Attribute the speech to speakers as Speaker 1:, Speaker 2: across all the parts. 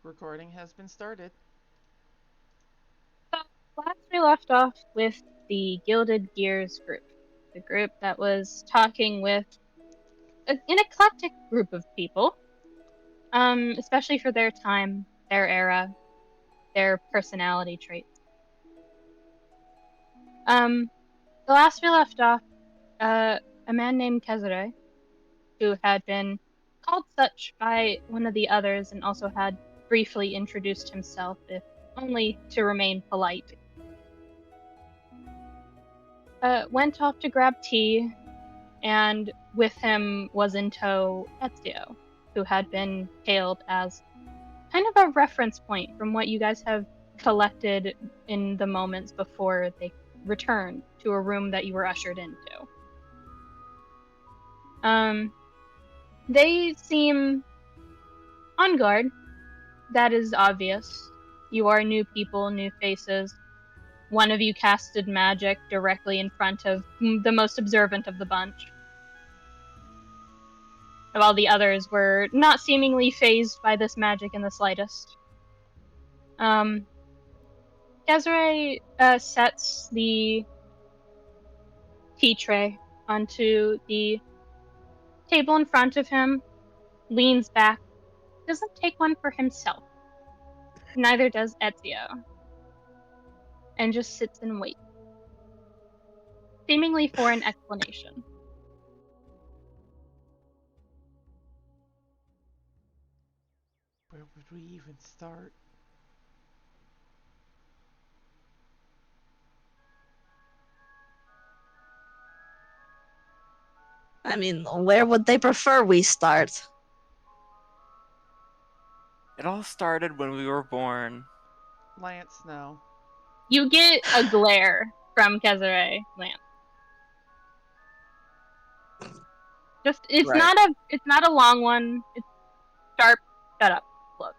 Speaker 1: Recording has been started.
Speaker 2: So last we left off with the Gilded Gears group, the group that was talking with an eclectic group of people, especially for their time, their era, their personality traits. Um, the last we left off, a man named Kezure, who had been called such by one of the others and also had briefly introduced himself, if only to remain polite, went off to grab tea, and with him was in tow Ezio, who had been hailed as kind of a reference point from what you guys have collected in the moments before they returned to a room that you were ushered into. Um, they seem on guard. That is obvious. You are new people, new faces. One of you casted magic directly in front of the most observant of the bunch, while the others were not seemingly phased by this magic in the slightest. Um, Desiree sets the tea tray onto the table in front of him, leans back, doesn't take one for himself, neither does Ezio, and just sits and waits, seemingly for an explanation.
Speaker 1: Where would we even start?
Speaker 3: I mean, where would they prefer we start?
Speaker 4: It all started when we were born.
Speaker 1: Lance, no.
Speaker 2: You get a glare from Kesare Lance. Just
Speaker 4: Right.
Speaker 2: it's not a long one. It's sharp. Shut up. Look.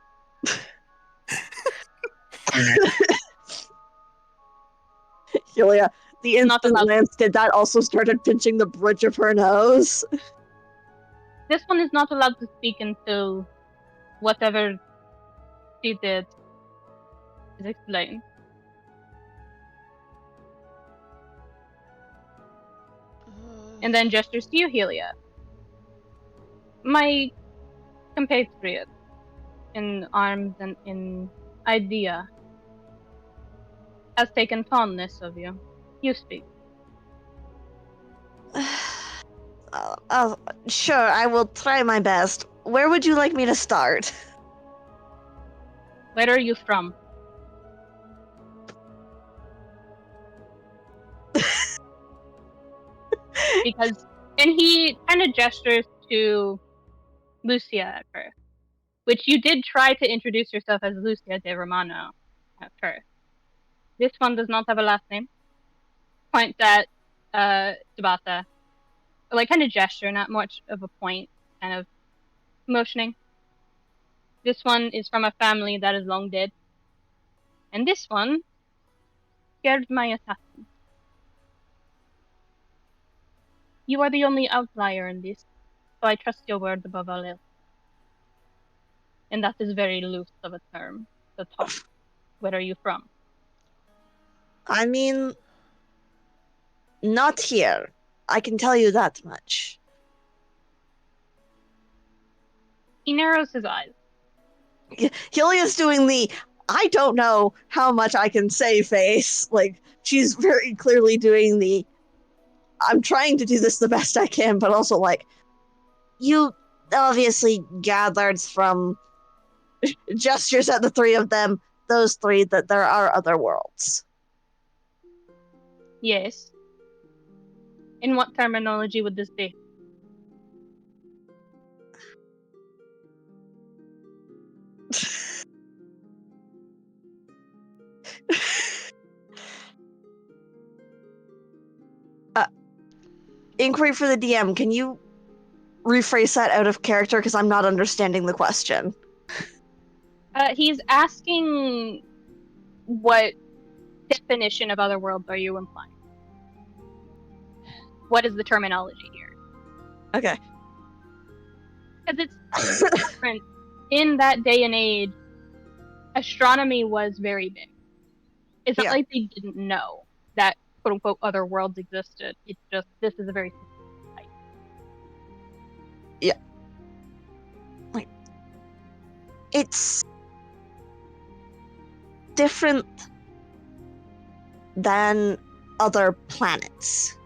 Speaker 3: Helia, the
Speaker 2: Not
Speaker 3: instant
Speaker 2: allowed.
Speaker 3: Lance did that, also started pinching the bridge of her nose.
Speaker 2: This one is not allowed to speak until whatever she did is explained. And then gestures to you, Helia. My compatriot in arms and in idea has taken fondness of you. You speak.
Speaker 3: uh, sure, I will try my best. Where would you like me to start?
Speaker 2: Where are you from? Because and he kind of gestures to Lucia at first, which you did try to introduce yourself as Lucia de Romano at first. This one does not have a last name. Points at Tsubasa, like kind of gesture, not much of a point, kind of motioning. This one is from a family that is long dead, and this one scared my assassin. You are the only outlier in this, so I trust your word above all else. And that is very loose of a term to talk. Where are you from?
Speaker 3: I mean, not here. I can tell you that much.
Speaker 2: He narrows his eyes.
Speaker 3: Helia's doing the I don't know how much I can say face. Like, she's very clearly doing the I'm trying to do this the best I can, but also like, you obviously gathered from gestures at the three of them, those three, that there are other worlds.
Speaker 2: Yes. In what terminology would this be?
Speaker 3: uh, Inquiry for the DM, can you rephrase that out of character because I'm not understanding the question?
Speaker 2: He's asking what definition of other worlds are you implying? What is the terminology here?
Speaker 3: Okay.
Speaker 2: Because it's different in that day and age. astronomy was very big. It's not
Speaker 3: Yeah.
Speaker 2: like they didn't know that quote unquote other worlds existed. It's just this is a very
Speaker 3: Yeah. Like, it's different than other planets.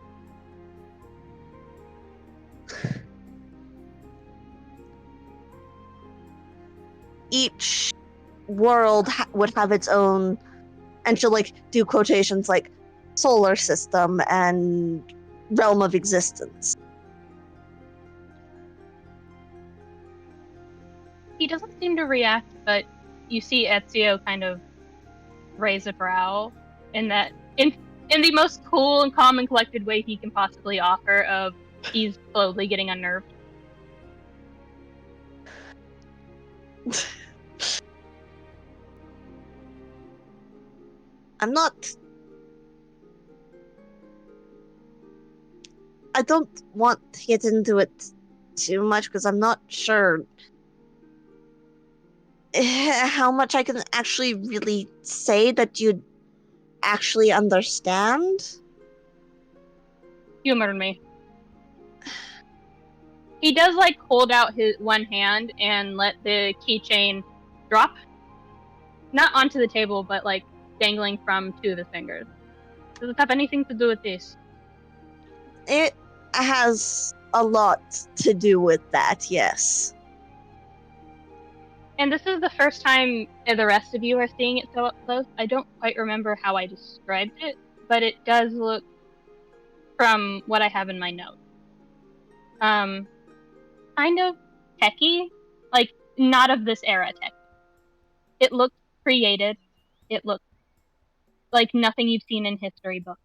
Speaker 3: Each world would have its own, and she'll like do quotations like solar system and realm of existence.
Speaker 2: He doesn't seem to react, but you see Ezio kind of raise a brow in that in the most cool and calm and collected way he can possibly offer of he's slowly getting unnerved.
Speaker 3: I'm not. I don't want to get into it too much because I'm not sure how much I can actually really say that you'd actually understand.
Speaker 2: Humor me. He does like hold out his one hand and let the keychain drop. Not onto the table, but like dangling from two of his fingers. Does it have anything to do with this?
Speaker 3: It has a lot to do with that, yes.
Speaker 2: And this is the first time the rest of you are seeing it so up close. I don't quite remember how I described it, but it does look, from what I have in my notes, kind of techy, like not of this era tech. It looks created. It looks like nothing you've seen in history books.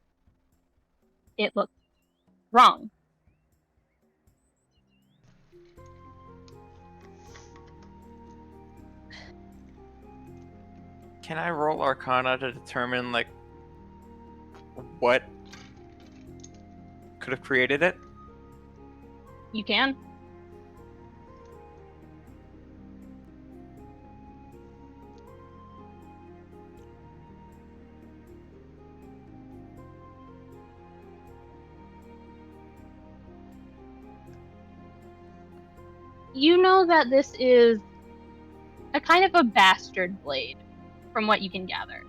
Speaker 2: It looks wrong.
Speaker 4: Can I roll Arcana to determine like what could have created it?
Speaker 2: You can. You know that this is a kind of a bastard blade, from what you can gather.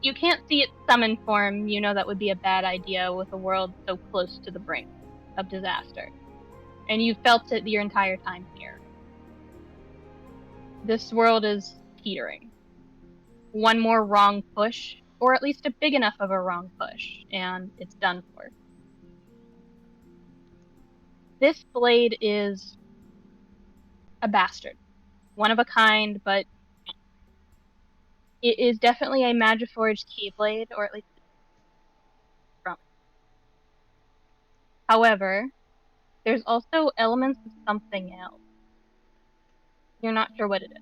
Speaker 2: You can't see its summon form. You know that would be a bad idea with a world so close to the brink of disaster. And you've felt it your entire time here. This world is teetering. One more wrong push, or at least a big enough of a wrong push, and it's done for. This blade is a bastard. One of a kind, but it is definitely a Magiforged Keyblade, or at least from it. However, there's also elements of something else. You're not sure what it is.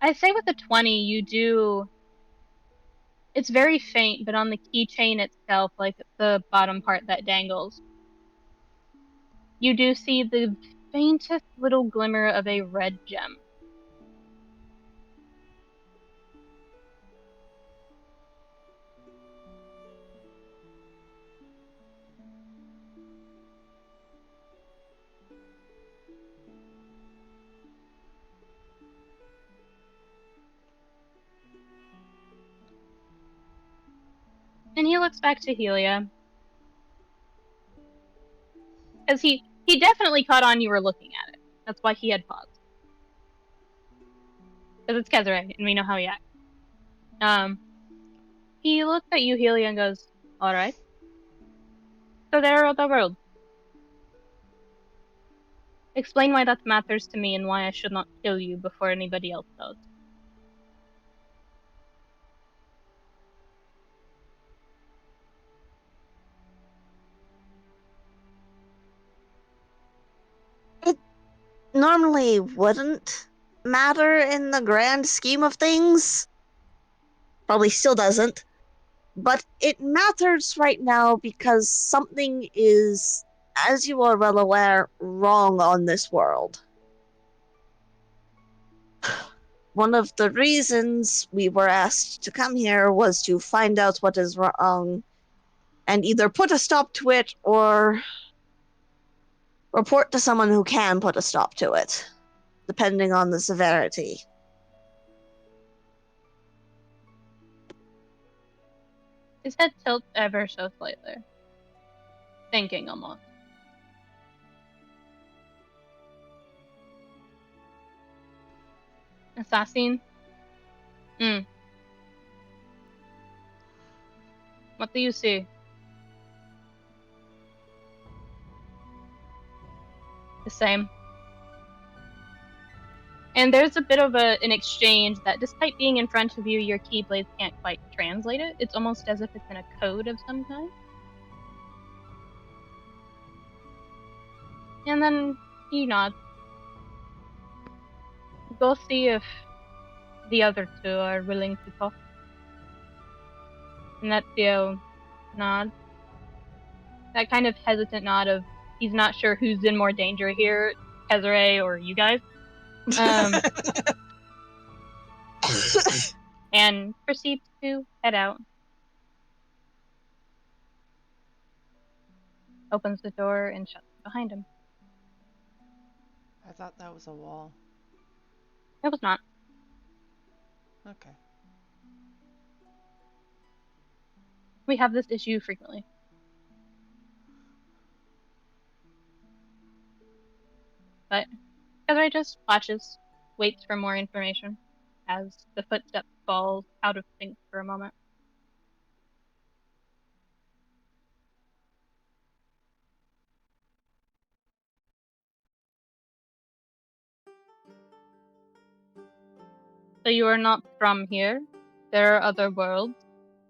Speaker 2: I say with a 20, you do. It's very faint, but on the keychain itself, like the bottom part that dangles, you do see the faintest little glimmer of a red gem. And he looks back to Helia. Because he definitely caught on you were looking at it. That's why he had paused. Because it's Kezare, and we know how he acts. He looks at you, Helia, and goes, alright. So there are other worlds. Explain why that matters to me and why I should not kill you before anybody else does.
Speaker 3: It normally wouldn't matter in the grand scheme of things. Probably still doesn't. But it matters right now because something is, as you are well aware, wrong on this world. One of the reasons we were asked to come here was to find out what is wrong and either put a stop to it or report to someone who can put a stop to it, depending on the severity.
Speaker 2: His head tilts ever so slightly. Thinking almost. Assassin? What do you see? The same. And there's a bit of an exchange that, despite being in front of you, your keyblades can't quite translate it. It's almost as if it's in a code of some kind. And then he nods. Go see if the other two are willing to talk. And that's Theo nod. That kind of hesitant nod of he's not sure who's in more danger here, Kesare or you guys. And proceeds to head out. Opens the door and shuts it behind him.
Speaker 1: I thought that was a wall.
Speaker 2: It was not.
Speaker 1: Okay.
Speaker 2: We have this issue frequently. But Kesare just watches, waits for more information as the footsteps fall out of sync for a moment. So you are not from here. There are other worlds.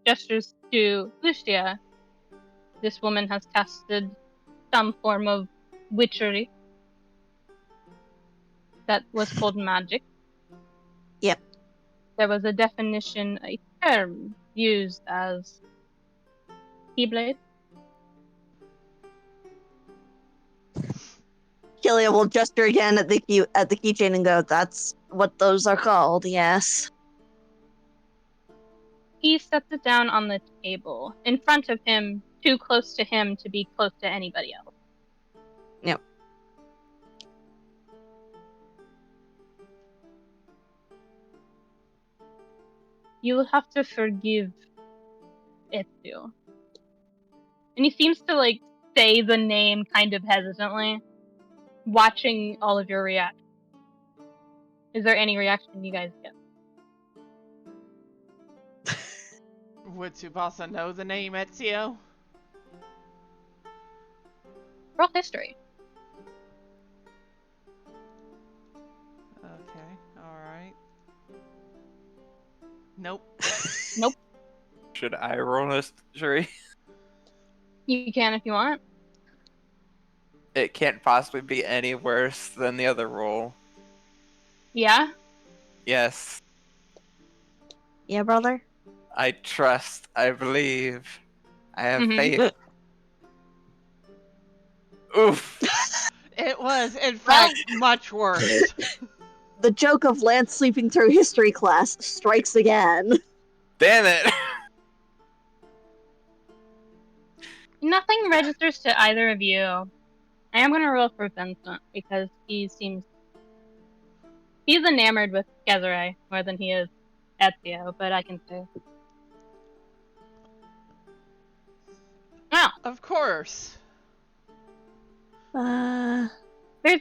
Speaker 2: Gestures to Lucia. This woman has tested some form of witchery that was called magic.
Speaker 3: Yep.
Speaker 2: There was a definition, a term used as keyblade.
Speaker 3: Helia will gesture again at the keychain and go, "That's what those are called, yes."
Speaker 2: He sets it down on the table in front of him, too close to him to be close to anybody else.
Speaker 3: Yep.
Speaker 2: You will have to forgive Ezio. And he seems to say the name kind of hesitantly, watching all of your reactions. Is there any reaction you guys get?
Speaker 1: Would Tsubasa know the name Ezio?
Speaker 2: Roll history.
Speaker 1: Okay, alright. Nope.
Speaker 2: Nope.
Speaker 4: Should I roll history?
Speaker 2: You can if you want.
Speaker 4: It can't possibly be any worse than the other roll.
Speaker 2: Yeah?
Speaker 4: Yes.
Speaker 3: Yeah, brother?
Speaker 4: I trust. I believe. I have
Speaker 2: Mhm.
Speaker 4: faith. Oof.
Speaker 1: It was, in fact, much worse.
Speaker 3: The joke of Lance sleeping through history class strikes again.
Speaker 4: Damn it.
Speaker 2: Nothing registers to either of you. I am going to roll for Vincent because he's enamored with Kesare more than he is Ezio, but I can say. Oh,
Speaker 1: Of course.
Speaker 2: there's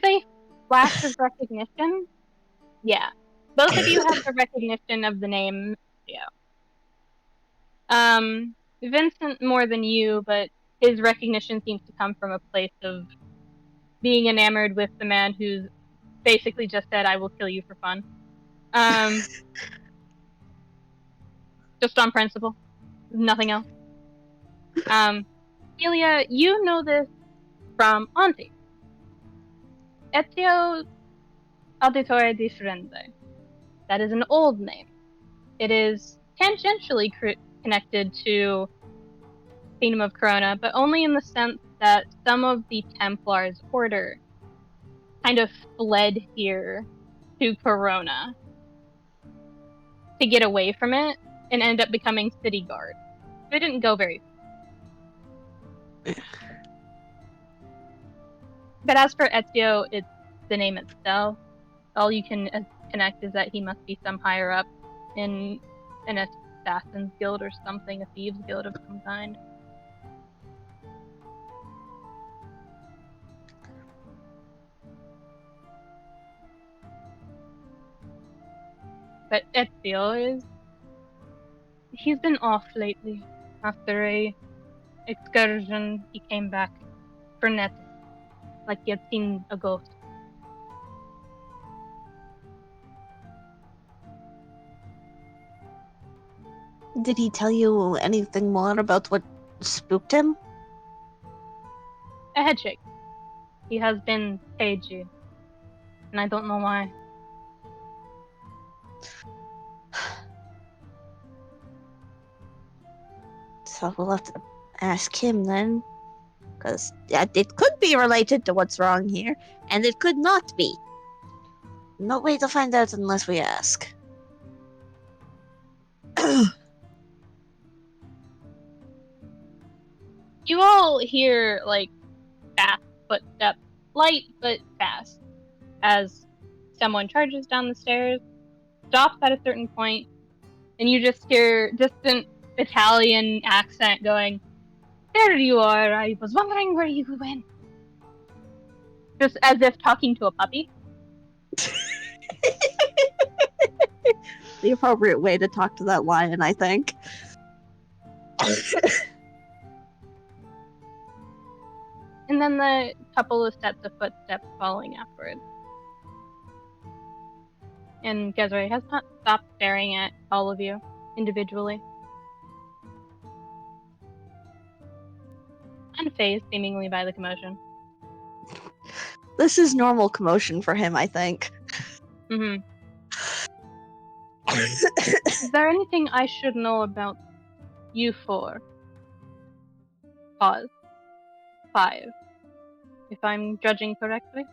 Speaker 2: a flash of recognition. Yeah. Both of you have the recognition of the name Ezio. Vincent more than you, but his recognition seems to come from a place of being enamored with the man who's basically just said, "I will kill you for fun." Just on principle, nothing else. Helia, you know this from Auntie. Ezio Auditore di Firenze. That is an old name. It is tangentially connected to Kingdom of Corona, but only in the sense that some of the Templars' order kind of fled here to Corona to get away from it and end up becoming city guards. They didn't go very far. But as for Ezio, it's the name itself. All you can connect is that he must be some higher up in an assassin's guild or something, a thieves guild of some kind. But Ezio he's been off lately. After a excursion, he came back frenetic, like he had seen a ghost.
Speaker 3: Did he tell you anything more about what spooked him?
Speaker 2: A headshake. He has been cagey, and I don't know why.
Speaker 3: So we'll have to ask him then. Because it could be related to what's wrong here, and it could not be. No way to find out unless we ask.
Speaker 2: You all hear, like, fast footsteps, light but fast, as someone charges down the stairs, stops at a certain point, and you just hear distant Italian accent going, "There you are, I was wondering where you went." Just as if talking to a puppy.
Speaker 3: The appropriate way to talk to that lion, I think.
Speaker 2: And then the couple of sets of footsteps following afterwards. And Gezre has not stopped staring at all of you individually. Unfazed, seemingly, by the commotion.
Speaker 3: This is normal commotion for him, I think.
Speaker 2: Mm-hmm. Is there anything I should know about you four? Pause. 5. If I'm judging correctly.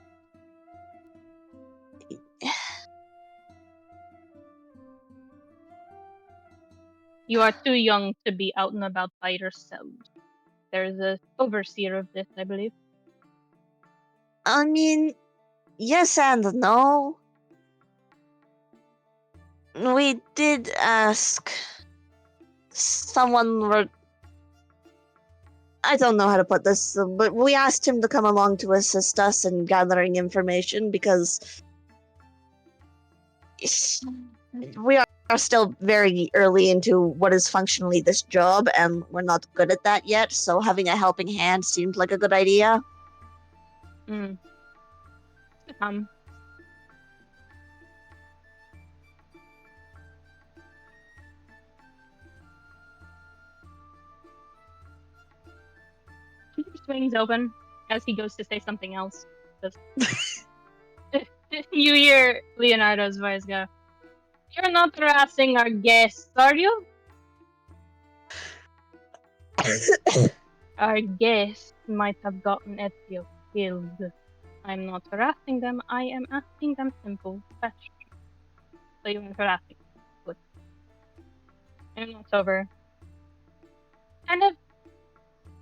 Speaker 2: You are too young to be out and about by yourselves. There's a overseer of this, I believe.
Speaker 3: I mean, yes and no. We did ask someone. I don't know how to put this, but we asked him to come along to assist us in gathering information because we are still very early into what is functionally this job, and we're not good at that yet, so having a helping hand seemed like a good idea.
Speaker 2: Mm. He swings open as he goes to say something else. You hear Leonardo's voice go, "You're not harassing our guests, are you?" Our guests might have gotten Ezio killed. I'm not harassing them, I am asking them simple questions. So you weren't harassing. Good. And it's over. Kind of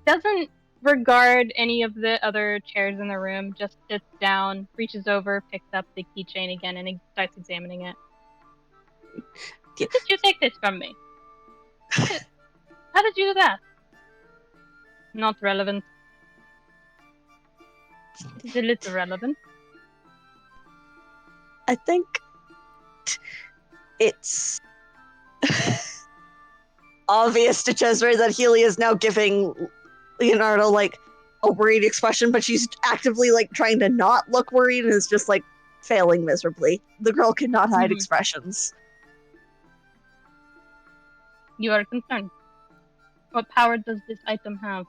Speaker 2: doesn't regard any of the other chairs in the room, just sits down, reaches over, picks up the keychain again, and starts examining it. Did you take this from me? How did you do that? Not relevant. Is it a little relevant?
Speaker 3: I think it's obvious to Cesare that Helia is now giving Leonardo like a worried expression, but she's actively like trying to not look worried and is just like failing miserably. The girl cannot hide expressions.
Speaker 2: You are concerned. What power does this item have?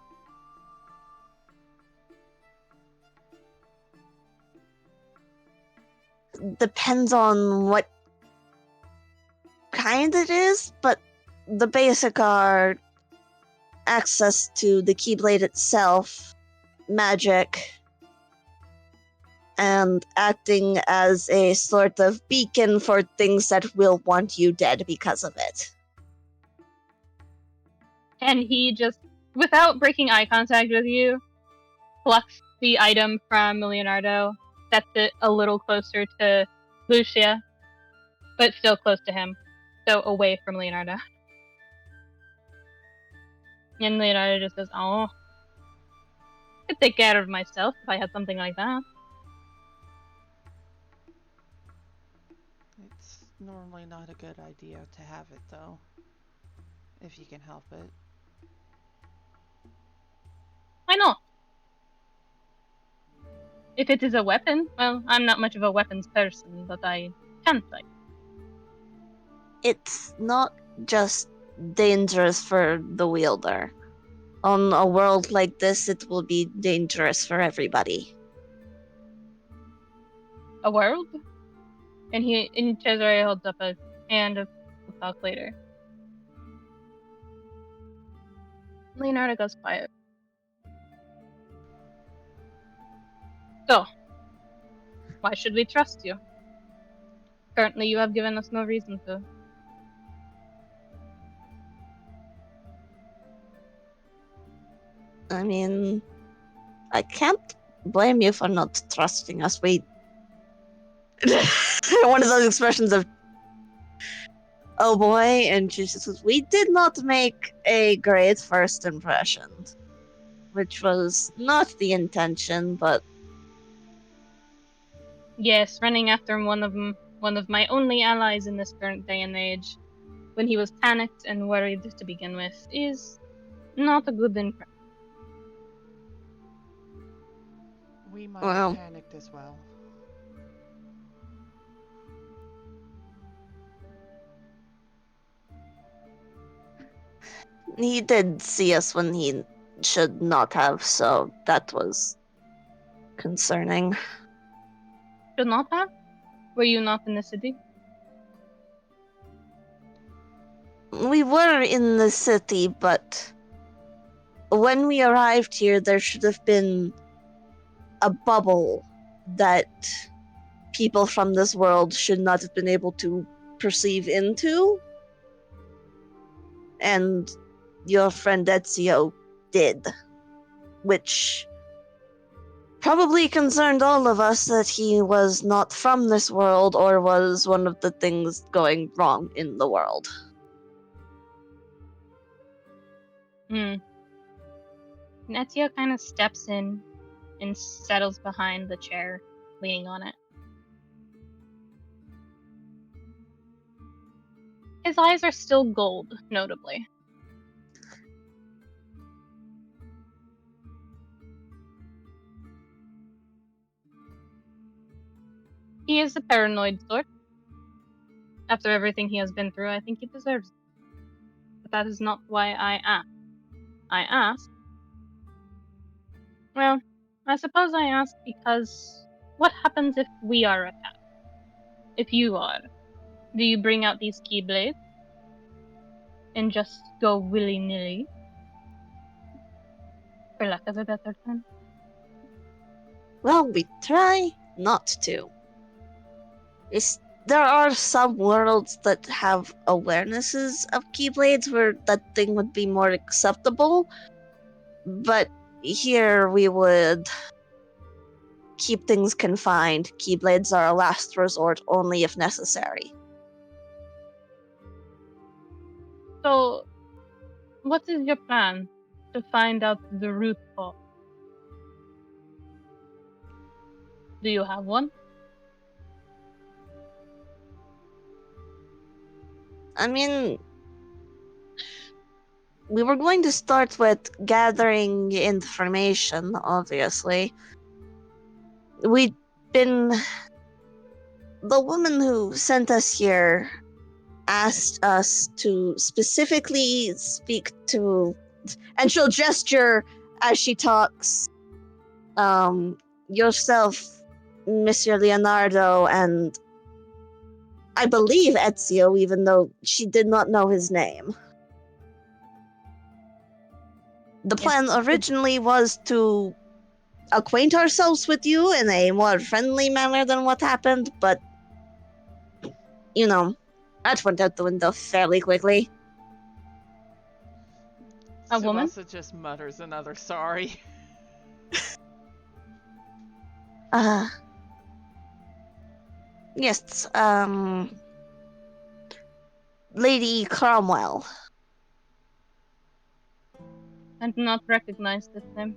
Speaker 3: Depends on what kind it is, but the basic are access to the Keyblade itself, magic, and acting as a sort of beacon for things that will want you dead because of it.
Speaker 2: And he just, without breaking eye contact with you, plucks the item from Leonardo, sets it a little closer to Lucia, but still close to him, so away from Leonardo. And Leonardo just says, "Oh, I could take care of myself if I had something like that."
Speaker 1: It's normally not a good idea to have it, though. If you can help it.
Speaker 2: Why not? If it is a weapon, well, I'm not much of a weapons person, but I can fight.
Speaker 3: It's not just dangerous for the wielder. On a world like this, it will be dangerous for everybody.
Speaker 2: A world? And Cesare holds up a hand of "We'll talk later." Leonardo goes quiet. So, why should we trust you? Currently, you have given us no reason to.
Speaker 3: I mean, I can't blame you for not trusting us. We. One of those expressions of, oh boy, and she says, we did not make a great first impression. Which was not the intention, but.
Speaker 2: Yes, running after one of my only allies in this current day and age, when he was panicked and worried to begin with, is not a good impression.
Speaker 1: We might
Speaker 3: Well,
Speaker 1: have panicked as well.
Speaker 3: he did see us when he should not have, so that was concerning.
Speaker 2: Should not have? Were you not in the city?
Speaker 3: We were in the city, but when we arrived here, there should have been a bubble that people from this world should not have been able to perceive into. And your friend Ezio did, which probably concerned all of us that he was not from this world or was one of the things going wrong in the world.
Speaker 2: Hmm. Ezio kind of steps in and settles behind the chair, leaning on it. His eyes are still gold, notably. He is a paranoid sort. After everything he has been through, I think he deserves it. But that is not why I asked. I asked. Well, I suppose I asked because what happens if we are attacked? If you are, do you bring out these keyblades and just go willy-nilly? For lack of a better term.
Speaker 3: Well, we try not to. There are some worlds that have awarenesses of Keyblades where that thing would be more acceptable, but here we would keep things confined. Keyblades are a last resort only if necessary.
Speaker 2: So, what is your plan to find out the root cause? Do you have one?
Speaker 3: I mean, we were going to start with gathering information, obviously. We'd been. The woman who sent us here asked us to specifically speak to. And she'll gesture as she talks. Yourself, Monsieur Leonardo, and I believe Ezio, even though she did not know his name. The plan originally was to acquaint ourselves with you in a more friendly manner than what happened, but you know, that went out the window fairly quickly.
Speaker 2: A woman?
Speaker 1: Tsubasa just mutters another sorry.
Speaker 3: Yes, Lady Cromwell.
Speaker 2: I do not recognize this name.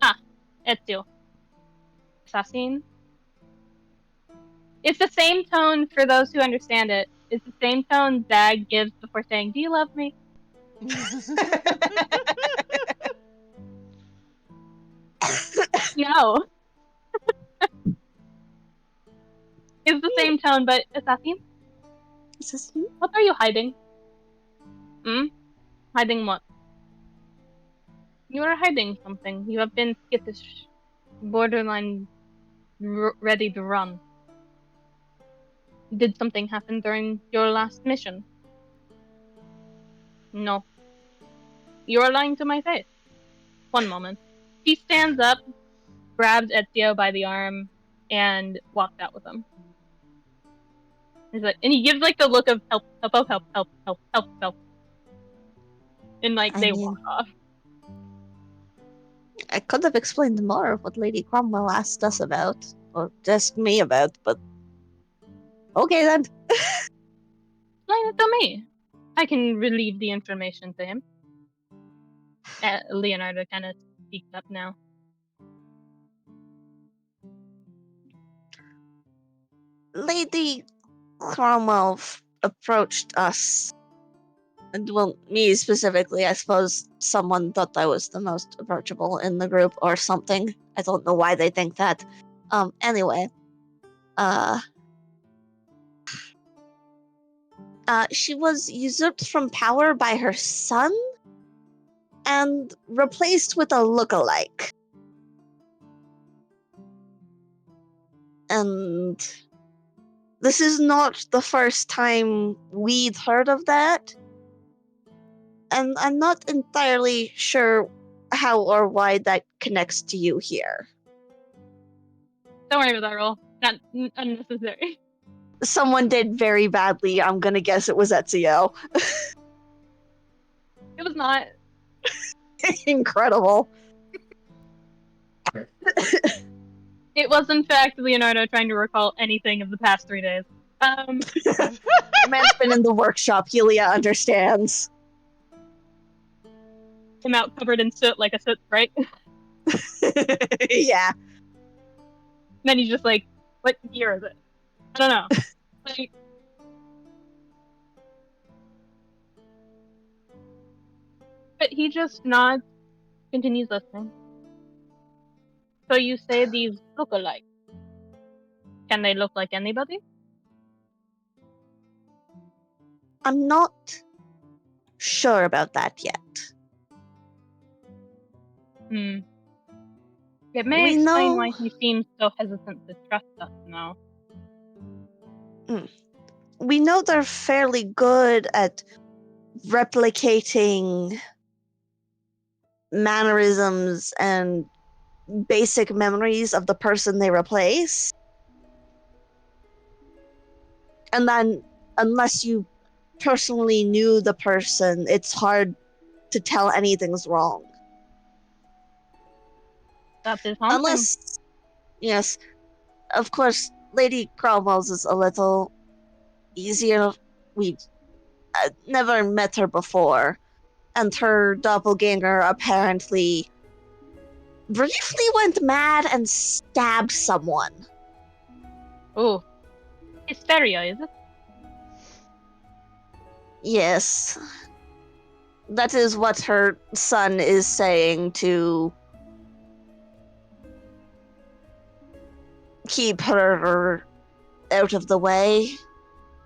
Speaker 2: Ah, Ezio. Assassin. It's the same tone for those who understand it. It's the same tone Dag gives before saying, "Do you love me?" No. It's the same tone, but Assassin,
Speaker 3: Is this you?
Speaker 2: what are you hiding? Hmm? Hiding what? You are hiding something. You have been skittish, borderline ready to run. Did something happen during your last mission? No. You are lying to my face. One moment. He stands up, grabs Ezio by the arm, and walks out with him. He's like, and he gives like the look of help, help, help, help, help, help, help, help, and like
Speaker 3: I
Speaker 2: they
Speaker 3: mean,
Speaker 2: walk off.
Speaker 3: I could have explained more of what Lady Cromwell asked us about, or asked me about, but okay then.
Speaker 2: Explain it to me. I can relieve the information to him. Leonardo kind of speaks up now.
Speaker 3: Lady Cromwell approached us, and well, me specifically. I suppose someone thought I was the most approachable in the group or something. I don't know why they think that. Anyway, she was usurped from power by her son and replaced with a look-alike. And this is not the first time we'd heard of that. And I'm not entirely sure how or why that connects to you here.
Speaker 2: Don't worry about that roll. Not unnecessary.
Speaker 3: Someone did very badly. I'm gonna guess it was Ezio.
Speaker 2: It was not.
Speaker 3: Incredible.
Speaker 2: It was in fact Leonardo trying to recall anything of the past 3 days.
Speaker 3: The man's been in the workshop. Helia understands.
Speaker 2: Him out covered in soot like a soot sprite.
Speaker 3: Yeah.
Speaker 2: Then he's just like, what year is it? I don't know. Like, but he just nods, continues listening. So you say these look alike. Can they look like anybody?
Speaker 3: I'm not sure about that yet.
Speaker 2: It may
Speaker 3: We
Speaker 2: explain
Speaker 3: know-
Speaker 2: why he seems so hesitant to trust us now.
Speaker 3: We know they're fairly good at replicating mannerisms and basic memories of the person they replace. And then, unless you personally knew the person, it's hard to tell anything's wrong.
Speaker 2: That is something.
Speaker 3: Unless, yes, of course, Lady Cromwell's is a little easier. We've never met her before, and her doppelganger apparently briefly went mad and stabbed someone.
Speaker 2: Oh. Hysteria, is it?
Speaker 3: Yes. That is what her son is saying to keep her out of the way.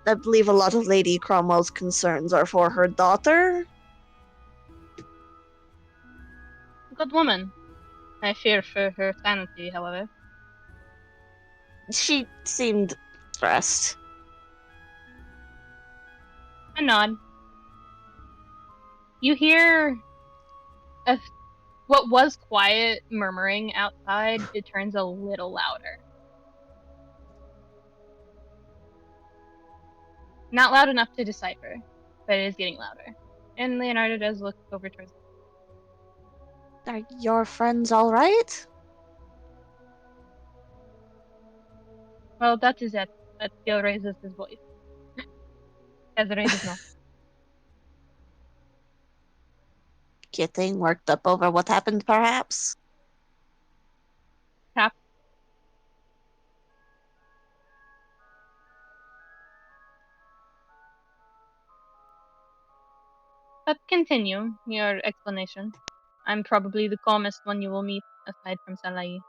Speaker 3: I believe a lot of Lady Cromwell's concerns are for her daughter.
Speaker 2: Good woman. I fear for her sanity, however.
Speaker 3: She seemed interest.
Speaker 2: A nod. You hear what was quiet murmuring outside. It turns a little louder. Not loud enough to decipher, but it is getting louder. And Leonardo does look over towards it.
Speaker 3: Are your friends alright?
Speaker 2: Well, that is it. That still raises his voice. Desiree does not.
Speaker 3: Getting worked up over what happened, perhaps?
Speaker 2: Tap. But continue your explanation. I'm probably the calmest one you will meet, aside from Salai.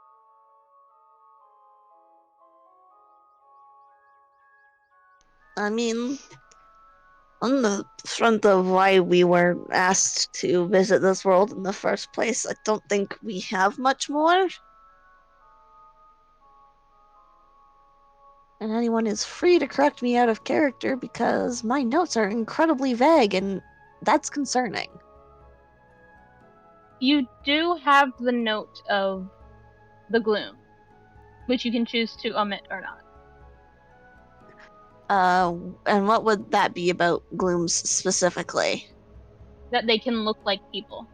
Speaker 3: I mean, on the front of why we were asked to visit this world in the first place, I don't think we have much more. And anyone is free to correct me out of character because my notes are incredibly vague and that's concerning.
Speaker 2: You do have the note of the gloom, which you can choose to omit or not.
Speaker 3: And what would that be about glooms specifically?
Speaker 2: That they can look like people.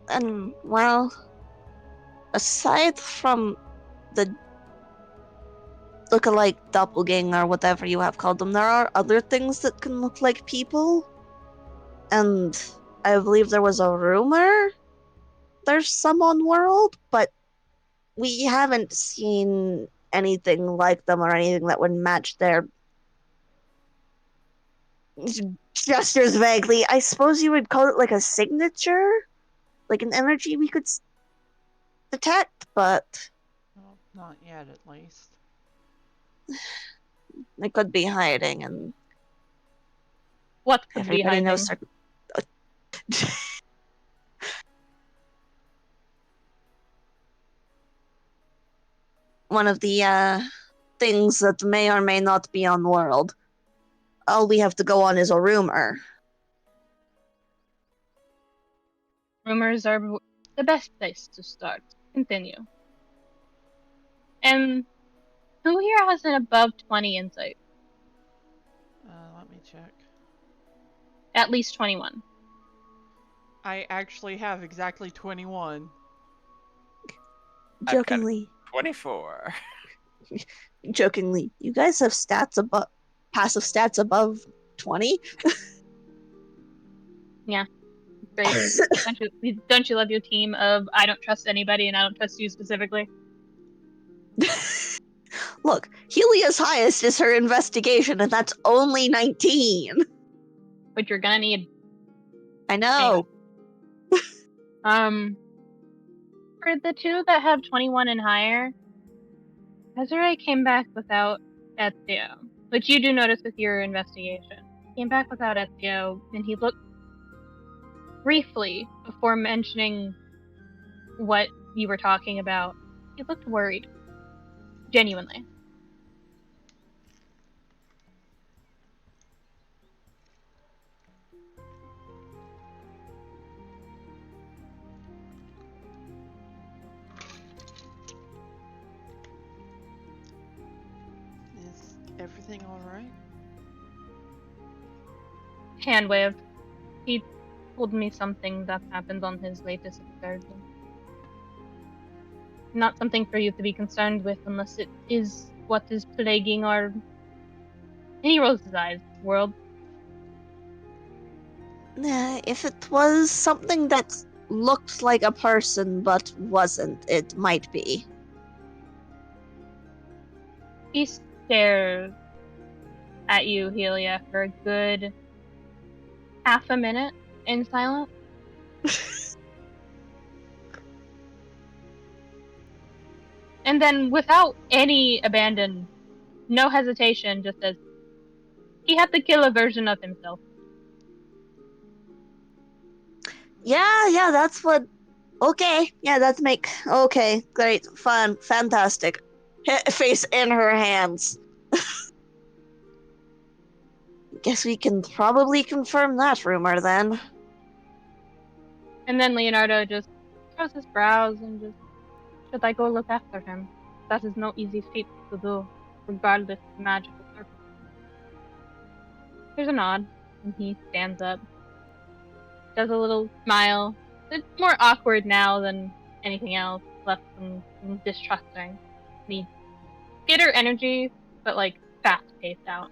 Speaker 3: And, well, aside from the look-alike doppelganger, whatever you have called them, there are other things that can look like people. And I believe there was a rumor there's some on world, but we haven't seen anything like them or anything that would match their gestures vaguely. I suppose you would call it like a signature? Like an energy we could detect, but
Speaker 1: Well, not yet, at least.
Speaker 3: they could be hiding, and
Speaker 2: What could be
Speaker 3: everybody knows
Speaker 2: hiding?
Speaker 3: one of the things that may or may not be on world. All we have to go on is a rumor.
Speaker 2: Rumors are the best place to start. Continue. And who here has an above 20 insight?
Speaker 1: Let me check.
Speaker 2: At least 21.
Speaker 1: I actually have exactly 21.
Speaker 4: I've got
Speaker 3: Jokingly,
Speaker 4: 24.
Speaker 3: jokingly, you guys have stats above passive stats above 20?
Speaker 2: Yeah. Great. Don't you love your team of I don't trust anybody and I don't trust you specifically?
Speaker 3: Look, Helia's highest is her investigation, and that's only 19.
Speaker 2: Which you're gonna need.
Speaker 3: I know.
Speaker 2: For the two that have 21 and higher, Desiree came back without Ezio, which you do notice with your investigation. He came back without Ezio, and he looked briefly before mentioning what you were talking about. He looked worried. Genuinely.
Speaker 1: Is everything alright?
Speaker 2: Hand wave. He told me something that happened on his latest excursion. Not something for you to be concerned with unless it is what is plaguing our... And he rolls his eyes. World.
Speaker 3: If it was something that looked like a person but wasn't, it might be.
Speaker 2: He stares at you, Helia, for a good half a minute in silence. And then, without any abandon, no hesitation, just says, He had to kill a version of himself.
Speaker 3: Yeah, that's what. Okay, yeah, Okay, great, fun, fantastic. Face in her hands. Guess we can probably confirm that rumor then.
Speaker 2: And then Leonardo just throws his brows and just, should I go look after him? That is no easy feat to do, regardless of magical circumstances. There's a nod, and he stands up, does a little smile. It's more awkward now than anything else, less than distrusting. The skitter energy, but like fast paced out.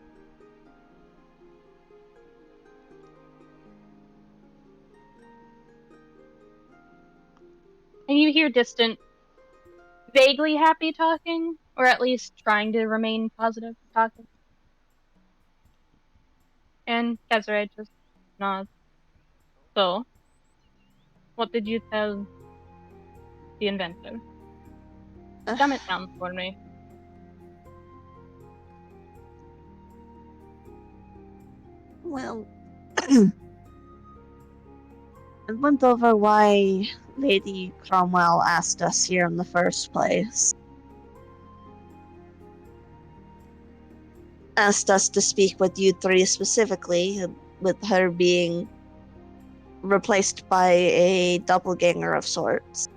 Speaker 2: And you hear distant, vaguely happy talking, or at least trying to remain positive talking. And Desiree just nods. So, what did you tell the inventor? Dumb it down for me.
Speaker 3: Well, I went over why Lady Cromwell asked us here in the first place. Asked us to speak with you three specifically, with her being replaced by a doppelganger of sorts.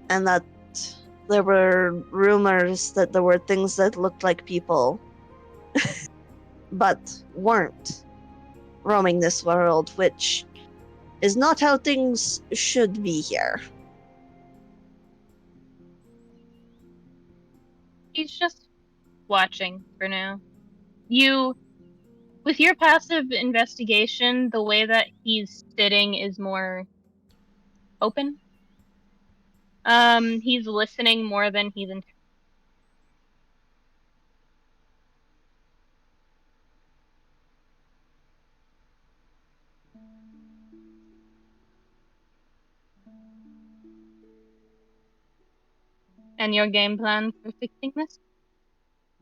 Speaker 3: And that there were rumors that there were things that looked like people, but weren't, roaming this world, which is not how things should be here.
Speaker 2: He's just watching for now. With your passive investigation, the way that he's sitting is more open. He's listening more than he's And your game plan for fixing this?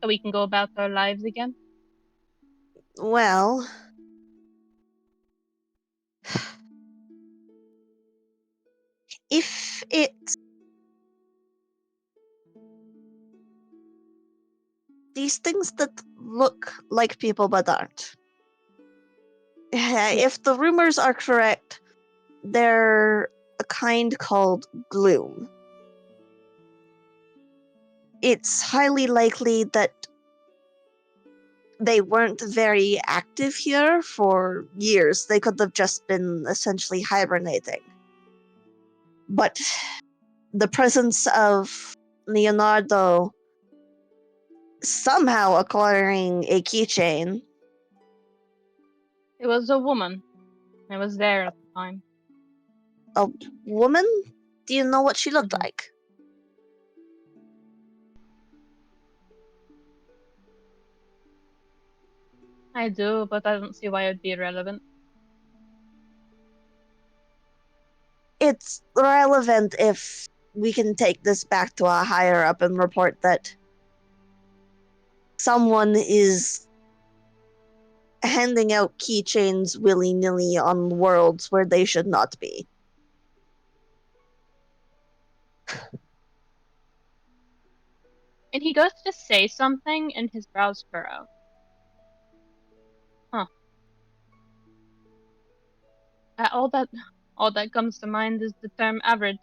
Speaker 2: So we can go about our lives again?
Speaker 3: Well, if it's these things that look like people but aren't. If the rumors are correct, they're a kind called gloom. It's highly likely that they weren't very active here for years. They could have just been essentially hibernating. But the presence of Leonardo somehow acquiring a keychain.
Speaker 2: It was a woman. I was there at the time.
Speaker 3: A woman? Do you know what she looked
Speaker 2: Mhm.
Speaker 3: like?
Speaker 2: I do, but I don't see why it would be relevant.
Speaker 3: It's relevant if we can take this back to a higher up and report that someone is handing out keychains willy-nilly on worlds where they should not be.
Speaker 2: And he goes to say something, and his brows furrow. Huh. All that comes to mind is the term average.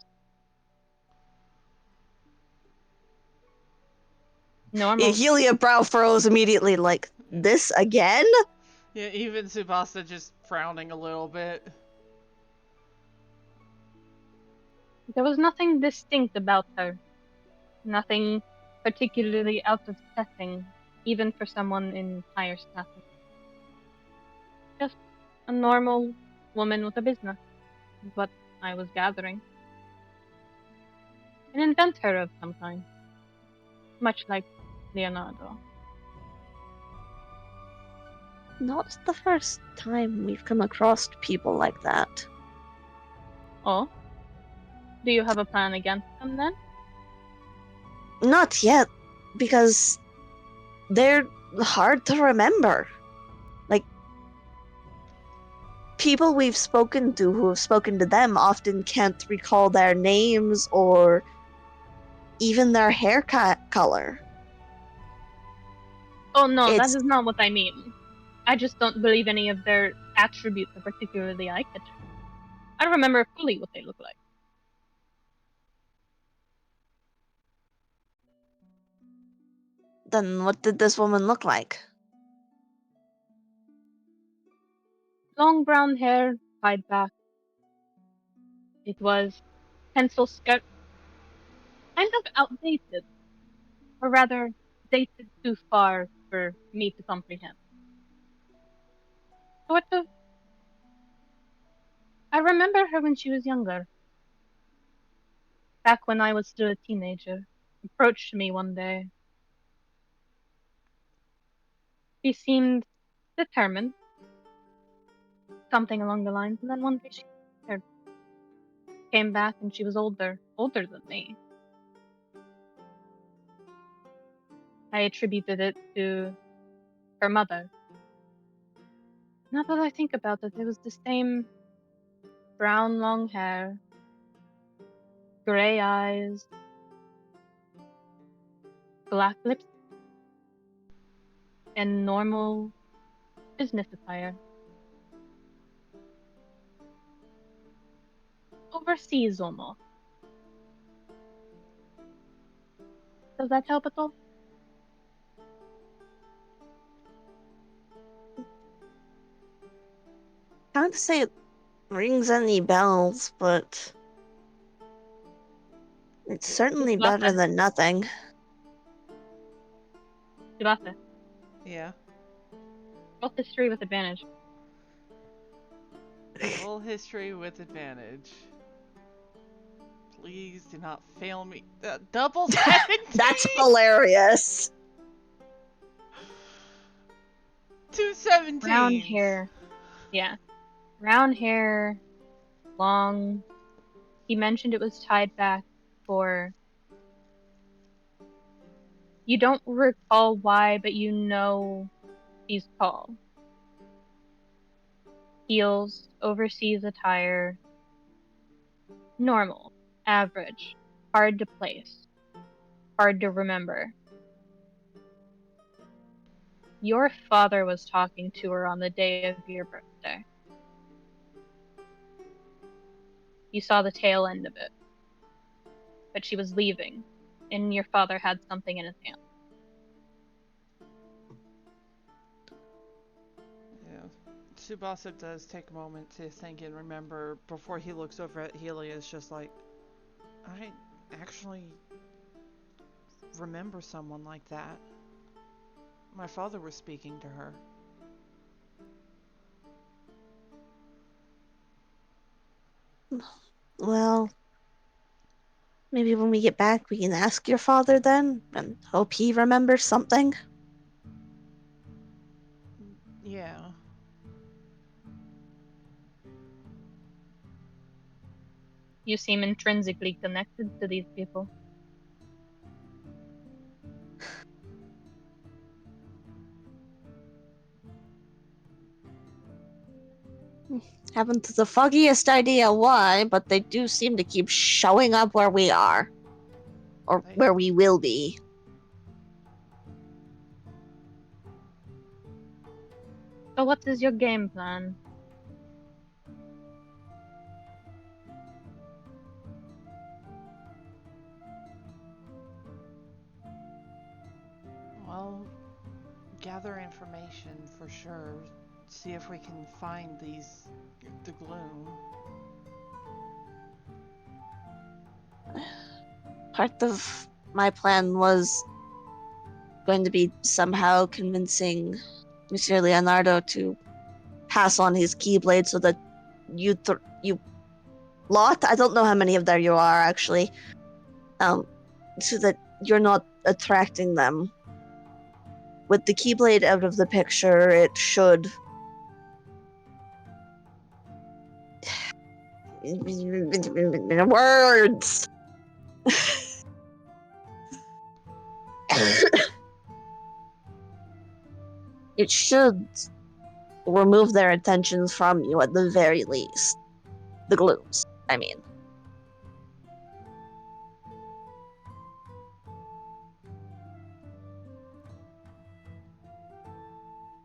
Speaker 2: Normal.
Speaker 3: Helia brow furrows immediately, like, this again?
Speaker 1: Yeah, even Tsubasa just frowning a little bit.
Speaker 2: There was nothing distinct about her. Nothing particularly out of setting, even for someone in higher status. Just a normal woman with a business, is what I was gathering. An inventor of some kind. Much like Leonardo.
Speaker 3: Not the first time we've come across people like that.
Speaker 2: Oh? Do you have a plan against them then?
Speaker 3: Not yet, because they're hard to remember. Like, people we've spoken to who have spoken to them often can't recall their names or even their haircut color.
Speaker 2: Oh no, that
Speaker 3: It's
Speaker 2: is not what I mean. I just don't believe any of their attributes are particularly eye-catching. I don't remember fully what they look like.
Speaker 3: then what did this woman look like?
Speaker 2: Long brown hair, tied back. It was pencil skirt, kind of outdated, or rather, dated too far for me to comprehend. Sort of. I remember her when she was younger, back when I was still a teenager. Approached me one day. She seemed determined, something along the lines, and then one day she disappeared. Came back and she was older than me. I attributed it to her mother. Now that I think about it, it was the same brown long hair, gray eyes, black lips, and normal business attire. Overseas almost. Does that help at all?
Speaker 3: Can't say it rings any bells, but it's certainly better
Speaker 2: Tsubasa.
Speaker 3: than nothing.
Speaker 2: Tsubasa.
Speaker 1: Yeah.
Speaker 2: Roll history with advantage.
Speaker 1: Roll history with advantage. Please do not fail me. Double 17!
Speaker 3: That's hilarious.
Speaker 1: 2 17s!
Speaker 2: Brown hair. Yeah. Brown hair, long. He mentioned it was tied back for. You don't recall why, but you know he's tall. Heels, overseas attire, normal, average, hard to place, hard to remember. Your father was talking to her on the day of your birthday. You saw the tail end of it, but she was leaving, and your father had something in his hand.
Speaker 1: Yeah. Tsubasa does take a moment to think and remember before he looks over at Helia. It's just like, I actually remember someone like that. My father was speaking to her.
Speaker 3: Well, maybe when we get back, we can ask your father then, and hope he remembers something.
Speaker 1: Yeah.
Speaker 2: You seem intrinsically connected to these people.
Speaker 3: Haven't the foggiest idea why, but they do seem to keep showing up where we are. Or
Speaker 1: They-
Speaker 3: where we will be.
Speaker 2: So what is your game plan?
Speaker 1: Well, gather information for sure. See if we can find the gloom.
Speaker 3: Part of my plan was going to be somehow convincing Monsieur Leonardo to pass on his keyblade so that you lot, I don't know how many of there you are actually, so that you're not attracting them. With the keyblade out of the picture, it should words. It should remove their attentions from you at the very least. The glooms, I mean.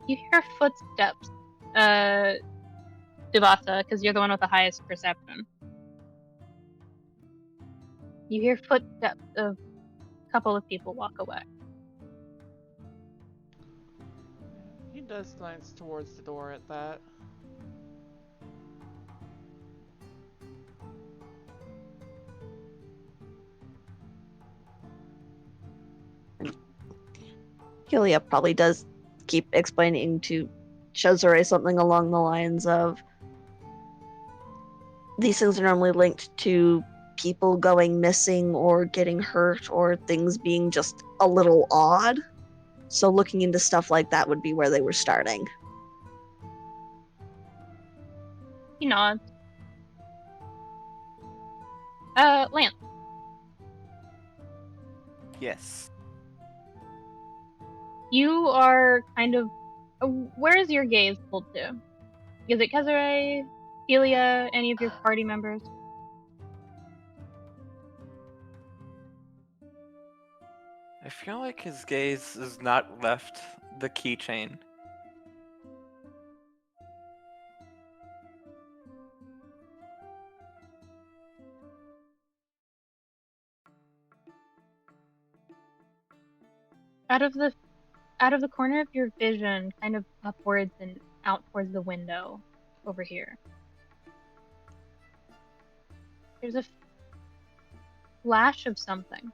Speaker 2: You hear footsteps, Tsubasa, because you're the one with the highest perception. You hear footsteps of a couple of people walk away.
Speaker 1: He does glance towards the door at that.
Speaker 3: Helia probably does keep explaining to Shazure something along the lines of, these things are normally linked to people going missing or getting hurt or things being just a little odd. So looking into stuff like that would be where they were starting.
Speaker 2: He nods. Lance,
Speaker 4: Yes.
Speaker 2: you are kind of. Where is your gaze pulled to? Is it Kezure, Helia, any of your party members?
Speaker 4: I feel like his gaze has not left the keychain.
Speaker 2: Out of the corner of your vision, kind of upwards and out towards the window over here, there's a flash of something.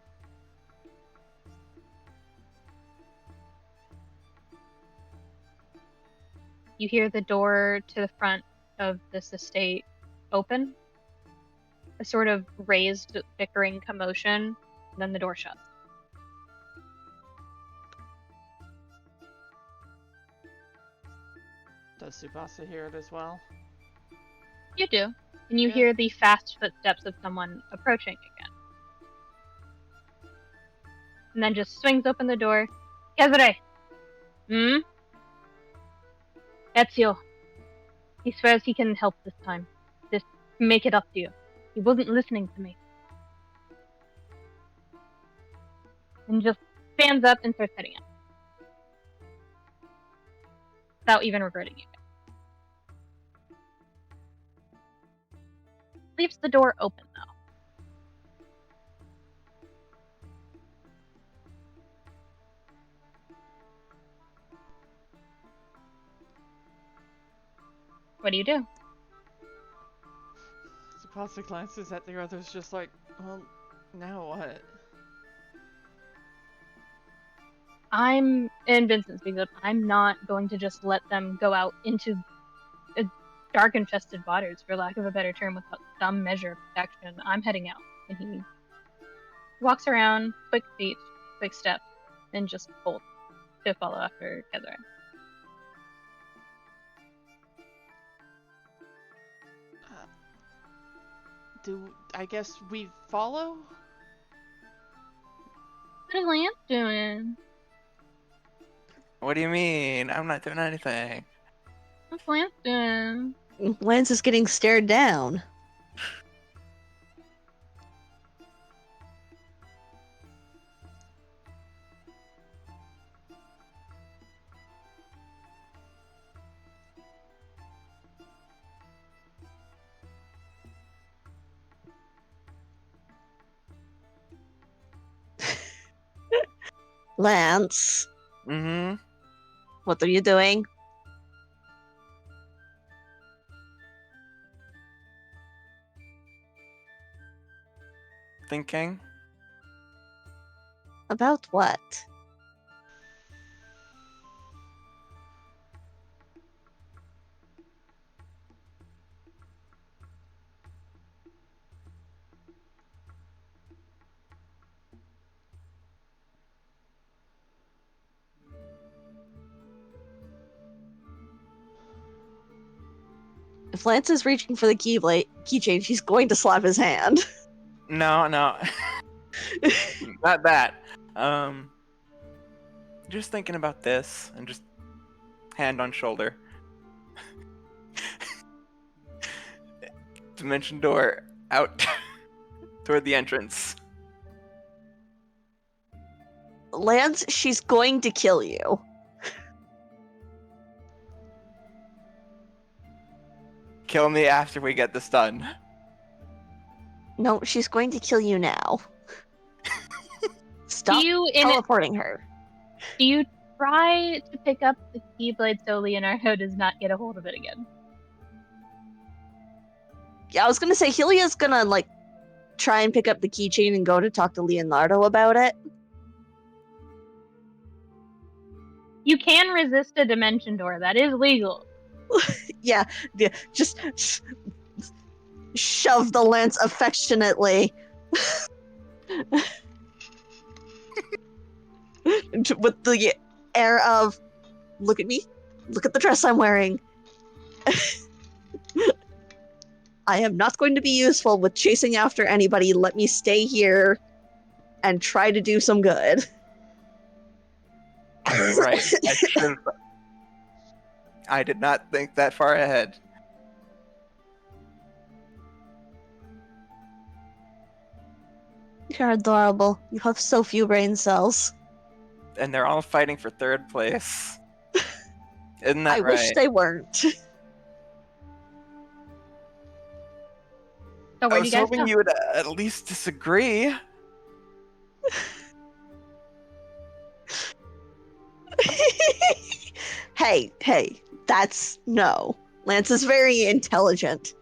Speaker 2: You hear the door to the front of this estate open, a sort of raised, bickering commotion, and then the door shuts.
Speaker 1: Does Tsubasa hear it as well?
Speaker 2: You do, and you
Speaker 1: Yeah.
Speaker 2: hear the fast footsteps of someone approaching again. And then just swings open the door. Kezure! Hmm? Ezio. He swears he can help this time. Just make it up to you. He wasn't listening to me. And just stands up and starts heading out. Without even regretting it. Leaves the door open, though. What do you do?
Speaker 1: Tsubasa glances at the others just like, well, now what?
Speaker 2: And Vincent speaks up, I'm not going to just let them go out into dark infested waters, for lack of a better term, without some measure of protection. I'm heading out. And he walks around, quick feet, quick steps, and just bolts to follow after Kezure.
Speaker 1: I guess we follow?
Speaker 2: What is Lance doing?
Speaker 4: What do you mean? I'm not doing anything.
Speaker 2: What's Lance doing?
Speaker 3: Lance is getting stared down. Lance,
Speaker 4: Mm-hmm.
Speaker 3: what are you doing?
Speaker 4: Thinking?
Speaker 3: About what? If Lance is reaching for the keychain, she's going to slap his hand.
Speaker 4: No, no. Not that. Just thinking about this and just hand on shoulder. Dimension door out toward the entrance.
Speaker 3: Lance, she's going to kill you.
Speaker 4: Kill me after we get this done.
Speaker 3: No, she's going to kill you now. Stop
Speaker 2: Do
Speaker 3: teleporting her.
Speaker 2: you try to pick up the Keyblade so Leonardo does not get a hold of it again?
Speaker 3: Yeah, I was gonna say Helia's gonna like try and pick up the keychain and go to talk to Leonardo about it.
Speaker 2: You can resist a dimension door. That is legal.
Speaker 3: Yeah, just shove the lance affectionately. With the air of, look at me, look at the dress I'm wearing. I am not going to be useful with chasing after anybody. Let me stay here and try to do some good.
Speaker 4: Right. I did not think that far ahead.
Speaker 3: You're adorable. You have so few brain cells.
Speaker 4: And they're all fighting for third place. Isn't that
Speaker 3: I
Speaker 4: right?
Speaker 3: wish they weren't.
Speaker 2: So
Speaker 4: I
Speaker 2: where do
Speaker 4: was
Speaker 2: you guys
Speaker 4: hoping
Speaker 2: go?
Speaker 4: you would at least disagree.
Speaker 3: Hey, that's no. Lance is very intelligent.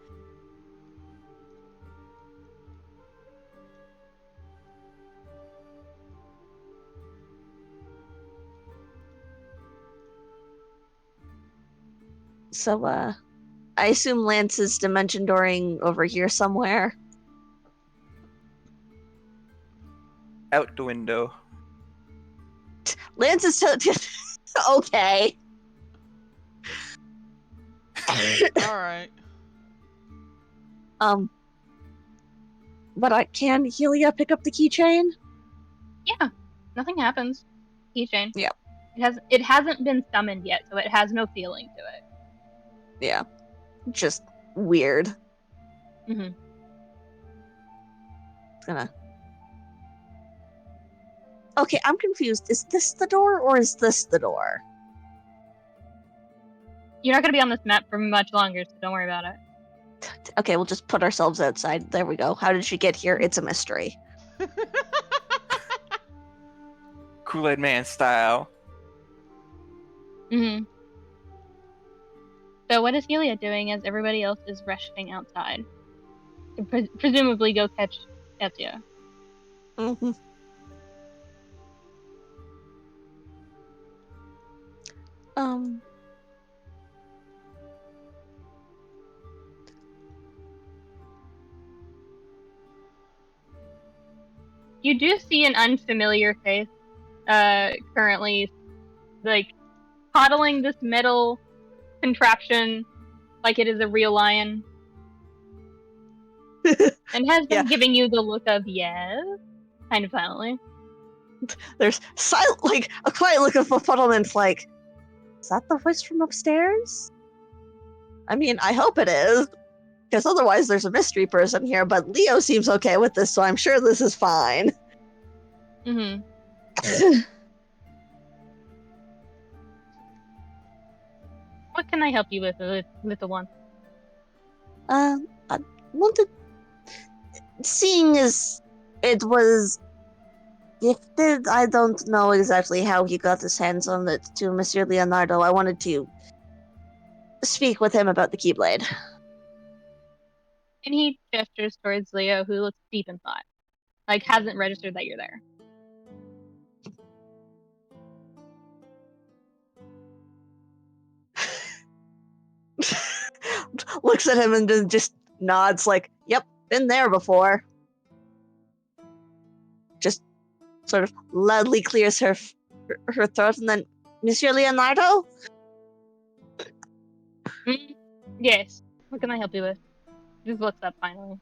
Speaker 3: So, I assume Lance is dimension dooring over here somewhere.
Speaker 4: Out the window.
Speaker 3: Lance is okay.
Speaker 1: Alright.
Speaker 3: But can Helia pick up the keychain?
Speaker 2: Yeah, nothing happens. Keychain.
Speaker 3: Yeah.
Speaker 2: It hasn't been summoned yet, so it has no feeling to it.
Speaker 3: Yeah. Just weird.
Speaker 2: Mm-hmm.
Speaker 3: Gonna. Okay, I'm confused. Is this the door or is this the door?
Speaker 2: You're not gonna be on this map for much longer, so don't worry about it.
Speaker 3: Okay, we'll just put ourselves outside. There we go. How did she get here? It's a mystery.
Speaker 4: Kool-Aid Man style.
Speaker 2: Mm-hmm. So what is Helia doing as everybody else is rushing outside? To presumably go catch Ezia.
Speaker 3: Mm-hmm.
Speaker 2: You do see an unfamiliar face currently, like, coddling this metal contraption like it is a real lion. And has been
Speaker 3: Yeah.
Speaker 2: giving you the look of yes, kind of silently.
Speaker 3: There's like a quiet look of befuddlement, like, is that the voice from upstairs? I mean, I hope it is, because otherwise there's a mystery person here, but Leo seems okay with this, so I'm sure this is fine.
Speaker 2: Mm-hmm. What can I help you with, little one?
Speaker 3: I wanted, seeing as it was gifted, I don't know exactly how he got his hands on it to Monsieur Leonardo. I wanted to speak with him about the Keyblade.
Speaker 2: And he gestures towards Leo, who looks deep in thought. Like, hasn't registered that you're there.
Speaker 3: Looks at him and then just nods like, yep, been there before. Just sort of loudly clears her throat and then, Monsieur Leonardo?
Speaker 2: Yes. What can I help you with? Just looks up finally.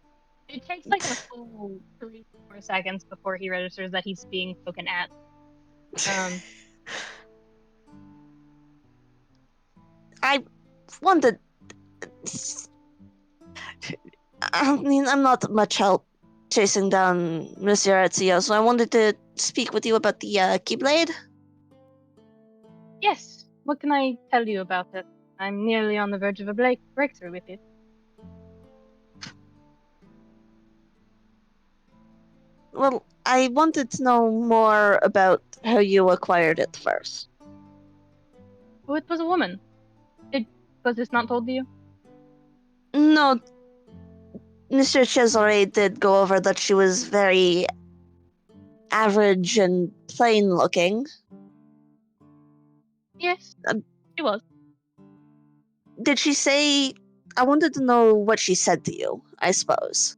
Speaker 2: It takes like a full 3-4 seconds before he registers that he's being spoken at.
Speaker 3: I wanted. I mean, I'm not much help chasing down Monsieur Ezio, so I wanted to speak with you about the Keyblade.
Speaker 2: Yes. What can I tell you about it? I'm nearly on the verge of a breakthrough with it.
Speaker 3: Well, I wanted to know more about how you acquired it first.
Speaker 2: Oh, it was a woman. Was this not told to you?
Speaker 3: No, Mr. Cesare did go over that she was very average and plain looking.
Speaker 2: Yes,
Speaker 3: Um,
Speaker 2: she was.
Speaker 3: Did she say? I wanted to know what she said to you, I suppose.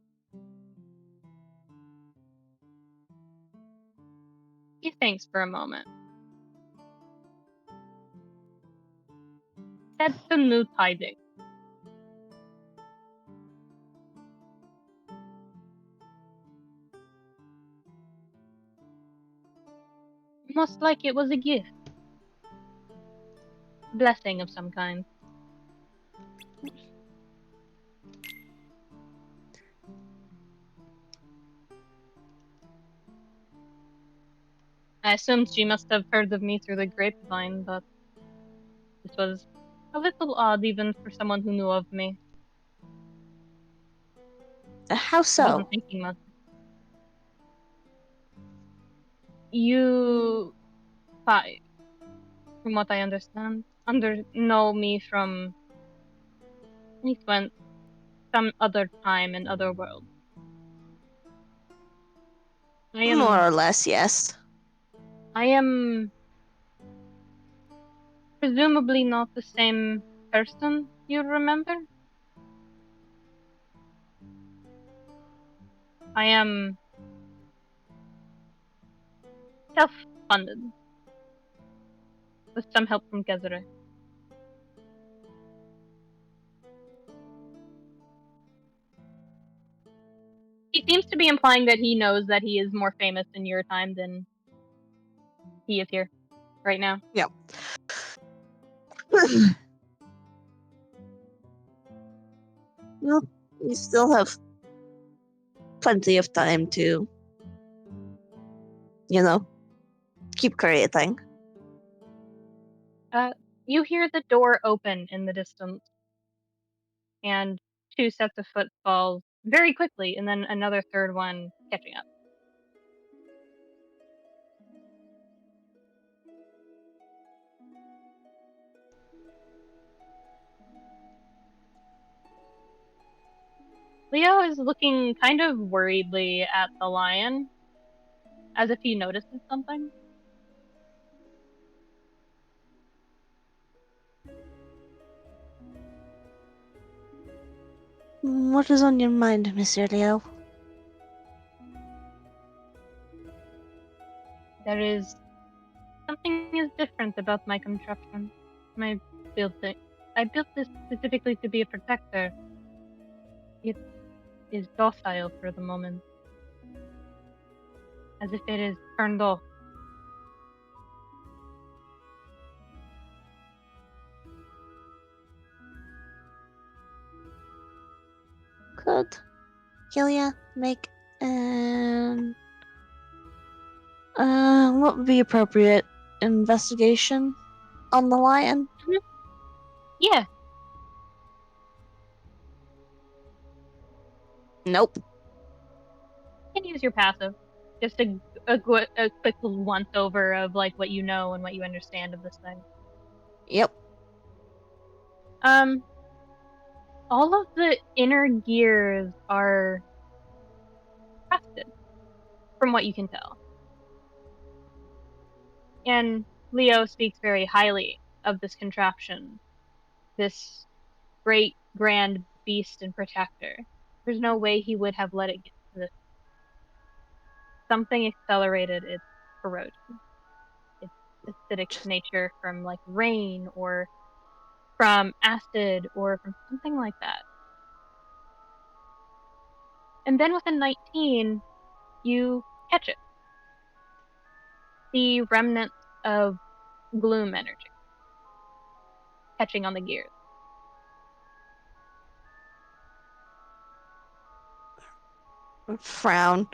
Speaker 2: He thinks for a moment. Said the new Cayde. Most like it was a gift. Blessing of some kind. I assumed she must have heard of me through the grapevine, but this was a little odd even for someone who knew of me.
Speaker 3: How
Speaker 2: I wasn't
Speaker 3: so?
Speaker 2: thinking much. You, fi- from what I understand, know me from at least when some other time in other world. I
Speaker 3: More
Speaker 2: am,
Speaker 3: or less, yes.
Speaker 2: I am presumably not the same person you remember. I am self-funded with some help from Gezere. He seems to be implying that he knows that he is more famous in your time than he is here right now.
Speaker 3: Yeah. Well, you still have plenty of time to, keep creating.
Speaker 2: You hear the door open in the distance, and two sets of footfalls very quickly, and then another third one catching up. Leo is looking kind of worriedly at the lion, as if he notices something.
Speaker 3: What is on your mind, Monsieur Leo?
Speaker 2: There is something is different about my contraption. My building. I built this specifically to be a protector. It is docile for the moment, as if it is turned off.
Speaker 3: Could Helia make an what would be appropriate investigation on the lion?
Speaker 2: Yeah,
Speaker 3: Nope.
Speaker 2: you can use your passive. Just a quick once over of like what you know and what you understand of this thing.
Speaker 3: Yep.
Speaker 2: Um, all of the inner gears are trusted, from what you can tell. And Leo speaks very highly of this contraption, this great grand beast and protector. There's no way he would have let it get to this. Something accelerated its corrosion, its acidic nature from like rain or from acid or from something like that. And then within 19, you catch it. The remnants of gloom energy. catching on the gears.
Speaker 3: Frown.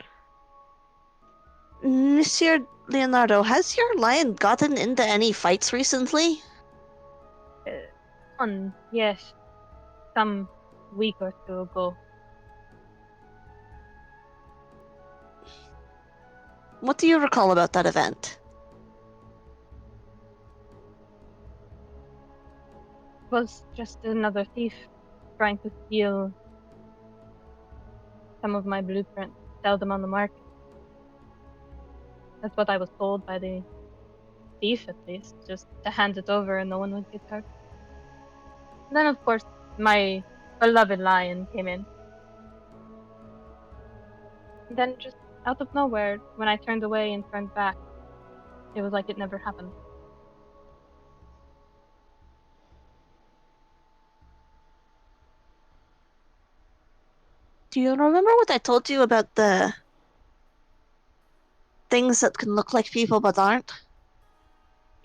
Speaker 3: Monsieur Leonardo, has your lion gotten into any fights recently?
Speaker 2: Yes, some week or two ago.
Speaker 3: What do you recall about that event?
Speaker 2: Was just another thief trying to steal some of my blueprints, sell them on the market. That's what I was told by the thief, at least, just to hand it over and no one would get hurt. And then, of course, my beloved lion came in. And then, just out of nowhere, when I turned away and turned back, it was like it never happened.
Speaker 3: Do you remember what I told you about the things that can look like people but aren't?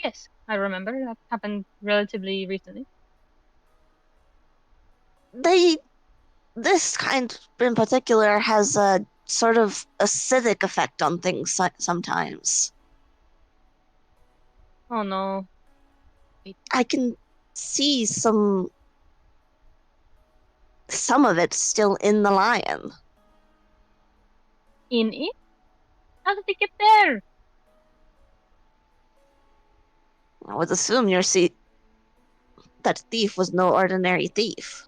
Speaker 2: Yes, I remember. That happened relatively recently.
Speaker 3: This kind in particular has a sort of acidic effect on things sometimes.
Speaker 2: Oh no.
Speaker 3: I can see some of it still in the lion.
Speaker 2: In it? How did it get there?
Speaker 3: I would assume that thief was no ordinary thief.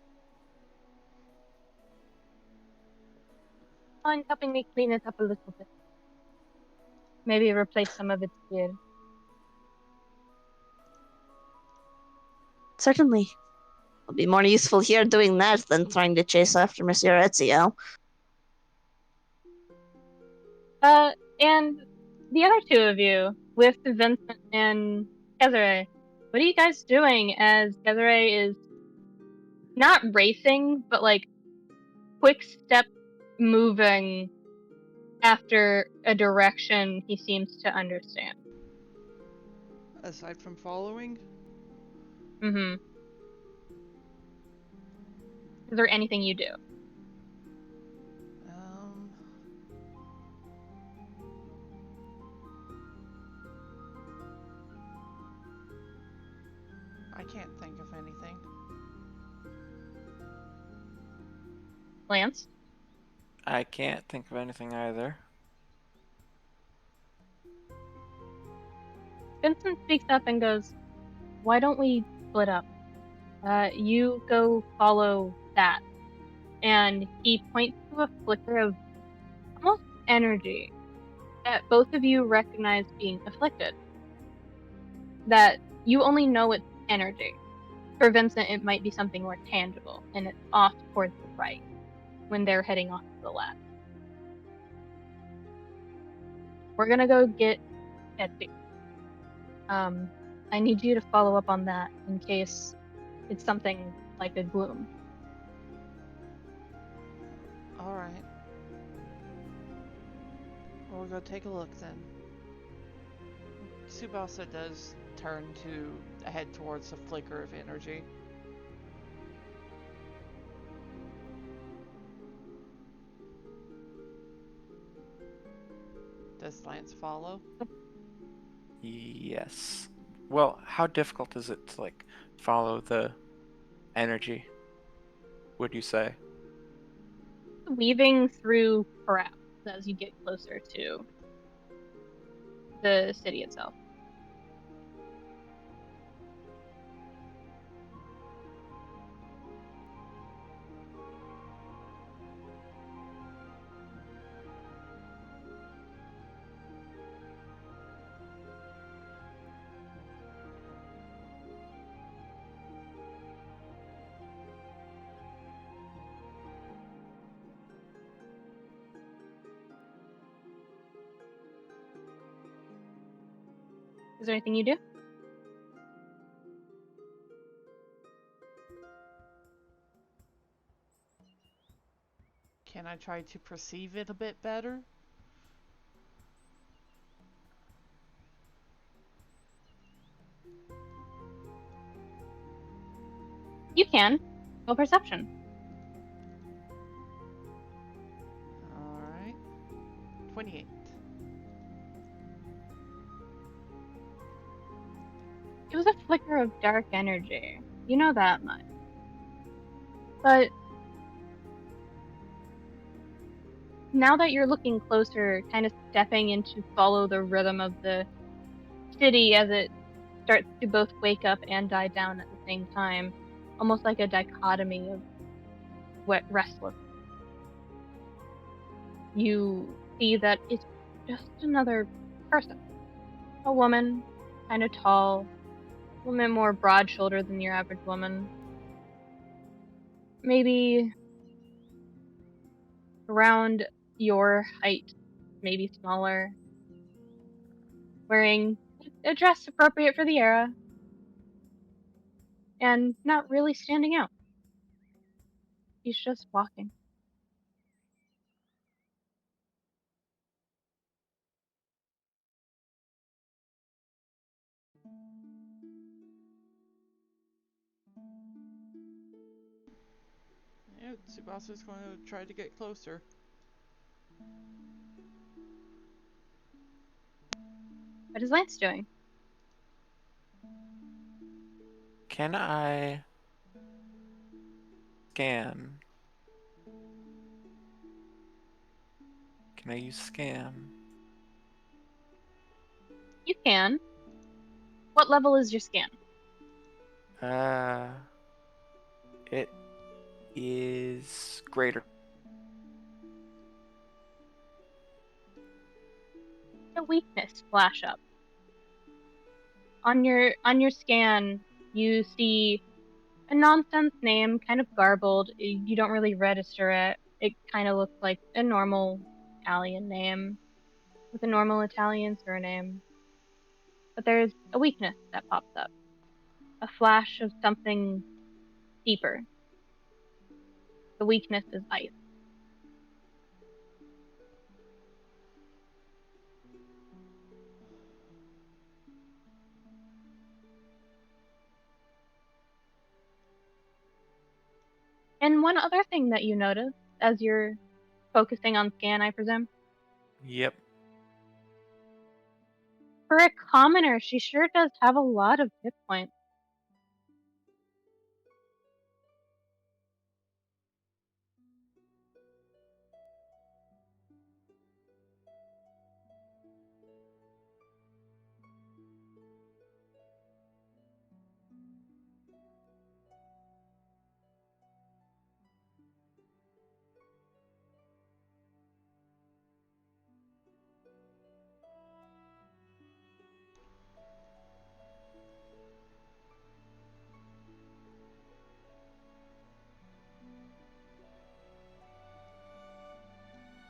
Speaker 2: Mind helping me clean it up a little bit? Maybe replace some of its gear.
Speaker 3: Certainly. It'll be more useful here doing that than trying to chase after Monsieur Ezio.
Speaker 2: And the other two of you, with Vincent and Desiree, what are you guys doing as Desiree is not racing, but like quick step moving after a direction he seems to understand?
Speaker 1: Aside from following?
Speaker 2: Mm-hmm. Is there anything you do?
Speaker 1: Um... I can't think of anything.
Speaker 2: Lance?
Speaker 4: I can't think of anything either.
Speaker 2: Vincent speaks up and goes, why don't we split up? You go follow that. And he points to a flicker of almost energy that both of you recognize being afflicted. That you only know it's energy. For Vincent, it might be something more tangible, and it's off towards the right when they're heading off to the left. We're gonna go get Etsy. I need you to follow up on that in case it's something like a gloom.
Speaker 1: Alright. Well, we'll go take a look then. Tsubasa does turn to head towards the flicker of energy. Does Lance follow?
Speaker 4: Yes. Well, how difficult is it to like follow the energy? Would you say?
Speaker 2: Weaving through crowds as you get closer to the city itself. Is there anything you do?
Speaker 1: Can I try to perceive it a bit better?
Speaker 2: can. Roll perception.
Speaker 1: Alright. 28.
Speaker 2: It was a flicker of dark energy. You know that much. But now that you're looking closer, kind of stepping in to follow the rhythm of the city as it starts to both wake up and die down at the same time, almost like a dichotomy of restless. You see that it's just another person. A woman, kind of tall, a little bit more broad-shouldered than your average woman. Maybe around your height, maybe smaller. Wearing a dress appropriate for the era, and not really standing out. He's just walking.
Speaker 1: Yeah, Tsubasa's going to try to get closer.
Speaker 2: What is Lance doing?
Speaker 4: Can I scan? Can I use scan?
Speaker 2: You can. What level is your scan?
Speaker 4: It is greater.
Speaker 2: A weakness flash up. On your scan, you see a nonsense name, kind of garbled. You don't really register it. It kind of looks like a normal Italian name with a normal Italian surname. But there's a weakness that pops up. A flash of something deeper. The weakness is ice. And one other thing that you notice as you're focusing on scan, I presume.
Speaker 4: Yep.
Speaker 2: For a commoner, she sure does have a lot of hit points.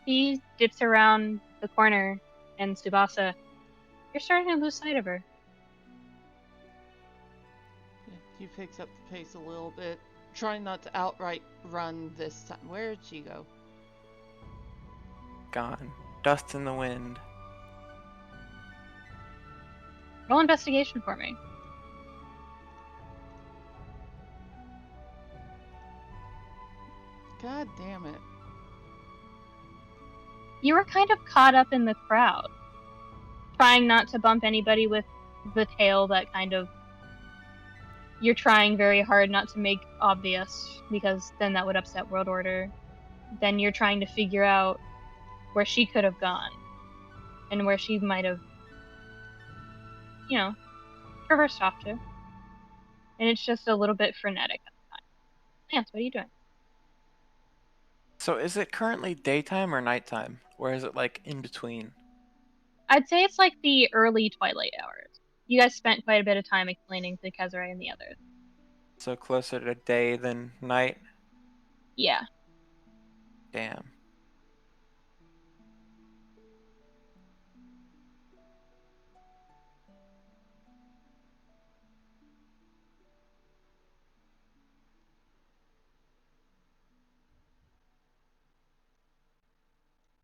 Speaker 2: He dips around the corner, and Tsubasa, you're starting to lose sight of her.
Speaker 1: Yeah, he picks up the pace a little bit, trying not to outright run this time. Where did she go?
Speaker 4: Gone. Dust in the wind.
Speaker 2: Roll investigation for me.
Speaker 1: God damn it.
Speaker 2: You were kind of caught up in the crowd, trying not to bump anybody with the tail that kind of you're trying very hard not to make obvious, because then that would upset world order. Then you're trying to figure out where she could have gone and where she might have, traversed off to. And it's just a little bit frenetic at the time. Lance, what are you doing?
Speaker 4: So is it currently daytime or nighttime? Or is it like in between?
Speaker 2: I'd say it's like the early twilight hours. You guys spent quite a bit of time explaining to Kezare and the others.
Speaker 4: So closer to day than night?
Speaker 2: Yeah.
Speaker 4: Damn.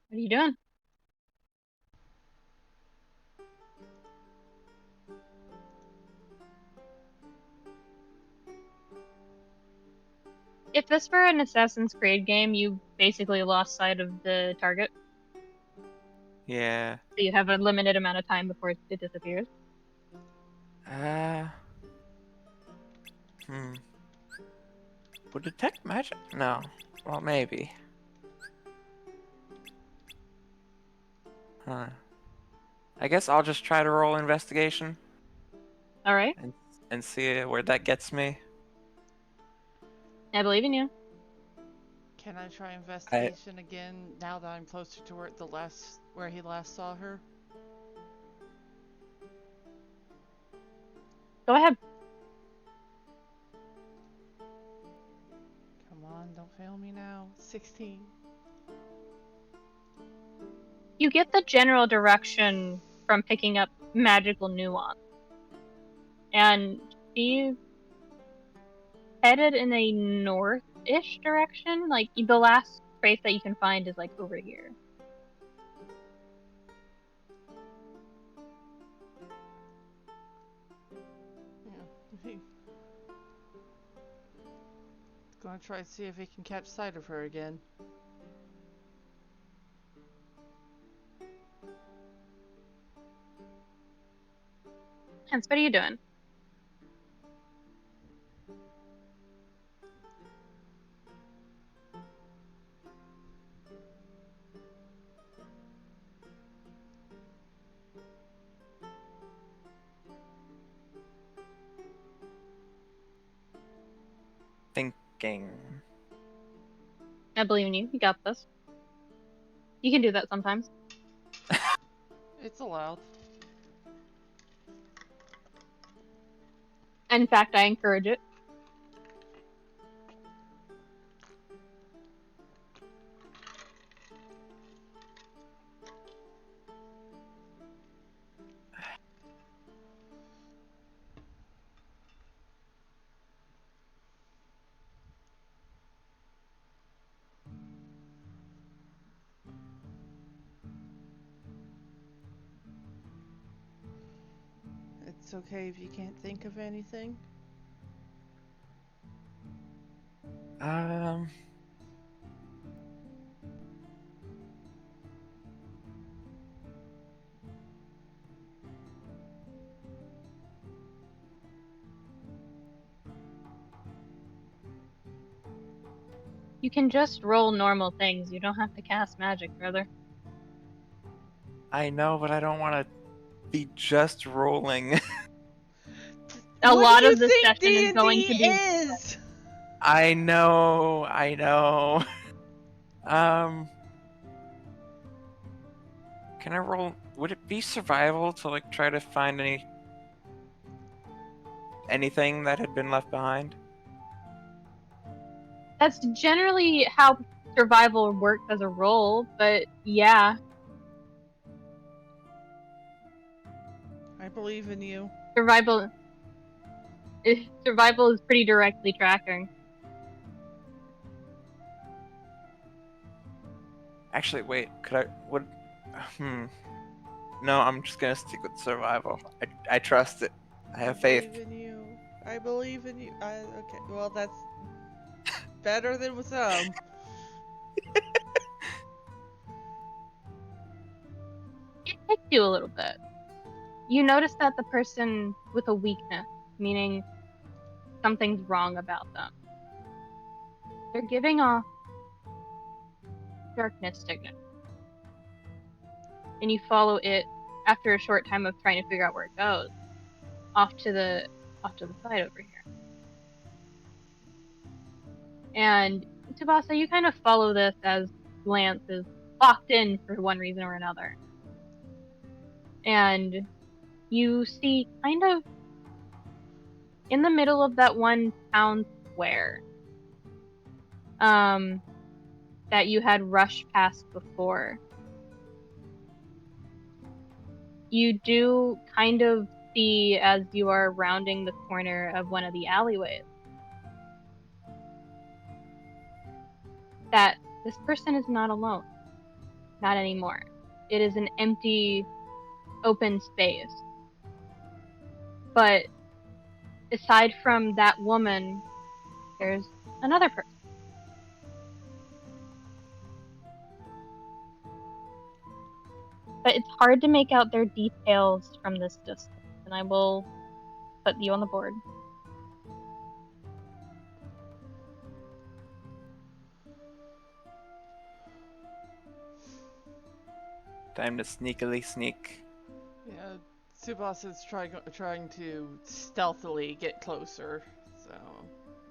Speaker 2: What are you doing? If this were an Assassin's Creed game, you basically lost sight of the target.
Speaker 4: Yeah.
Speaker 2: So you have a limited amount of time before it disappears.
Speaker 4: Would detect magic? No. Well, maybe. Huh. I guess I'll just try to roll investigation
Speaker 2: All right.
Speaker 4: and see where that gets me.
Speaker 2: I believe in you.
Speaker 1: Can I try
Speaker 4: I
Speaker 1: investigation again now that I'm closer to where he last saw her?
Speaker 2: Go ahead.
Speaker 1: Come on, don't fail me now. 16.
Speaker 2: You get the general direction from picking up magical nuance. And she's headed in a north-ish direction. Like, the last trace that you can find is, like, over here.
Speaker 1: Yeah. Gonna try to see if he can catch sight of her again.
Speaker 2: Hence, what are you doing?
Speaker 4: thinking.
Speaker 2: I believe in you. You got this. You can do that sometimes.
Speaker 1: It's allowed.
Speaker 2: In fact, I encourage it.
Speaker 1: It's okay if you can't think of anything.
Speaker 4: Um.
Speaker 2: You can just roll normal things. You don't have to cast magic, brother.
Speaker 4: I know, but I don't want to be just rolling.
Speaker 2: A
Speaker 1: What
Speaker 2: lot
Speaker 1: do you
Speaker 2: of this
Speaker 1: think
Speaker 2: session is going
Speaker 1: D&D
Speaker 2: to be...
Speaker 1: is?
Speaker 4: I know. Um. Can I roll? Would it be survival to like try to find anything that had been left behind?
Speaker 2: That's generally how survival works as a roll, but yeah.
Speaker 1: I believe in you.
Speaker 2: Survival is pretty directly tracking.
Speaker 4: Actually, wait. Could I? Would? No, I'm just gonna stick with survival. I trust it. I have faith.
Speaker 1: Believe in you. I believe in you. Okay, well that's better than with some.
Speaker 2: It takes you a little bit. You notice that the person with a weakness, meaning something's wrong about them, they're giving off darkness signature. And you follow it after a short time of trying to figure out where it goes, off to the side over here. And Tsubasa, you kind of follow this as Lance is locked in for one reason or another. And you see kind of in the middle of that one town square that you had rushed past before, you do kind of see, as you are rounding the corner of one of the alleyways, that this person is not alone. Not anymore. It is an empty, open space. But aside from that woman, there's another person. but it's hard to make out their details from this distance, and I will put you on the board.
Speaker 4: Time to sneakily sneak.
Speaker 1: Yeah, Tsubasa's trying to stealthily get closer. So,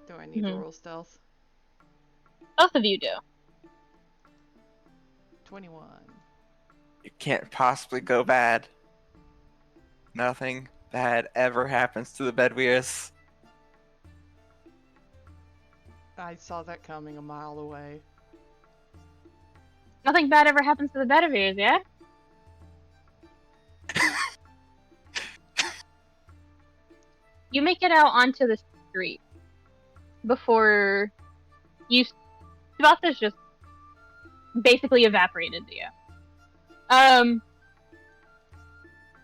Speaker 1: do I need to roll stealth?
Speaker 2: Both of you do.
Speaker 1: 21.
Speaker 4: You can't possibly go bad. Nothing bad ever happens to the Bedweers.
Speaker 1: I saw that coming a mile away.
Speaker 2: Nothing bad ever happens to the Bedivere, yeah? You make it out onto the street before you. Tsubasa's just basically evaporated to you.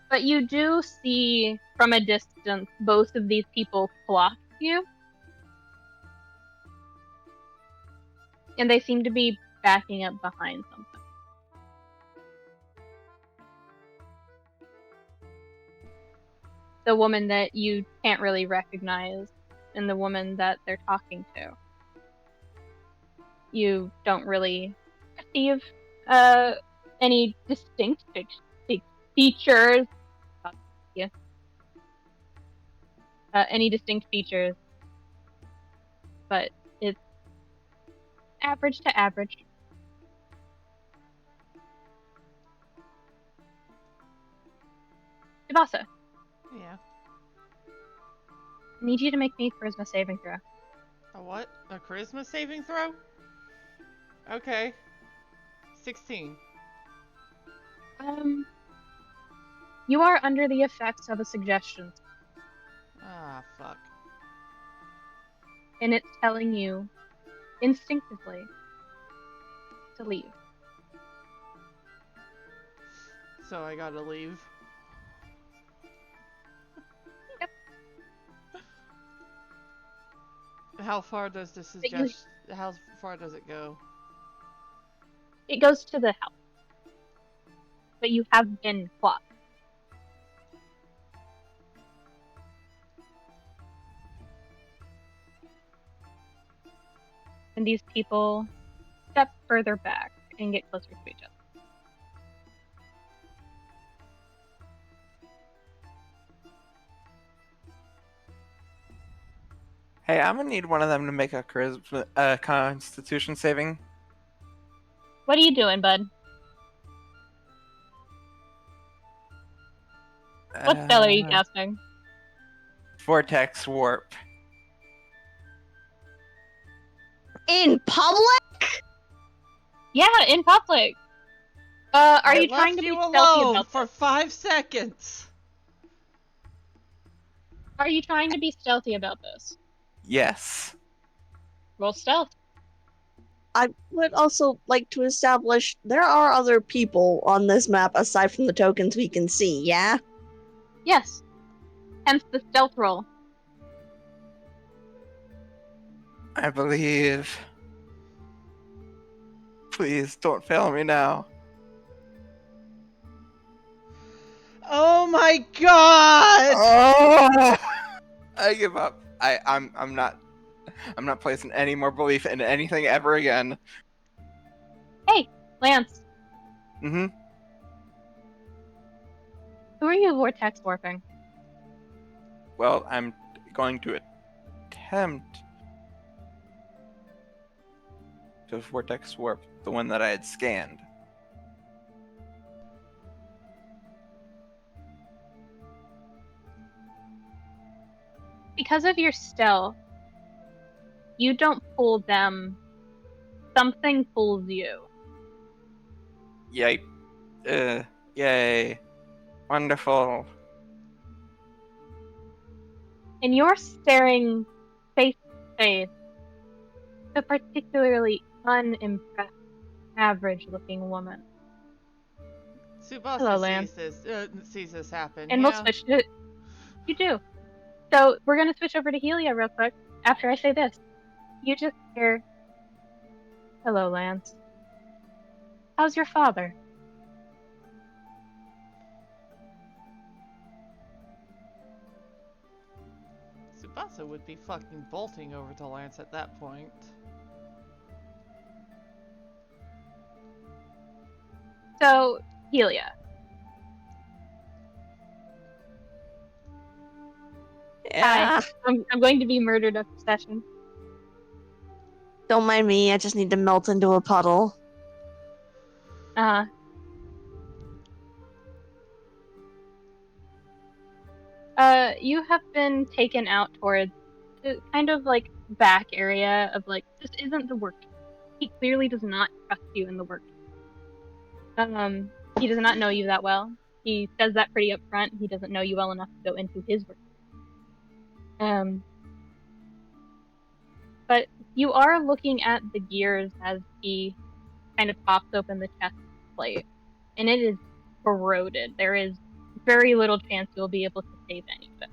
Speaker 2: But you do see from a distance both of these people clock you. And they seem to be backing up behind something. The woman that you can't really recognize and the woman that they're talking to. You don't really perceive any distinct features. Any distinct features, but it's average to average. Tsubasa,
Speaker 1: Yeah.
Speaker 2: I need you to make me a charisma saving throw.
Speaker 1: A what? A charisma saving throw? Okay. 16.
Speaker 2: You are under the effects of a suggestion,
Speaker 1: Ah, fuck.
Speaker 2: and it's telling you instinctively to leave.
Speaker 1: So I gotta leave.
Speaker 2: Yep.
Speaker 1: How far does this
Speaker 2: But
Speaker 1: suggest? How far does it go?
Speaker 2: It goes to the house, but you have been clocked. And these people step further back and get closer to each other.
Speaker 4: Hey, I'm gonna need one of them to make a charisma, Constitution saving.
Speaker 2: What are you doing, bud? What spell are you casting?
Speaker 4: Vortex warp.
Speaker 3: In public?
Speaker 2: Yeah, in public. Are you
Speaker 1: I
Speaker 2: trying to
Speaker 1: left
Speaker 2: be
Speaker 1: you
Speaker 2: stealthy
Speaker 1: alone
Speaker 2: about
Speaker 1: for
Speaker 2: this?
Speaker 1: 5 seconds.
Speaker 2: Are you trying to be stealthy about this?
Speaker 4: Yes.
Speaker 2: Roll stealth.
Speaker 3: I would also like to establish there are other people on this map aside from the tokens we can see, yeah?
Speaker 2: Yes. Hence the stealth roll.
Speaker 4: I believe. Please don't fail me now.
Speaker 1: Oh my god!
Speaker 4: Oh! I give up. I'm not placing any more belief in anything ever again.
Speaker 2: Hey, Lance.
Speaker 4: Mm-hmm.
Speaker 2: Who are you vortex warping?
Speaker 4: Well, I'm going to attempt to vortex warp the one that I had scanned.
Speaker 2: Because of your stealth, you don't pull them. Something pulls you.
Speaker 4: Yay. Yay. Wonderful.
Speaker 2: And you're staring face to face a particularly unimpressed, average-looking woman.
Speaker 1: Tsubasa
Speaker 2: Hello, Lance.
Speaker 1: sees this happen.
Speaker 2: And
Speaker 1: yeah.
Speaker 2: we'll switch to... You do. So, we're gonna switch over to Helia real quick, after I say this. You just hear... Hello, Lance. How's your father?
Speaker 1: Tsubasa would be fucking bolting over to Lance at that point.
Speaker 2: So, Helia.
Speaker 3: Yeah.
Speaker 2: Hi. I'm going to be murdered after session.
Speaker 3: Don't mind me, I just need to melt into a puddle.
Speaker 2: You have been taken out towards the kind of like back area of like, this isn't the work. He clearly does not trust you in the work. He does not know you that well. He says that pretty upfront. He doesn't know you well enough to go into his work. But you are looking at the gears as he kind of pops open the chest plate, and it is corroded. There is very little chance you'll be able to save any of it.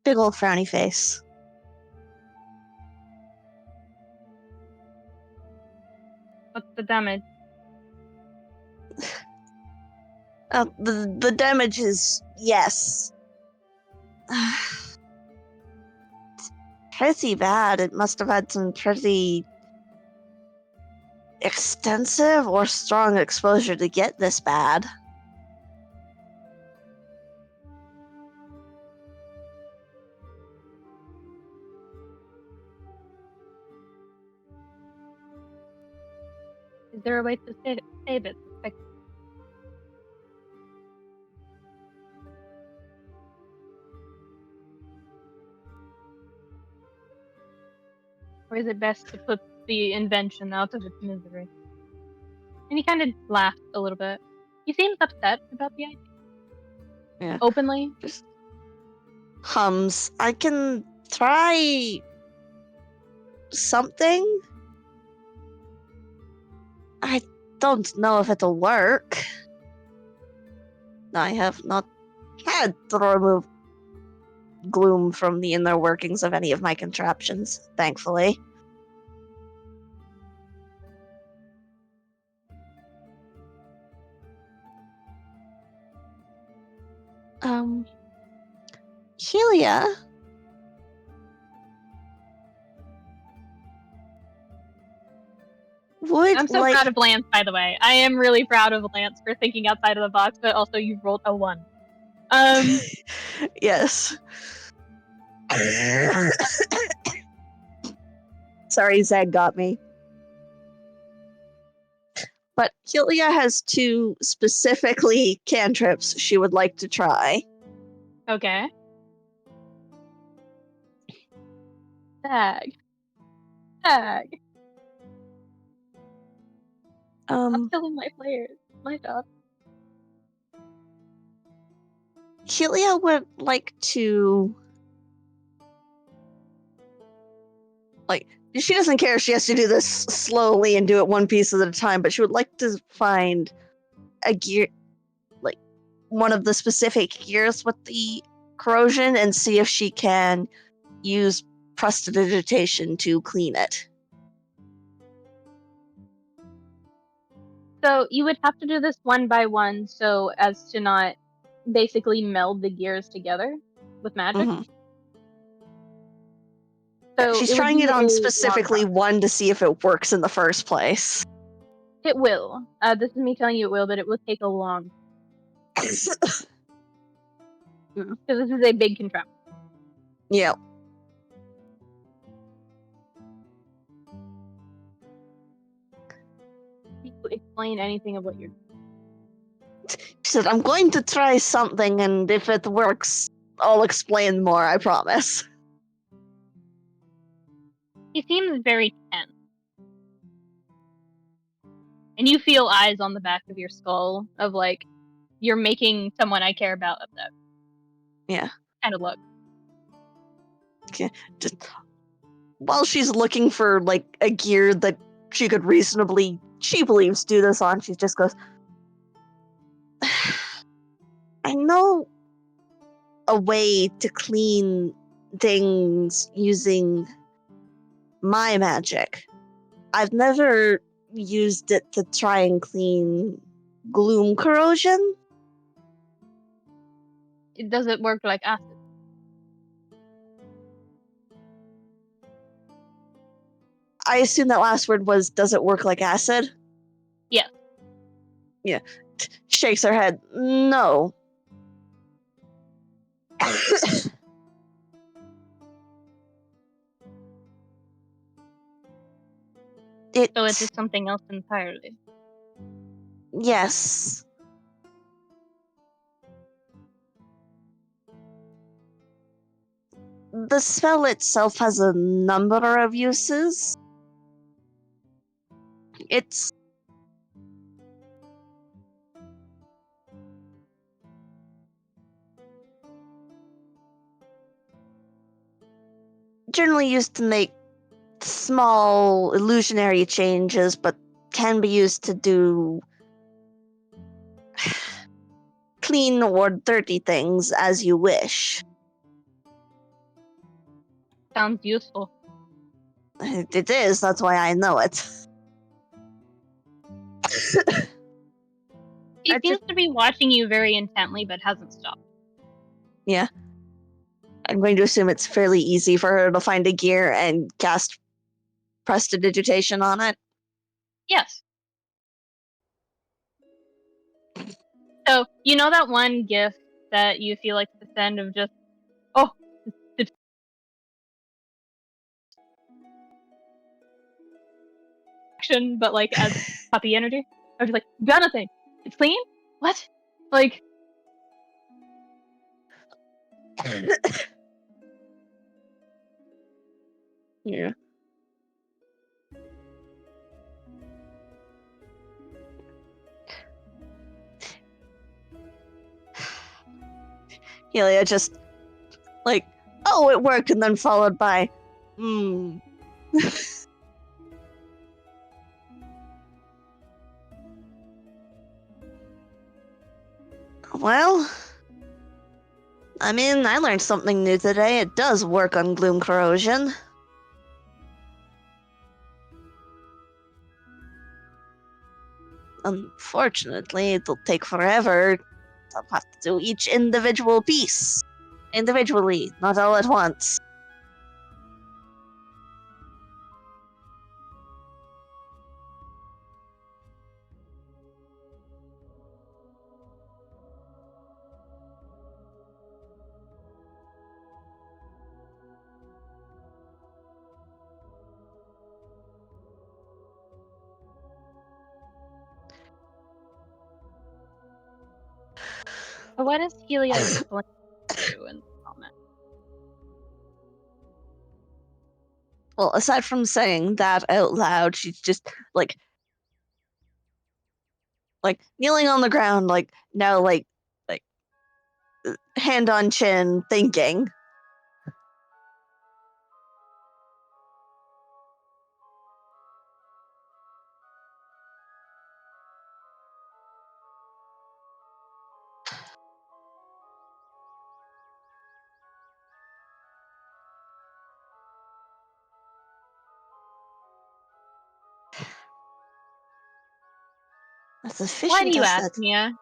Speaker 3: Big old frowny face.
Speaker 2: What's the damage?
Speaker 3: The damage is, yes. Pretty bad. It must have had some pretty extensive or strong exposure to get this bad.
Speaker 2: Is there a way to save it? Like, or is it best to put the invention out of its misery? And he kind of laughs a little bit. He seems upset about the idea.
Speaker 3: Yeah.
Speaker 2: Openly.
Speaker 3: Just hums. I can try something. I don't know if it'll work. I have not had to remove gloom from the inner workings of any of my contraptions, thankfully. Helia?
Speaker 2: I'm so proud of Lance, by the way. I am really proud of Lance for thinking outside of the box, but also you rolled a 1.
Speaker 3: Yes. Sorry, Zag got me. But Helia has 2 specifically cantrips she would like to try.
Speaker 2: Okay. Tag. I'm killing my players. My job.
Speaker 3: Helia would like to... she doesn't care if she has to do this slowly and do it one piece at a time, but she would like to find a gear, one of the specific gears with the corrosion, and see if she can use prestidigitation to clean it.
Speaker 2: So you would have to do this one by one so as to not basically meld the gears together with magic.
Speaker 3: Mm-hmm.
Speaker 2: So
Speaker 3: she's trying it on specifically one to see if it works in the first place.
Speaker 2: It will. This is me telling you it will, but it will take a long time. Because this is a big contraption.
Speaker 3: Yeah.
Speaker 2: Can you explain anything of what you're doing?
Speaker 3: She said, I'm going to try something, and if it works, I'll explain more, I promise.
Speaker 2: He seems very tense. And you feel eyes on the back of your skull of like, you're making someone I care about upset.
Speaker 3: Yeah.
Speaker 2: Kind of look.
Speaker 3: Okay. Just while she's looking for like a gear that she could reasonably, she believes, do this on, she just goes, I know a way to clean things using my magic. I've never used it to try and clean gloom corrosion.
Speaker 2: Does it work like acid?
Speaker 3: I assume that last word was, does it work like acid?
Speaker 2: Yes.
Speaker 3: Yeah. Shakes her head. No.
Speaker 2: So it is something else entirely.
Speaker 3: Yes. The spell itself has a number of uses. It's generally used to make small illusionary changes, but can be used to do clean or dirty things as you wish.
Speaker 2: Sounds useful.
Speaker 3: It is, that's why I know it.
Speaker 2: He
Speaker 3: I
Speaker 2: seems to be watching you very intently, but hasn't stopped.
Speaker 3: Yeah. I'm going to assume it's fairly easy for her to find a gear and cast prestidigitation on it.
Speaker 2: Yes. So, you know that one gift that you feel like the send of just, oh, it's action, but like as puppy energy? I was just like, got nothing. It's clean? What? Like,
Speaker 3: Yeah. Helia just like, oh, it worked, and then followed by, Well, I mean, I learned something new today. It does work on gloom corrosion. Unfortunately, it'll take forever. I'll have to do each individual piece. Individually, not all at once.
Speaker 2: what is Helia explaining to you in this moment?
Speaker 3: Well, aside from saying that out loud, she's just like kneeling on the ground, like now, like hand on chin, thinking. As efficient
Speaker 2: Why do you
Speaker 3: as
Speaker 2: ask,
Speaker 3: that.
Speaker 2: Mia?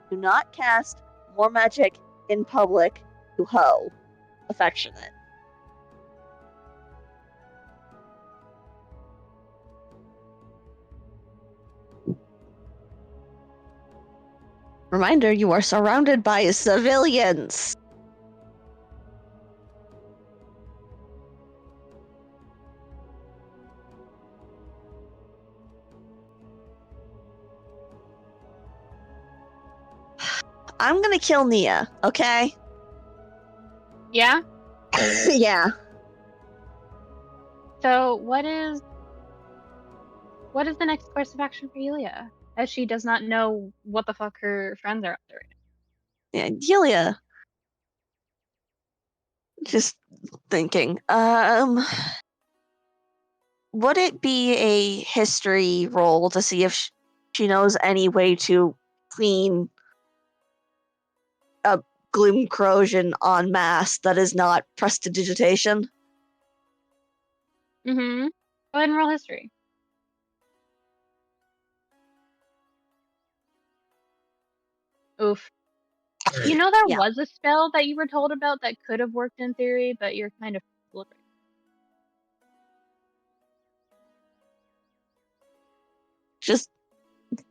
Speaker 3: Do not cast more magic in public to Ho. Affectionate. Reminder, you are surrounded by civilians. I'm gonna kill Nia, okay?
Speaker 2: Yeah?
Speaker 3: Yeah.
Speaker 2: So, what is the next course of action for Helia? As she does not know what the fuck her friends are up there.
Speaker 3: Yeah, Helia. Just thinking. Would it be a history roll to see if she knows any way to clean gloom corrosion en masse that is not prestidigitation.
Speaker 2: Mm-hmm. Go ahead and roll history. Oof. You know there
Speaker 3: Yeah.
Speaker 2: was a spell that you were told about that could have worked in theory, but you're kind of flipping.
Speaker 3: Just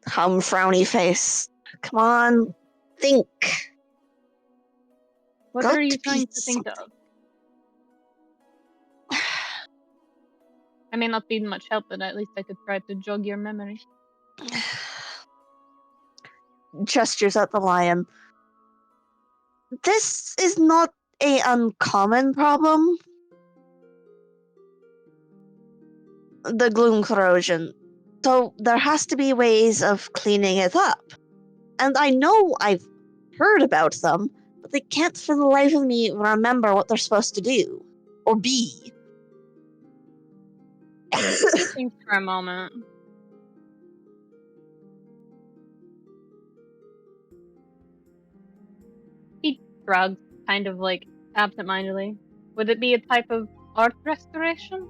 Speaker 3: hum frowny face. Come on, think.
Speaker 2: What
Speaker 3: Got
Speaker 2: are you
Speaker 3: to be
Speaker 2: trying to think of? I may not be much help, but at least I could try to jog your memory.
Speaker 3: Gestures at the lion. This is not a uncommon problem. The gloom corrosion. So there has to be ways of cleaning it up. And I know I've heard about them, but they can't for the life of me remember what they're supposed to do. Or be.
Speaker 2: He thinks for a moment. He shrugs, kind of like absentmindedly. Would it be a type of art restoration?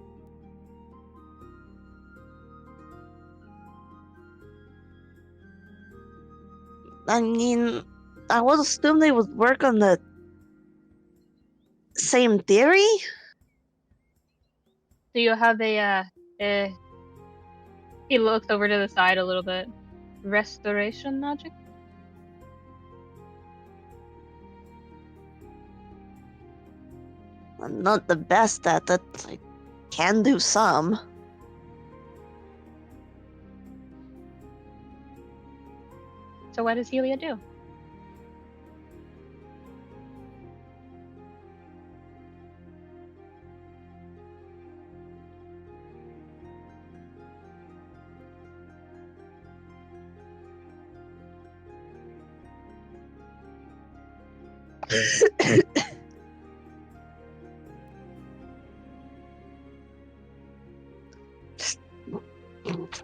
Speaker 3: I mean, I would assume they would work on the same theory?
Speaker 2: Do you have a he looks over to the side a little bit. Restoration magic?
Speaker 3: I'm not the best at that. I can do some.
Speaker 2: So what does Helia do?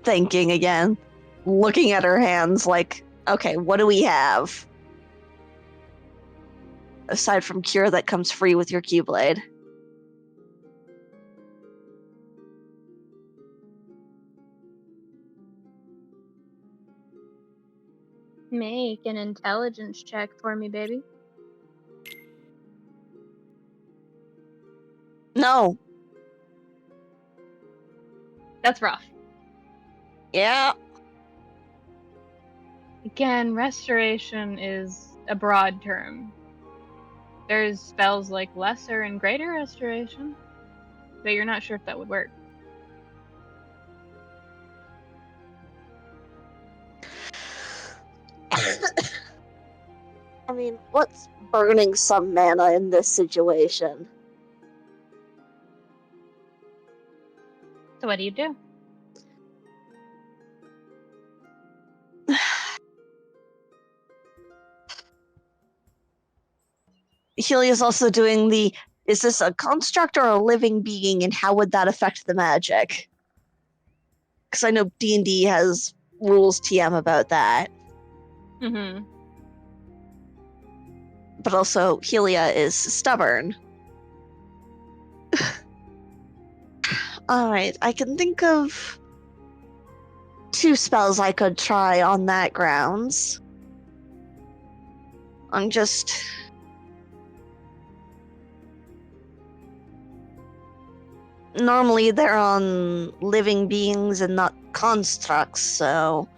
Speaker 3: Thinking again. Looking at her hands like, okay, what do we have? Aside from cure that comes free with your Keyblade.
Speaker 2: Make an intelligence check for me, baby.
Speaker 3: No.
Speaker 2: That's rough.
Speaker 3: Yeah.
Speaker 2: Again, restoration is a broad term. There's spells like lesser and greater restoration, but you're not sure if that would work.
Speaker 3: I mean, what's burning some mana in this situation?
Speaker 2: So what do you do?
Speaker 3: Helia's also doing the, is this a construct or a living being, and how would that affect the magic? Because I know D&D has rules TM about that.
Speaker 2: Mm-hmm.
Speaker 3: But also, Helia is stubborn. Alright, I can think of 2 spells I could try on that grounds. I'm just... Normally they're on living beings and not constructs, so...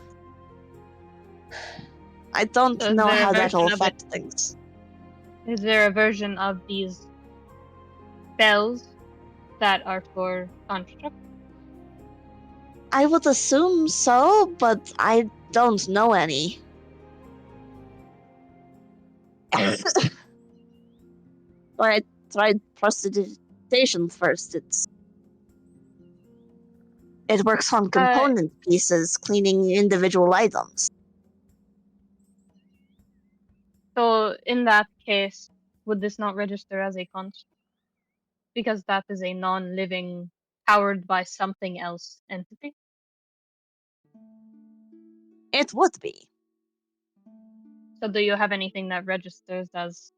Speaker 3: I don't
Speaker 2: So is
Speaker 3: know
Speaker 2: there a
Speaker 3: how that'll
Speaker 2: version of it?
Speaker 3: affect things.
Speaker 2: Is there a version of these spells that are for construct?
Speaker 3: I would assume so, but I don't know any. I tried prestidigitation first. It works on component pieces, cleaning individual items.
Speaker 2: So in that case, would this not register as a construct? Because that is a non-living, powered by something else entity?
Speaker 3: It would be.
Speaker 2: So do you have anything that registers as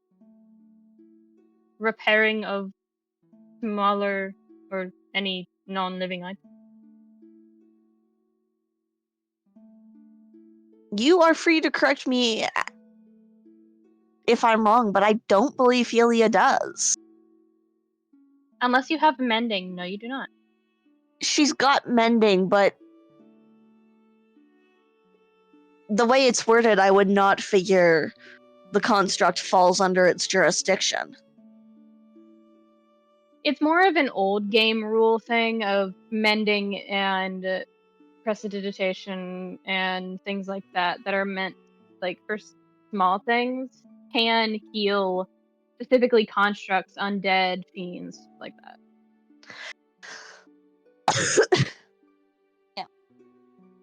Speaker 2: repairing of smaller or any non-living items?
Speaker 3: You are free to correct me if I'm wrong, but I don't believe Helia does.
Speaker 2: Unless you have mending. No, you do not.
Speaker 3: She's got mending, but the way it's worded, I would not figure the construct falls under its jurisdiction.
Speaker 2: It's more of an old game rule thing of mending and prestidigitation and things like that that are meant like for small things can heal specifically constructs, undead, fiends, like that.
Speaker 3: Yeah.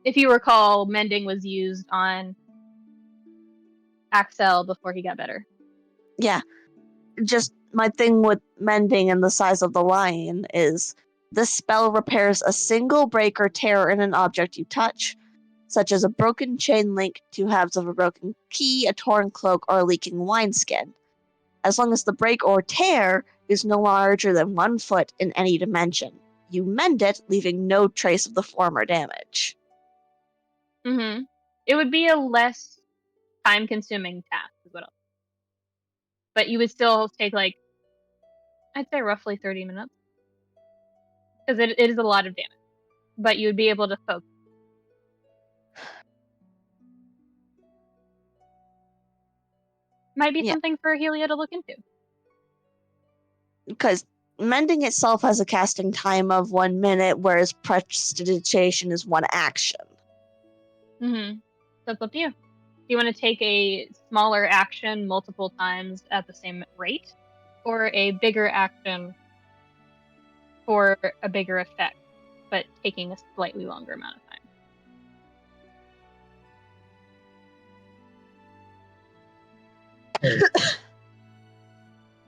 Speaker 2: If you recall, mending was used on Axel before he got better.
Speaker 3: Yeah. Just my thing with mending and the size of the line is this spell repairs a single break or tear in an object you touch, such as a broken chain link, two halves of a broken key, a torn cloak, or a leaking wineskin. As long as the break or tear is no larger than 1 foot in any dimension. You mend it, leaving no trace of the former damage.
Speaker 2: Mm-hmm. It would be a less time-consuming task, is what else. But you would still take, like, I'd say roughly 30 minutes. Because it is a lot of damage. But you would be able to focus. Might be something for Helia to look into.
Speaker 3: Because mending itself has a casting time of 1 minute, whereas prestidigitation is 1 action.
Speaker 2: Mm-hmm. So it's up to you. Do you want to take a smaller action multiple times at the same rate? Or a bigger action for a bigger effect, but taking a slightly longer amount of time?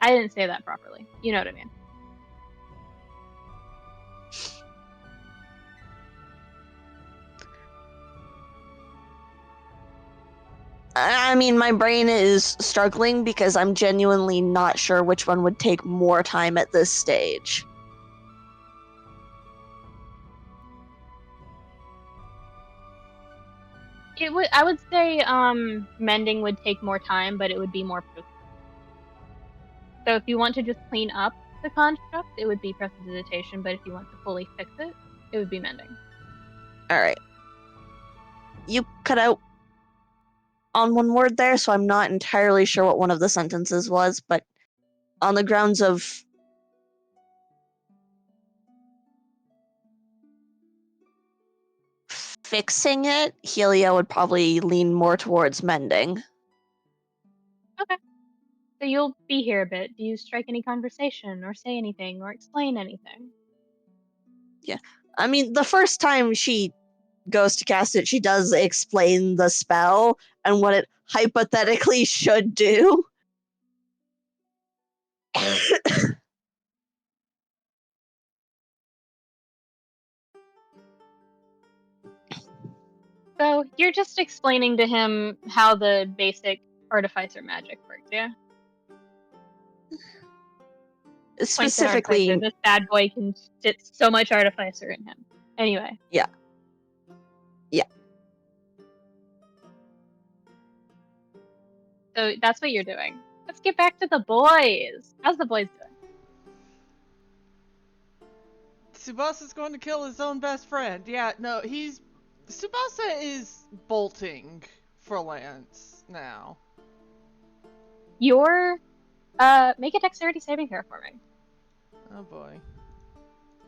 Speaker 2: I didn't say that properly. You know what I mean.
Speaker 3: I mean, my brain is struggling because I'm genuinely not sure which one would take more time at this stage.
Speaker 2: I would say mending would take more time, but it would be more productive. So if you want to just clean up the construct, it would be prestidigitation, but if you want to fully fix it, it would be mending.
Speaker 3: Alright. You cut out on one word there, so I'm not entirely sure what one of the sentences was, but on the grounds of fixing it, Helia would probably lean more towards mending.
Speaker 2: Okay. So you'll be here a bit. Do you strike any conversation, or say anything, or explain anything?
Speaker 3: Yeah. I mean, the first time she goes to cast it, she does explain the spell and what it hypothetically should do.
Speaker 2: So you're just explaining to him how the basic artificer magic works, yeah? Points at
Speaker 3: Specifically,
Speaker 2: artificer. This bad boy can fit so much artificer in him. Anyway.
Speaker 3: Yeah.
Speaker 2: So that's what you're doing. Let's get back to the boys. How's the boys doing?
Speaker 1: Tsubasa's going to kill his own best friend. Yeah, no, Tsubasa is bolting for Lance now.
Speaker 2: Make a dexterity saving throw for me.
Speaker 1: Oh boy.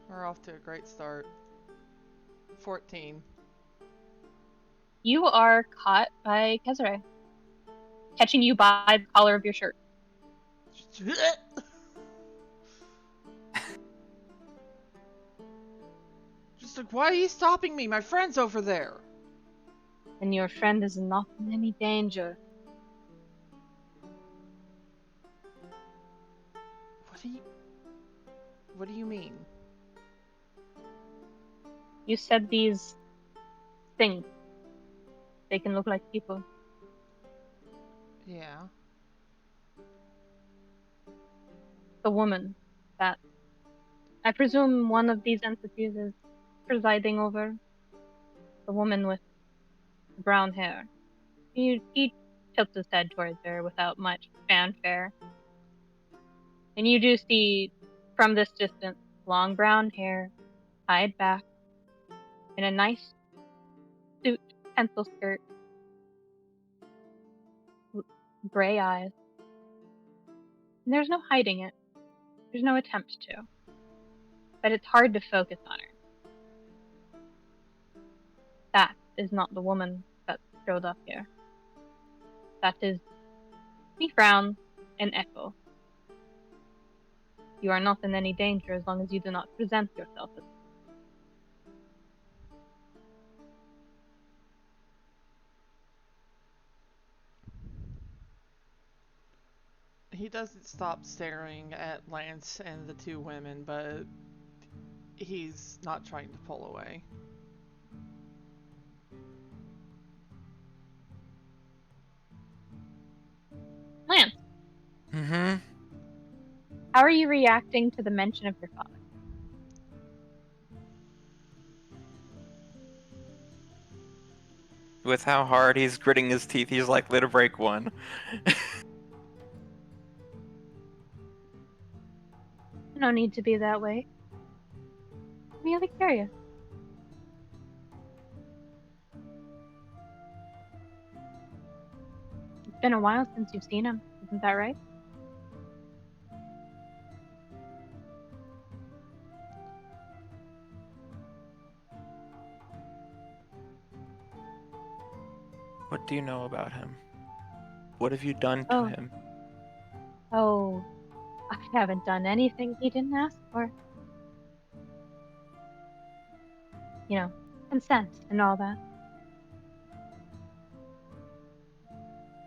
Speaker 1: We're off to a great start. 14.
Speaker 2: You are caught by Kezare. Catching you by the collar of your shirt.
Speaker 1: Just like, why are you stopping me? My friend's over there.
Speaker 2: And your friend is not in any danger.
Speaker 1: What do you mean?
Speaker 2: You said these things. They can look like people.
Speaker 1: Yeah.
Speaker 2: The woman that I presume one of these entities is presiding over. The woman with brown hair. He tilts his head towards her without much fanfare. And you do see, from this distance, long brown hair, tied back, in a nice suit, pencil skirt, gray eyes. And there's no hiding it. There's no attempt to. But it's hard to focus on her. That is not the woman that showed up here. That is, he frowns and echo. You are not in any danger as long as you do not present yourself as.
Speaker 1: He doesn't stop staring at Lance and the two women, but he's not trying to pull away.
Speaker 2: Lance,
Speaker 4: Mm-hmm.
Speaker 2: how are you reacting to the mention of your father?
Speaker 4: With how hard he's gritting his teeth, he's likely to break one.
Speaker 2: No need to be that way. I'm merely curious. It's been a while since you've seen him, isn't that right?
Speaker 4: What do you know about him? What have you done to
Speaker 2: Oh.
Speaker 4: him?
Speaker 2: Oh, I haven't done anything he didn't ask for. You know, consent and all that.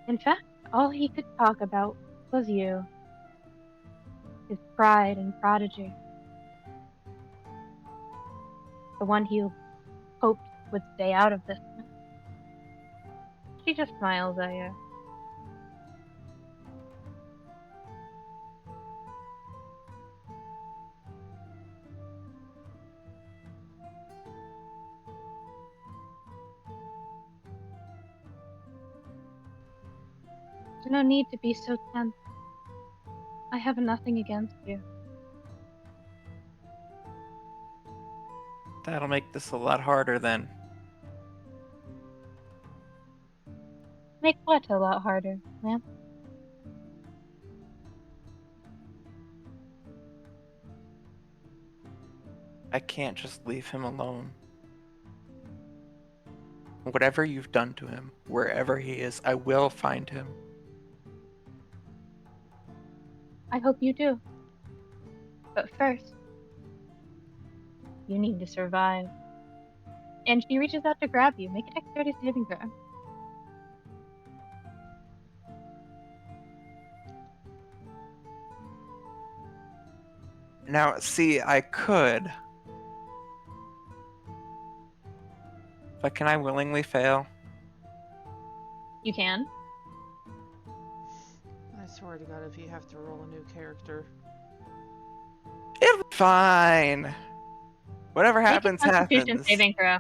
Speaker 2: In fact, all he could talk about was you. His pride and prodigy. The one he hoped would stay out of this mess. She just smiles at you. There's no need to be so tense. I have nothing against you.
Speaker 4: That'll make this a lot harder then.
Speaker 2: Make what a lot harder, Lance?
Speaker 4: I can't just leave him alone. Whatever you've done to him, wherever he is, I will find him.
Speaker 2: I hope you do. But first, you need to survive. And she reaches out to grab you. Make a dexterity saving throw.
Speaker 4: Now, see, I could. But can I willingly fail?
Speaker 2: You can.
Speaker 1: I swear to God, if you have to roll a new character.
Speaker 4: It'll be fine. Whatever
Speaker 2: Make a
Speaker 4: happens,
Speaker 2: constitution
Speaker 4: happens.
Speaker 2: saving throw.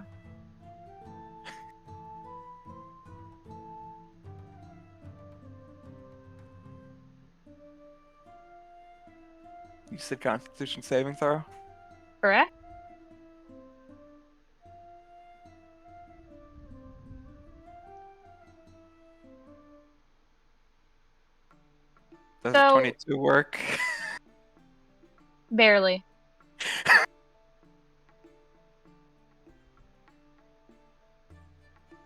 Speaker 4: You said Constitution saving throw?
Speaker 2: Correct?
Speaker 4: Does
Speaker 2: So-
Speaker 4: a 22 work?
Speaker 2: Barely.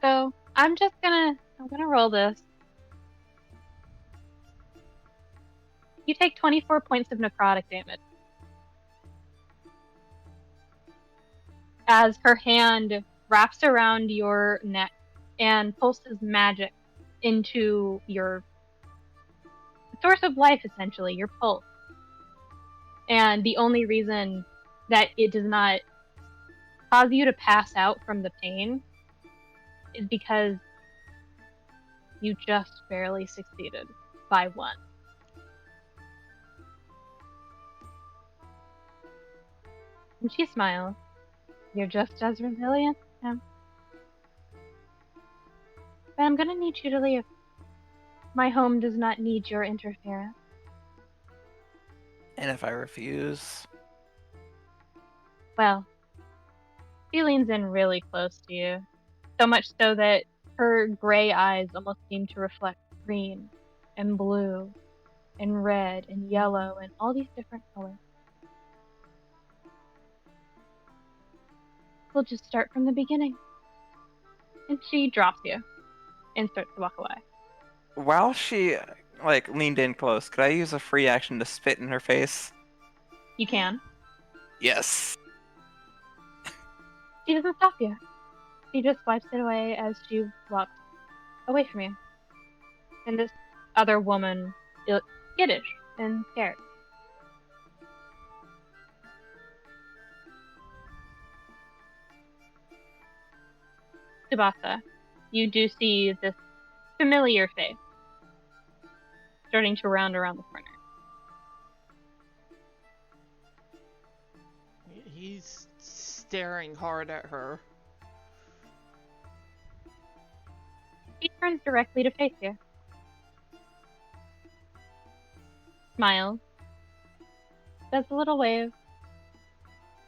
Speaker 2: So I'm gonna roll this. You take 24 points of necrotic damage. As her hand wraps around your neck and pulses magic into your source of life, essentially, your pulse. And the only reason that it does not cause you to pass out from the pain is because You just barely succeeded. By 1. And she smiles. You're just as resilient as him. But I'm gonna need you to leave. My home does not need your interference.
Speaker 4: And if I refuse?
Speaker 2: Well, she leans in really close to you. So much so that her gray eyes almost seem to reflect green and blue and red and yellow and all these different colors. We'll just start from the beginning. And she drops you and starts to walk away.
Speaker 4: While she, like, leaned in close, could I use a free action to spit in her face?
Speaker 2: You can.
Speaker 4: Yes.
Speaker 2: She doesn't stop you. She just wipes it away as she walks away from you. And this other woman is skittish and scared. Tsubasa, you do see this familiar face starting to round around the corner.
Speaker 1: He's staring hard at her.
Speaker 2: He turns directly to face you. Smiles. Does a little wave.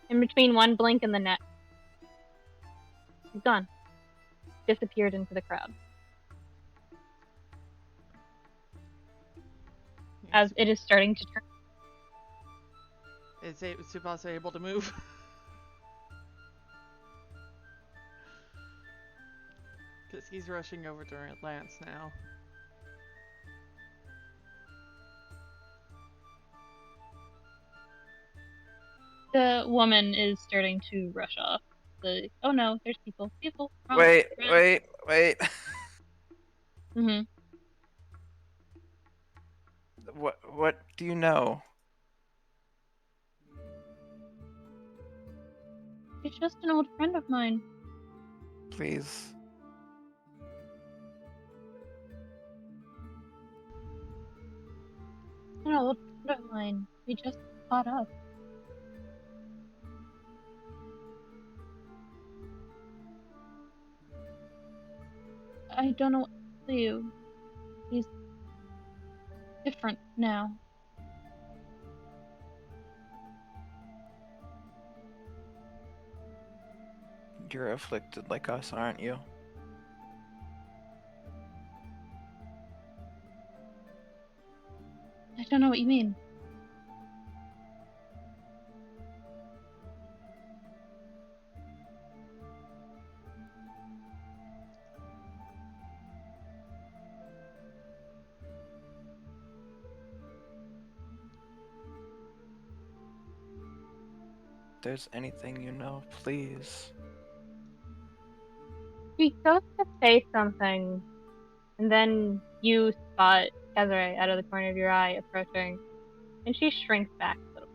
Speaker 2: In between one blink and the next, he's gone. Disappeared into the crowd. As it is starting to turn.
Speaker 1: Is Tsubasa able to move? Because he's rushing over to Lance now.
Speaker 2: The woman is starting to rush off. Oh no, there's people. Wrong.
Speaker 4: Wait.
Speaker 2: Mm-hmm.
Speaker 4: What do you know?
Speaker 2: She's just an old friend of mine.
Speaker 4: Please.
Speaker 2: An old friend of mine. We just caught up. I don't know what to tell you. He's different now.
Speaker 4: You're afflicted like us, aren't you?
Speaker 2: I don't know what you mean.
Speaker 4: If there's anything you know, please.
Speaker 2: She goes to say something, and then you spot Ezra out of the corner of your eye approaching, and she shrinks back a little.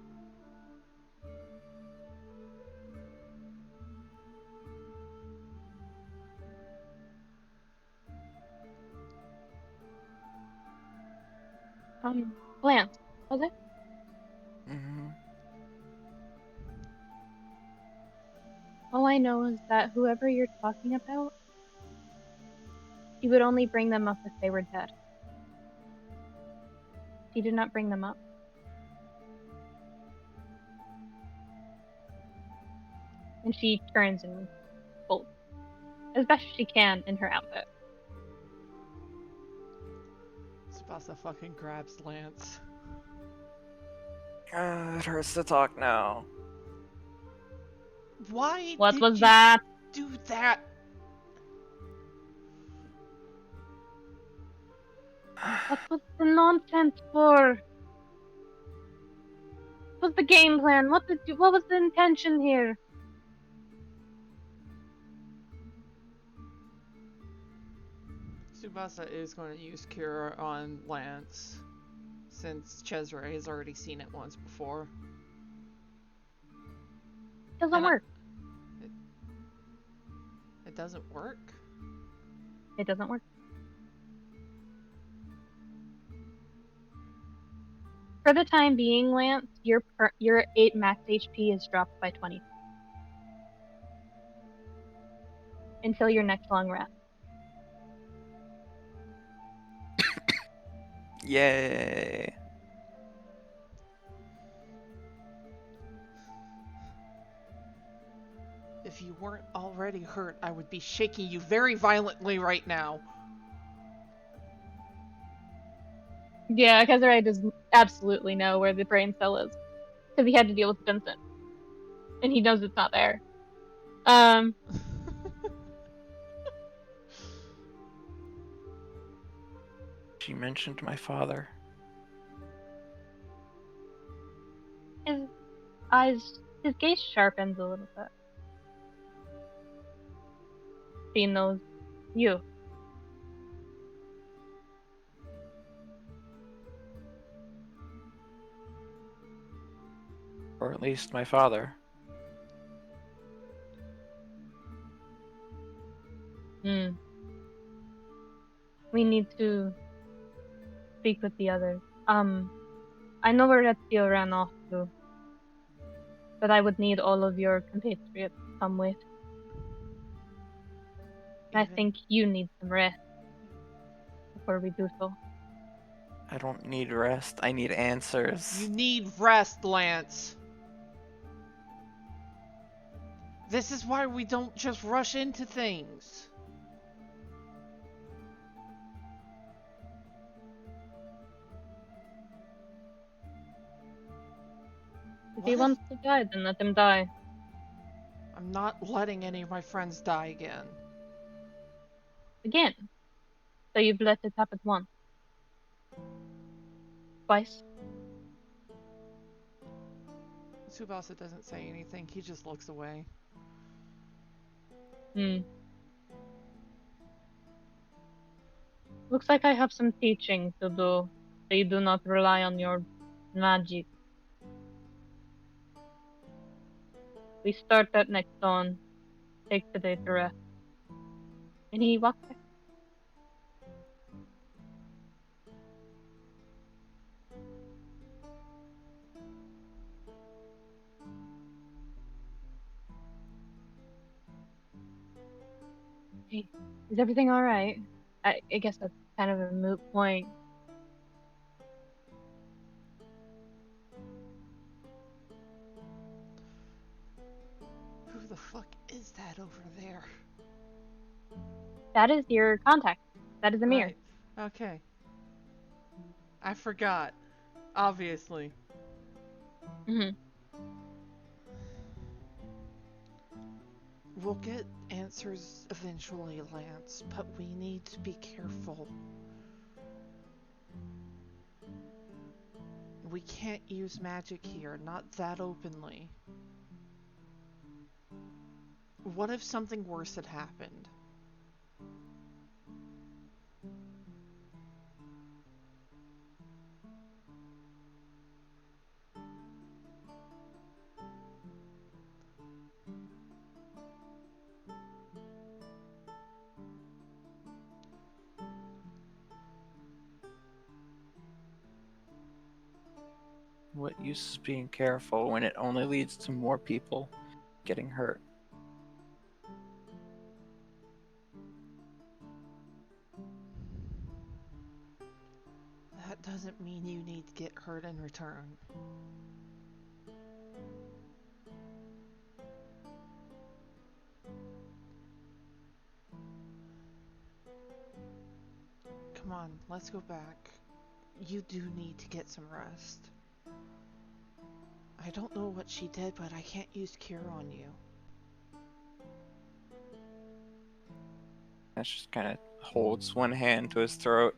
Speaker 2: Lance, was it?
Speaker 4: Mm-hmm.
Speaker 2: All I know is that whoever you're talking about, he would only bring them up if they were dead. He did not bring them up. And she turns and folds as best she can in her outfit.
Speaker 1: Tsubasa fucking grabs Lance.
Speaker 4: It hurts to talk now.
Speaker 1: Why
Speaker 2: What
Speaker 1: did
Speaker 2: was
Speaker 1: you
Speaker 2: that?
Speaker 1: do that?
Speaker 2: What was the nonsense for? What was the game plan? What was the intention here?
Speaker 1: Tsubasa is going to use Cure on Lance, since Cesare has already seen it once before.
Speaker 2: Doesn't work.
Speaker 1: It doesn't work?
Speaker 2: It doesn't work. For the time being, Lance, your 8 max HP is dropped by 20 until your next long rest.
Speaker 4: Yay.
Speaker 1: If you weren't already hurt, I would be shaking you very violently right now.
Speaker 2: Yeah, Kezrai does absolutely know where the brain cell is. Because he had to deal with Vincent. And he knows it's not there.
Speaker 4: She mentioned my father.
Speaker 2: His eyes, his gaze sharpens a little bit. He knows you.
Speaker 4: Or at least my father.
Speaker 2: We need to speak with the others. I know where Ezio ran off to, but I would need all of your compatriots to come with. And I think you need some rest before we do so.
Speaker 4: I don't need rest. I need answers.
Speaker 1: You need rest, Lance. This is why we don't just rush into things.
Speaker 2: If he wants to die, then let him die.
Speaker 1: I'm not letting any of my friends die again.
Speaker 2: Again. So you've let it happen once. Twice.
Speaker 1: Tsubasa doesn't say anything, he just looks away.
Speaker 2: Looks like I have some teaching to do, so you do not rely on your magic. We start at next dawn. Take the day to rest. And he walks back. Hey, is everything alright? I guess that's kind of a moot point.
Speaker 1: Who the fuck is that over there?
Speaker 2: That is your contact. That is a mirror.
Speaker 1: Right. Okay. I forgot. Obviously. We'll get answers eventually, Lance, but we need to be careful. We can't use magic here, not that openly. What if something worse had happened?
Speaker 4: What use is being careful when it only leads to more people getting hurt?
Speaker 1: That doesn't mean you need to get hurt in return. Come on, let's go back. You do need to get some rest. I don't know what she did, but I can't use cure on you.
Speaker 4: That just kind of holds one hand to his throat.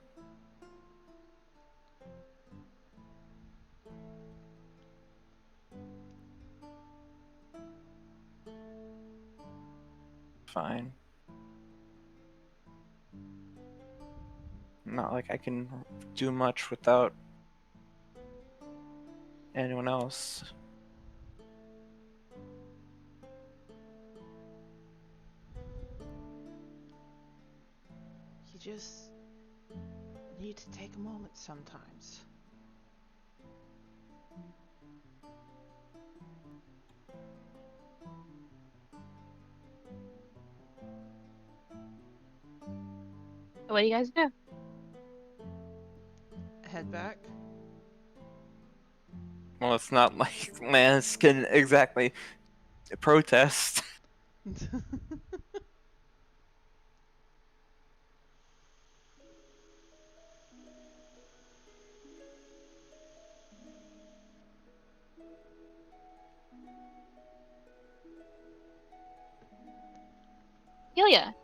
Speaker 4: Fine. Not like I can do much without anyone else.
Speaker 1: You just need to take a moment sometimes.
Speaker 2: what do you guys do?
Speaker 1: Head back.
Speaker 4: Well, it's not like Lance can exactly protest.
Speaker 2: Helia,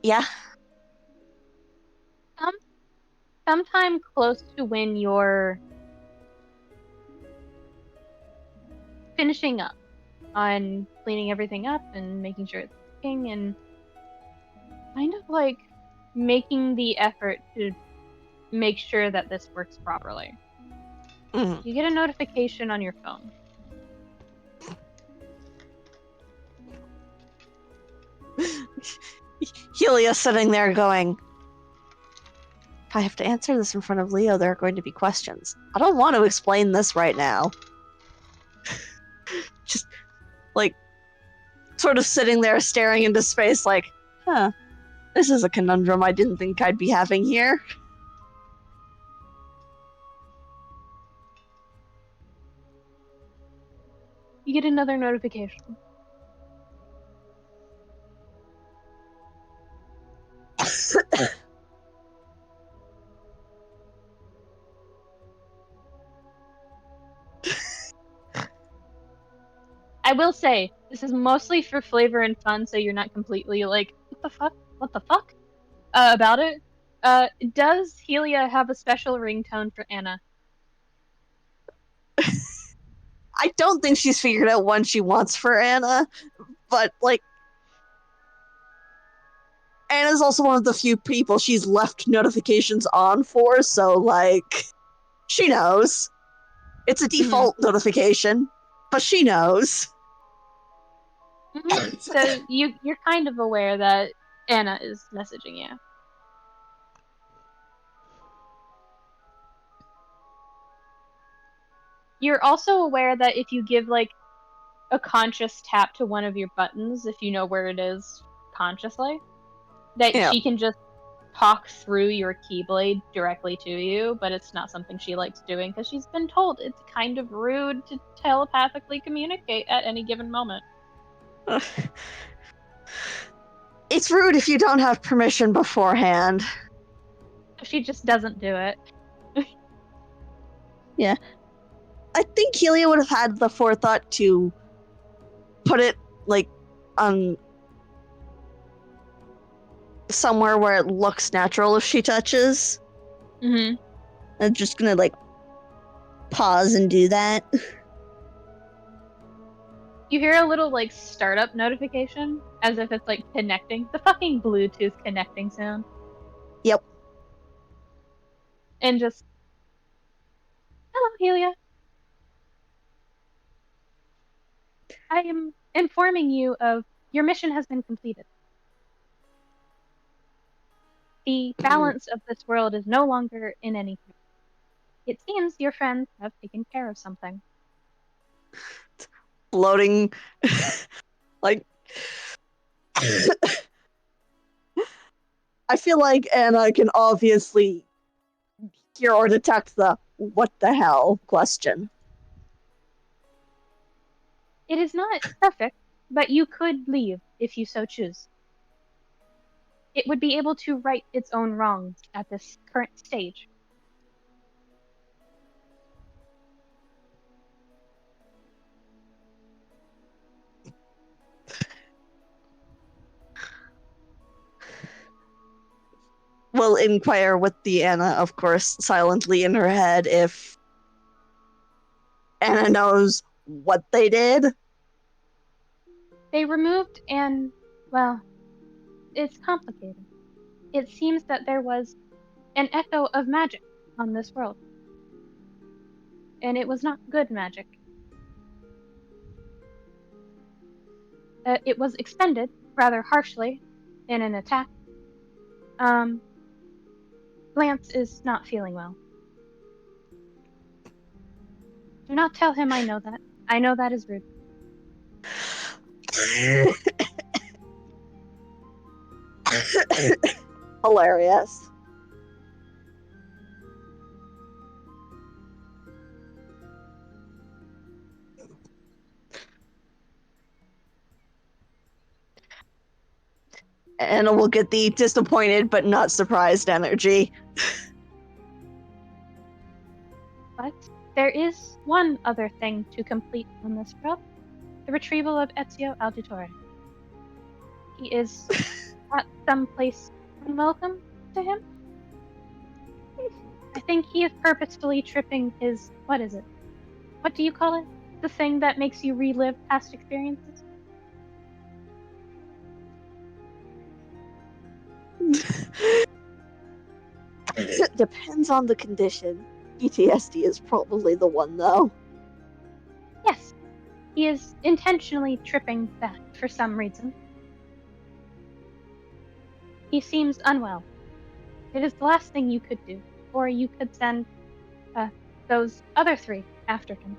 Speaker 3: Yeah.
Speaker 2: sometime close to when you're finishing up on cleaning everything up and making sure it's working and kind of like making the effort to make sure that this works properly.
Speaker 3: Mm.
Speaker 2: You get a notification on your phone.
Speaker 3: Helia sitting there going, if I have to answer this in front of Leo, there are going to be questions. I don't want to explain this right now. Just, like, sort of sitting there staring into space like, huh, this is a conundrum I didn't think I'd be having here.
Speaker 2: You get another notification. I will say, this is mostly for flavor and fun, so you're not completely like, what the fuck? What the fuck? About it. Does Helia have a special ringtone for Anna?
Speaker 3: I don't think she's figured out one she wants for Anna, but, like, Anna's also one of the few people she's left notifications on for, so, like, she knows. It's a default notification, but she knows.
Speaker 2: So you're kind of aware that Anna is messaging you. You're also aware that if you give like a conscious tap to one of your buttons, if you know where it is consciously, that
Speaker 3: Yeah.
Speaker 2: she can just talk through your keyblade directly to you, but it's not something she likes doing because she's been told it's kind of rude to telepathically communicate at any given moment.
Speaker 3: It's rude if you don't have permission beforehand.
Speaker 2: So she just doesn't do it.
Speaker 3: Yeah. I think Helia would have had the forethought to put it, like, on somewhere where it looks natural if she touches.
Speaker 2: Mm-hmm.
Speaker 3: I'm just gonna, like, pause and do that.
Speaker 2: You hear a little like startup notification as if it's like connecting. The fucking Bluetooth connecting sound.
Speaker 3: Yep.
Speaker 2: And just, hello, Helia. I am informing you of your mission has been completed. The balance of this world is no longer in any threat. It seems your friends have taken care of something.
Speaker 3: Floating, like, I feel like Anna can obviously hear or detect the what the hell question.
Speaker 2: It is not perfect, but you could leave if you so choose. It would be able to right its own wrongs at this current stage.
Speaker 3: Will inquire with the Anna, of course, silently in her head if Anna knows what they did.
Speaker 2: They removed and, well, it's complicated. It seems that there was an echo of magic on this world. And it was not good magic. It was expended rather harshly in an attack. Lance is not feeling well. Do not tell him I know that. I know that is rude.
Speaker 3: Hilarious. Anna will get the disappointed but not surprised energy.
Speaker 2: But there is one other thing to complete on this world. The retrieval of Ezio Auditore. He is at some place unwelcome to him. I think he is purposefully tripping his... what is it? What do you call it? The thing that makes you relive past experiences?
Speaker 3: Depends on the condition. PTSD is probably the one, though.
Speaker 2: Yes. He is intentionally tripping that for some reason. He seems unwell. It is the last thing you could do. Or you could send those other three after him.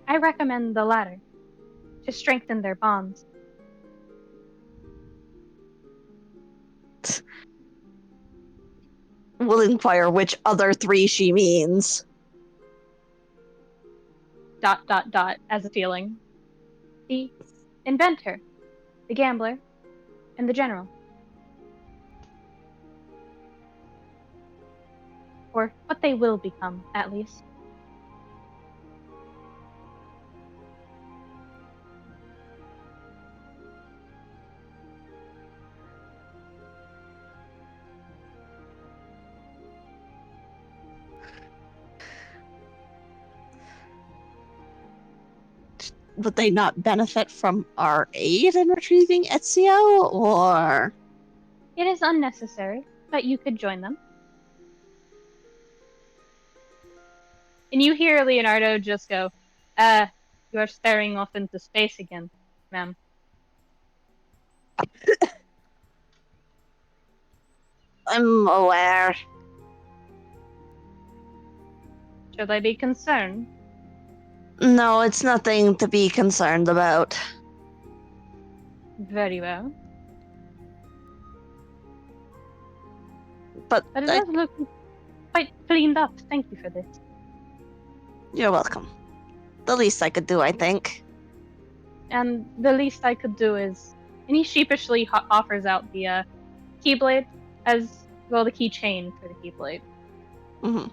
Speaker 2: I recommend the latter, to strengthen their bonds.
Speaker 3: We'll inquire which other three she means. ...
Speaker 2: As a feeling. The inventor, the gambler, and the general. Or what they will become, at least.
Speaker 3: Would they not benefit from our aid in retrieving Ezio, or...?
Speaker 2: It is unnecessary, but you could join them. And you hear Leonardo just go, you are staring off into space again, ma'am.
Speaker 3: I'm aware.
Speaker 2: Should I be concerned?
Speaker 3: No, it's nothing to be concerned about.
Speaker 2: Very well.
Speaker 3: But
Speaker 2: It does look quite cleaned up. Thank you for this.
Speaker 3: You're welcome. The least I could do, I think.
Speaker 2: And the least I could do is... And he sheepishly offers out the keyblade as... well, the keychain for the keyblade.
Speaker 3: Mm-hmm.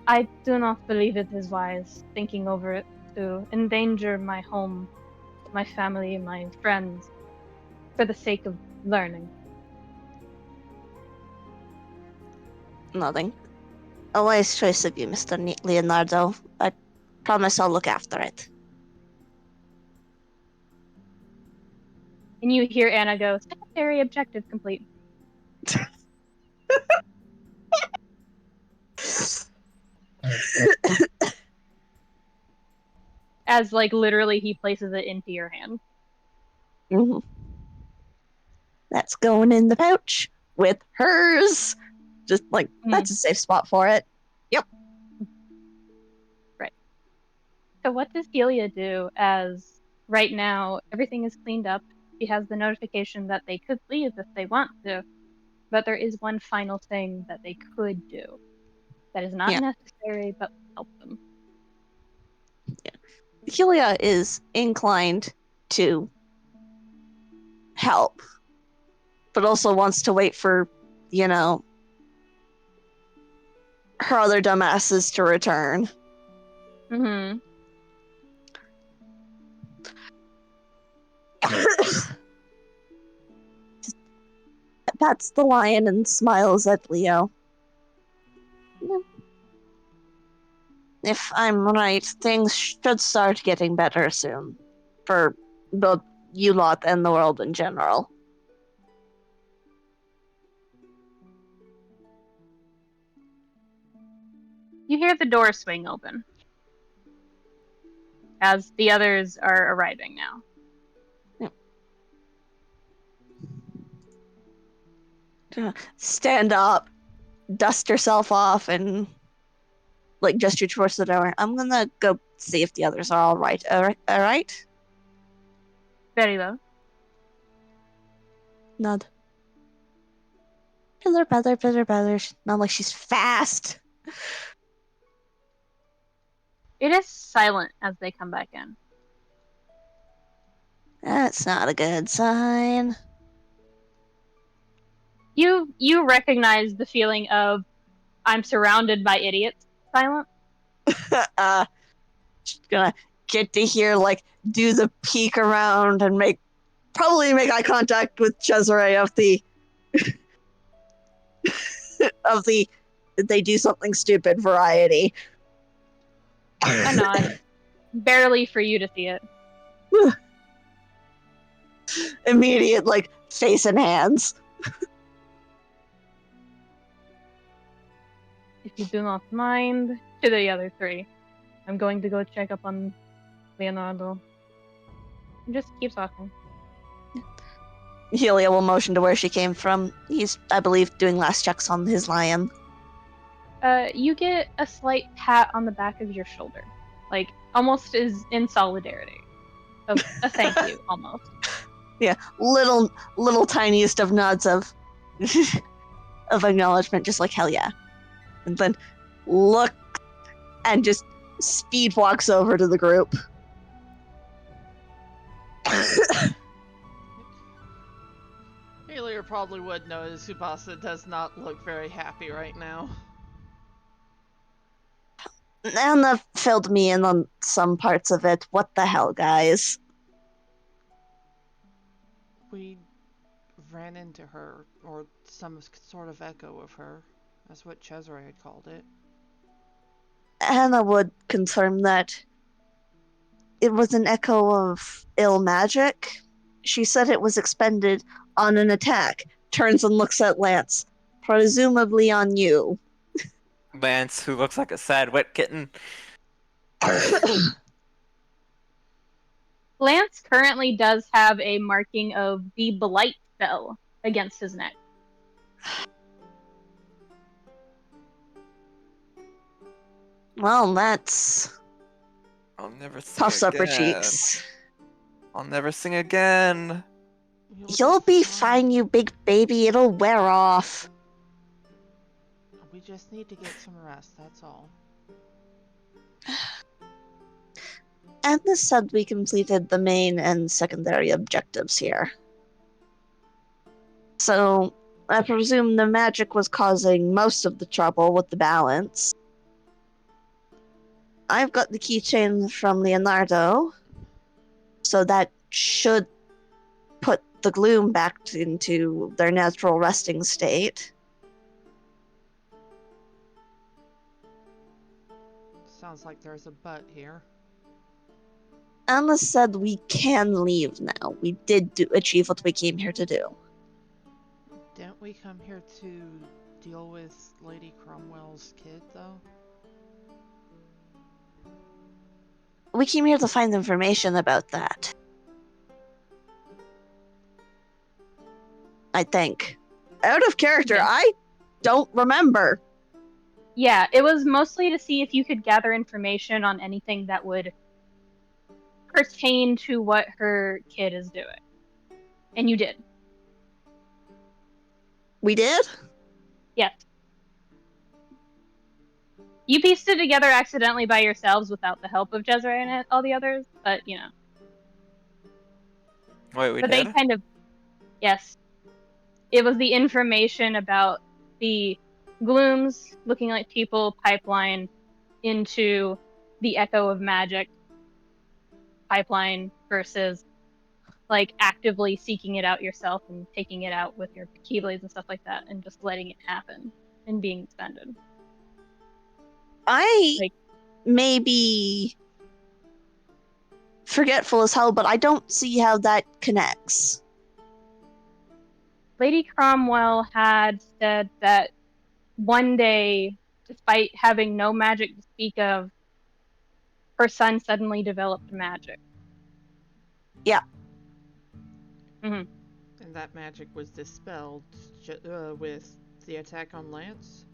Speaker 2: I do not believe it is wise, thinking over it, to endanger my home, my family, my friends, for the sake of learning.
Speaker 3: Nothing. A wise choice of you, Mr. Leonardo. I promise I'll look after it.
Speaker 2: And you hear Anna go, secondary objective complete. As, like, literally he places it into your hand.
Speaker 3: Mm-hmm. That's going in the pouch with hers. Just like, that's a safe spot for it. Yep.
Speaker 2: Right. So what does Helia do as right now everything is cleaned up? She has the notification that they could leave if they want to, but there is one final thing that they could do that is not necessary but will help them.
Speaker 3: Yeah. Helia is inclined to help, but also wants to wait for, you know, her other dumbasses to return.
Speaker 2: Mm-hmm.
Speaker 3: Pats the lion and smiles at Leo. If I'm right, things should start getting better soon. For both you lot and the world in general.
Speaker 2: You hear the door swing open as the others are arriving now.
Speaker 3: Stand up, dust yourself off, and like gesture towards the door. I'm gonna go see if the others are all right. All right?
Speaker 2: Very well.
Speaker 3: Nod. Pillar, brother, pillar, brother. Not like she's fast.
Speaker 2: It is silent as they come back in.
Speaker 3: That's not a good sign.
Speaker 2: You recognize the feeling of I'm surrounded by idiots. Silent.
Speaker 3: Just gonna get to hear, like, do the peek around and probably make eye contact with Cesare of the of the they do something stupid variety.
Speaker 2: A nod. Barely for you to see it.
Speaker 3: Immediate, like, face and hands.
Speaker 2: If you do not mind, to the other three. I'm going to go check up on Leonardo. And just keep talking.
Speaker 3: Helia will motion to where she came from. He's, I believe, doing last checks on his lion.
Speaker 2: You get a slight pat on the back of your shoulder. Like, almost as in solidarity. Of a thank you, almost.
Speaker 3: Yeah, little tiniest of nods of of acknowledgement, just like hell yeah. And then look and just speed walks over to the group.
Speaker 1: Helia probably would notice Tsubasa does not look very happy right now.
Speaker 3: Anna filled me in on some parts of it. What the hell, guys?
Speaker 1: We ran into her, or some sort of echo of her. That's what Cesare had called it.
Speaker 3: Anna would confirm that it was an echo of ill magic. She said it was expended on an attack. Turns and looks at Lance. Presumably on you.
Speaker 4: Lance, who looks like a sad wet kitten.
Speaker 2: Lance currently does have a marking of the Blight spell against his neck.
Speaker 3: Well, that's
Speaker 4: I'll never sing
Speaker 3: puffs up her
Speaker 4: again.
Speaker 3: cheeks.
Speaker 4: I'll never sing again.
Speaker 3: You'll be fine, you big baby. It'll wear off.
Speaker 1: We just need to get some rest, that's all.
Speaker 3: And this said we completed the main and secondary objectives here. So, I presume the magic was causing most of the trouble with the balance. I've got the keychain from Leonardo, so that should put the gloom back into their natural resting state.
Speaker 1: Sounds like there's a but here.
Speaker 3: Anna said we can leave now. We did achieve what we came here to do.
Speaker 1: Didn't we come here to deal with Lady Cromwell's kid, though?
Speaker 3: We came here to find information about that. I think. Out of character,
Speaker 2: Yeah.
Speaker 3: I don't remember.
Speaker 2: Yeah, it was mostly to see if you could gather information on anything that would pertain to what her kid is doing. And you did.
Speaker 3: We did?
Speaker 2: Yes. You pieced it together accidentally by yourselves without the help of Jezra and all the others, but you know.
Speaker 4: Wait, we
Speaker 2: But
Speaker 4: did?
Speaker 2: they kind of, yes. It was the information about the glooms looking like people pipeline into the echo of magic pipeline versus like actively seeking it out yourself and taking it out with your keyblades and stuff like that and just letting it happen and being expended.
Speaker 3: I
Speaker 2: Like-
Speaker 3: may be forgetful as hell, but I don't see how that connects.
Speaker 2: Lady Cromwell had said that one day, despite having no magic to speak of, her son suddenly developed magic.
Speaker 3: Yeah.
Speaker 2: Mm-hmm.
Speaker 1: And that magic was dispelled with the attack on Lance?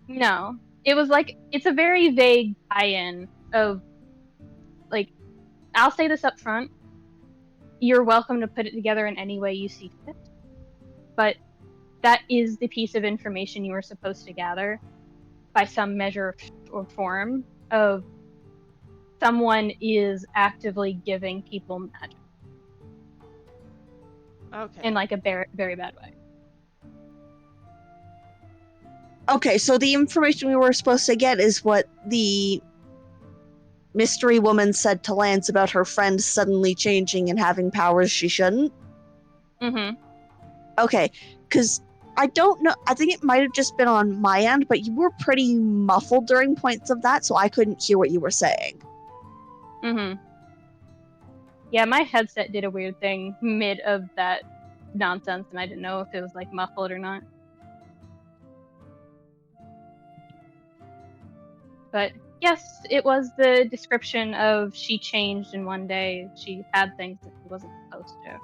Speaker 2: No. It was like, it's a very vague tie-in of, like, I'll say this up front. You're welcome to put it together in any way you see fit. But that is the piece of information you were supposed to gather by some measure or form of someone is actively giving people magic
Speaker 1: Okay.
Speaker 2: in like a very, very bad way.
Speaker 3: Okay, so the information we were supposed to get is what the mystery woman said to Lance about her friend suddenly changing and having powers she shouldn't.
Speaker 2: Mm-hmm.
Speaker 3: Okay, because I don't know. I think it might have just been on my end, but you were pretty muffled during points of that, so I couldn't hear what you were saying.
Speaker 2: Mm-hmm. Yeah, my headset did a weird thing mid of that nonsense, and I didn't know if it was like muffled or not. But yes, it was the description of she changed in one day. She had things that she wasn't supposed to.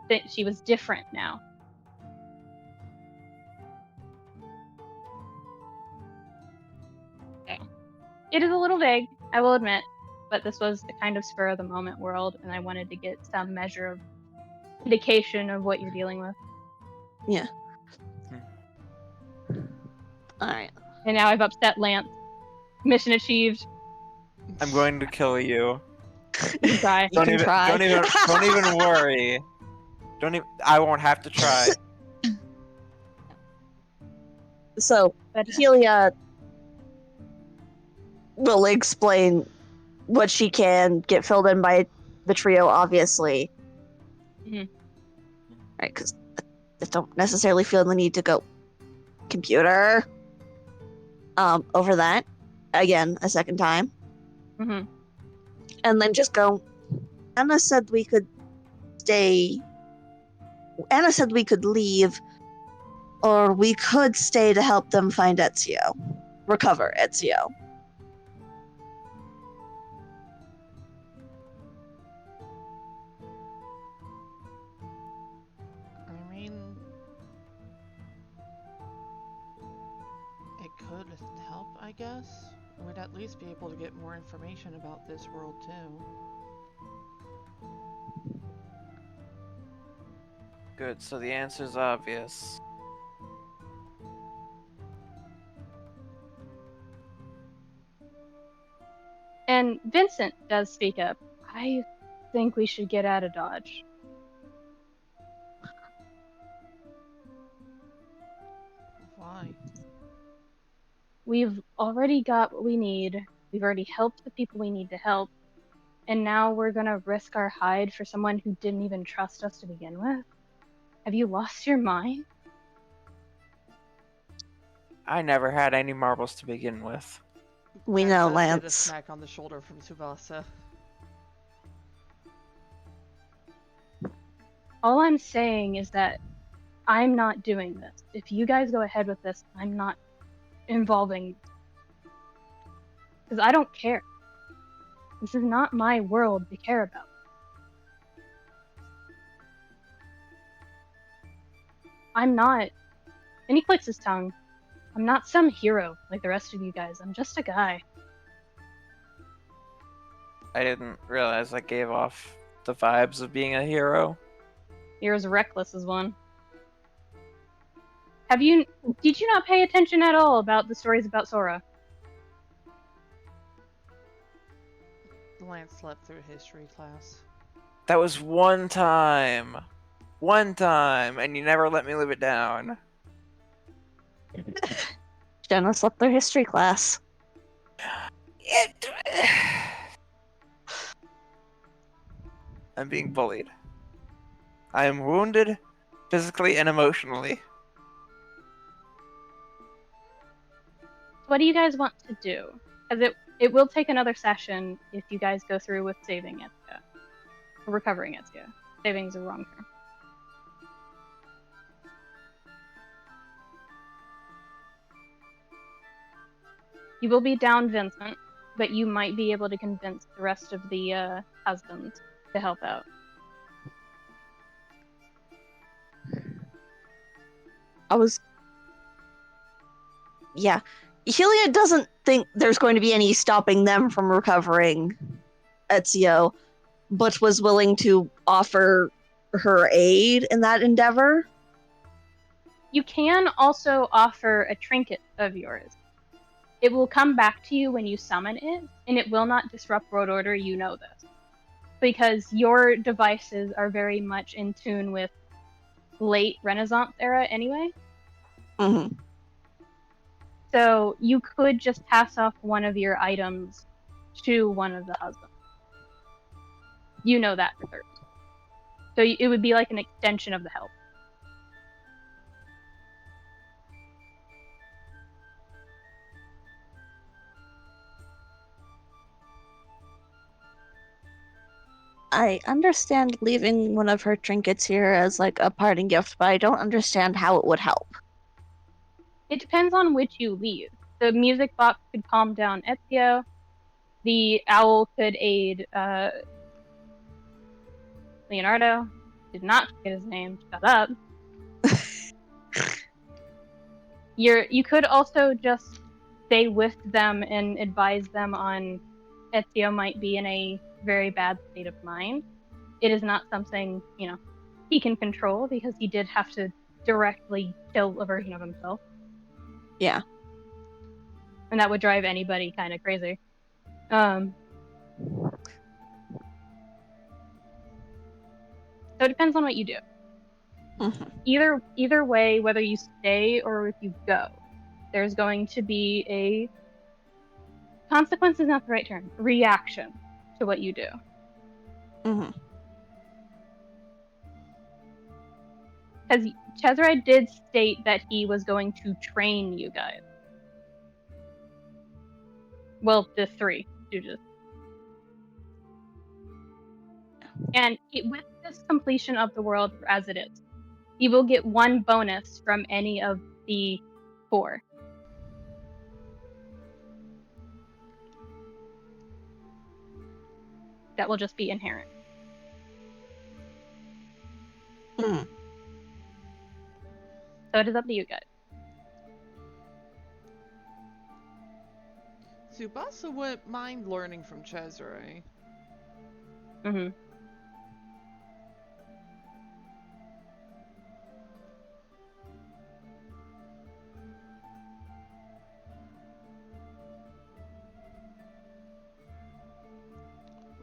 Speaker 2: That she was different now. Okay. It is a little vague, I will admit, but this was the kind of spur of the moment world, and I wanted to get some measure of indication of what you're dealing with.
Speaker 3: Yeah. Alright.
Speaker 2: And now I've upset Lance. Mission achieved.
Speaker 4: I'm going to kill you.
Speaker 2: You die.
Speaker 3: You can try.
Speaker 4: Don't even worry. I won't have to try.
Speaker 3: So,
Speaker 2: But
Speaker 3: Helia will explain what she can, get filled in by the trio, obviously.
Speaker 2: Mhm.
Speaker 3: Right, because I don't necessarily feel the need to go computer over that again a second time.
Speaker 2: Mhm.
Speaker 3: And then just go, Anna said we could stay. Anna said we could leave, or we could stay to help them find Ezio. Recover Ezio.
Speaker 1: I mean, it could help, I guess. We'd at least be able to get more information about this world, too.
Speaker 4: Good, so the answer's obvious.
Speaker 2: And Vincent does speak up. I think we should get out of Dodge.
Speaker 1: Why?
Speaker 2: We've already got what we need. We've already helped the people we need to help. And now we're gonna risk our hide for someone who didn't even trust us to begin with? Have you lost your mind?
Speaker 4: I never had any marbles to begin with.
Speaker 3: We
Speaker 1: That
Speaker 3: know,
Speaker 1: does get a
Speaker 3: Lance.
Speaker 1: smack on the shoulder from Tsubasa.
Speaker 2: All I'm saying is that I'm not doing this. If you guys go ahead with this, I'm not involving. Because I don't care. This is not my world to care about. I'm not. And he clicks his tongue. I'm not some hero like the rest of you guys. I'm just a guy.
Speaker 4: I didn't realize I gave off the vibes of being a hero.
Speaker 2: You're as reckless as one. Did you not pay attention at all about the stories about Sora?
Speaker 1: Lance slept through history class.
Speaker 4: That was one time. One time, and you never let me live it down.
Speaker 3: Jenna slept their history class.
Speaker 4: I'm being bullied. I am wounded, physically and emotionally.
Speaker 2: What do you guys want to do? Because it will take another session if you guys go through with saving Ezio. Or recovering Ezio. Saving is the wrong term. You will be down Vincent, but you might be able to convince the rest of the husbands to help out.
Speaker 3: Yeah. Helia doesn't think there's going to be any stopping them from recovering Ezio, but was willing to offer her aid in that endeavor.
Speaker 2: You can also offer a trinket of yours. It will come back to you when you summon it, and it will not disrupt world order, you know this. Because your devices are very much in tune with late Renaissance era anyway.
Speaker 3: Mm-hmm.
Speaker 2: So you could just pass off one of your items to one of the husbands. You know that for certain. So it would be like an extension of the help.
Speaker 3: I understand leaving one of her trinkets here as like a parting gift, but I don't understand how it would help.
Speaker 2: It depends on which you leave. The music box could calm down Ezio. The owl could aid Leonardo. Did not forget his name. Shut up. You could also just stay with them and advise them on Ezio might be in a very bad state of mind. It is not something, he can control because he did have to directly kill a version of himself.
Speaker 3: Yeah.
Speaker 2: And that would drive anybody kind of crazy. So it depends on what you do.
Speaker 3: Mm-hmm.
Speaker 2: Either way, whether you stay or if you go, there's going to be a consequence is not the right term. Reaction to what you do.
Speaker 3: Mm-hmm.
Speaker 2: Because Cesare did state that he was going to train you guys. Well, the 3 Stooges. And with this completion of the world as it is, you will get 1 bonus from any of the 4. That will just be inherent.
Speaker 3: Mm.
Speaker 2: So it is up to you guys.
Speaker 1: Tsubasa wouldn't mind learning from Cesare.
Speaker 2: Mm-hmm.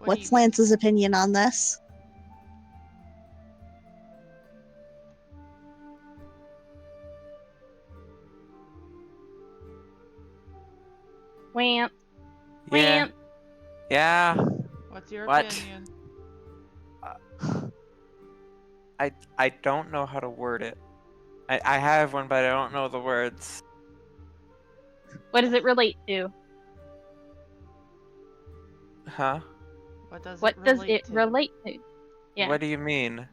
Speaker 3: What's Lance's opinion on this?
Speaker 2: Wham.
Speaker 4: Yeah. Yeah.
Speaker 1: What's your
Speaker 4: What?
Speaker 1: opinion?
Speaker 4: I don't know how to word it. I have one, but I don't know the words.
Speaker 2: What does it relate to?
Speaker 4: Huh?
Speaker 1: What does
Speaker 2: What
Speaker 1: it
Speaker 2: does
Speaker 1: relate
Speaker 2: it
Speaker 1: to?
Speaker 2: relate to? Yeah.
Speaker 4: What do you mean?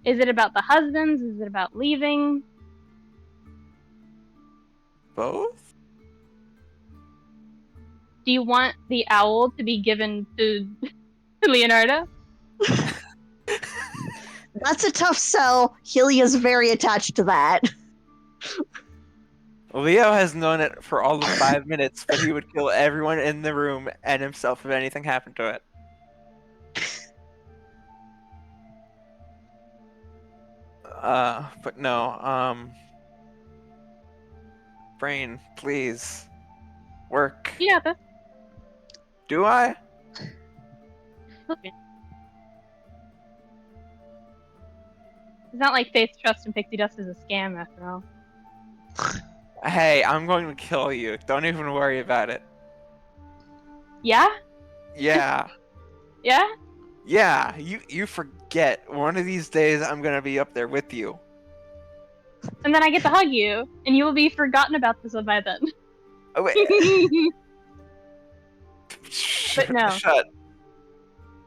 Speaker 2: Is it about the husbands? Is it about leaving?
Speaker 4: Both?
Speaker 2: Do you want the owl to be given to Leonardo?
Speaker 3: That's a tough sell. Helia's very attached to that.
Speaker 4: Leo has known it for all of 5 minutes, but he would kill everyone in the room and himself if anything happened to it. But no, Brain, please. Work.
Speaker 2: Yeah, that's
Speaker 4: Do I?
Speaker 2: okay. It's not like Faith, Trust, and Pixie Dust is a scam after all.
Speaker 4: Hey, I'm going to kill you. Don't even worry about it.
Speaker 2: Yeah?
Speaker 4: Yeah.
Speaker 2: Yeah?
Speaker 4: Yeah, you forget. One of these days I'm gonna be up there with you.
Speaker 2: And then I get to hug you, and you will be forgotten about this one by then.
Speaker 4: Oh wait.
Speaker 2: But no.
Speaker 4: Shut.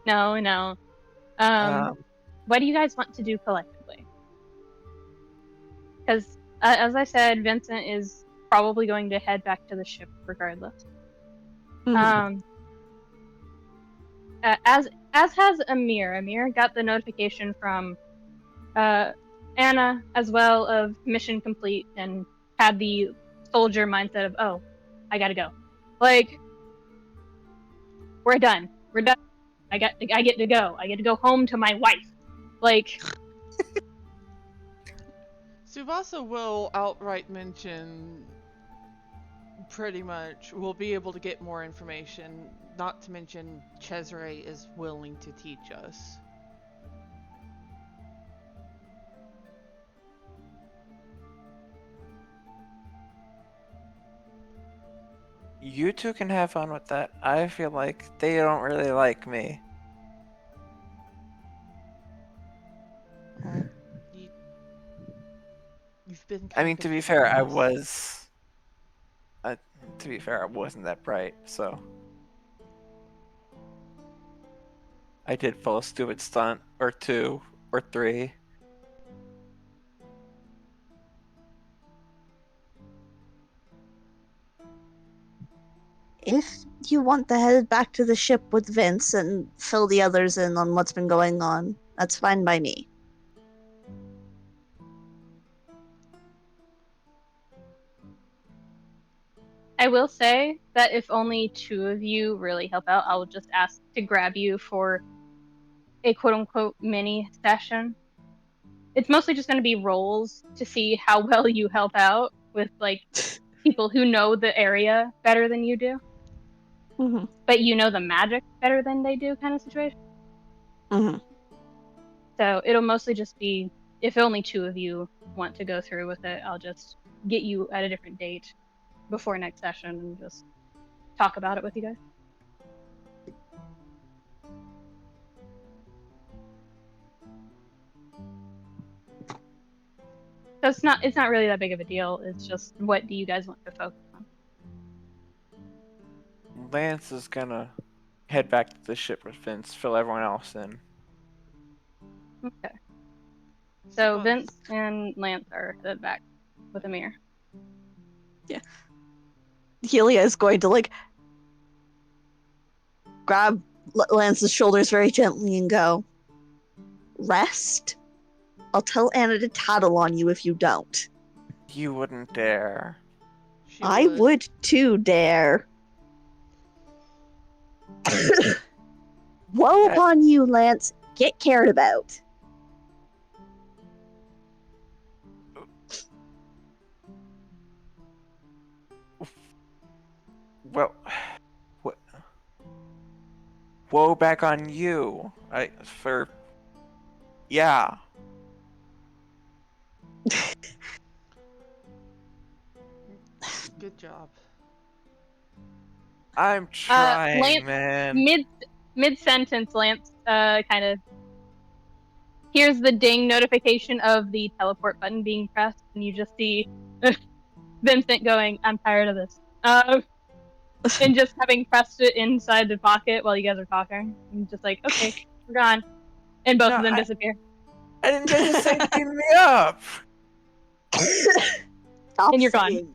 Speaker 2: No. What do you guys want to do collectively? Because, as I said, Vincent is probably going to head back to the ship regardless.
Speaker 3: Mm-hmm.
Speaker 2: As has Amir. Amir got the notification from Anna as well of mission complete and had the soldier mindset of, oh, I gotta go. Like, we're done. We're done. I get to go. I get to go home to my wife. Like,
Speaker 1: Tsubasa will outright mention pretty much we'll be able to get more information, not to mention Cesare is willing to teach us.
Speaker 4: You two can have fun with that. I feel like they don't really like me.
Speaker 1: You've been
Speaker 4: I
Speaker 1: kind
Speaker 4: mean,
Speaker 1: of
Speaker 4: to be
Speaker 1: hit
Speaker 4: fair,
Speaker 1: or
Speaker 4: I
Speaker 1: miss.
Speaker 4: was. To be fair, I wasn't that bright, so. I did pull a stupid stunt, or two, or three.
Speaker 3: If you want to head back to the ship with Vince and fill the others in on what's been going on, that's fine by me.
Speaker 2: I will say that if only 2 of you really help out, I'll just ask to grab you for a quote-unquote mini session. It's mostly just going to be roles to see how well you help out with, like, people who know the area better than you do,
Speaker 3: Mm-hmm.
Speaker 2: but you know the magic better than they do kind of situation.
Speaker 3: Mm-hmm.
Speaker 2: So it'll mostly just be, if only 2 of you want to go through with it, I'll just get you at a different date before next session and just talk about it with you guys. So it's not really that big of a deal. It's just, what do you guys want to focus on?
Speaker 4: Lance is gonna head back to the ship with Vince, fill everyone else in.
Speaker 2: Okay. So
Speaker 1: Tsubasa-
Speaker 2: Vince and Lance are headed back with Amir.
Speaker 3: Yeah. Helia is going to grab Lance's shoulders very gently and go, "Rest. I'll tell Anna to tattle on you if you don't."
Speaker 4: You wouldn't dare.
Speaker 1: She
Speaker 3: I
Speaker 1: would.
Speaker 3: would too, dare. Woe
Speaker 4: That-
Speaker 3: upon you, Lance. Get cared about.
Speaker 4: Well, what? Woe back on you. Yeah.
Speaker 1: Good job.
Speaker 4: I'm trying,
Speaker 2: Lance,
Speaker 4: man.
Speaker 2: mid sentence, Lance kind of hears the ding notification of the teleport button being pressed, and you just see Vincent going, "I'm tired of this," and just having pressed it inside the pocket while you guys are talking, and just like, "Okay, we're gone," and both
Speaker 4: No,
Speaker 2: of them disappear.
Speaker 4: I didn't get to say beam me up.
Speaker 3: Stop
Speaker 2: And you're gone.
Speaker 3: saying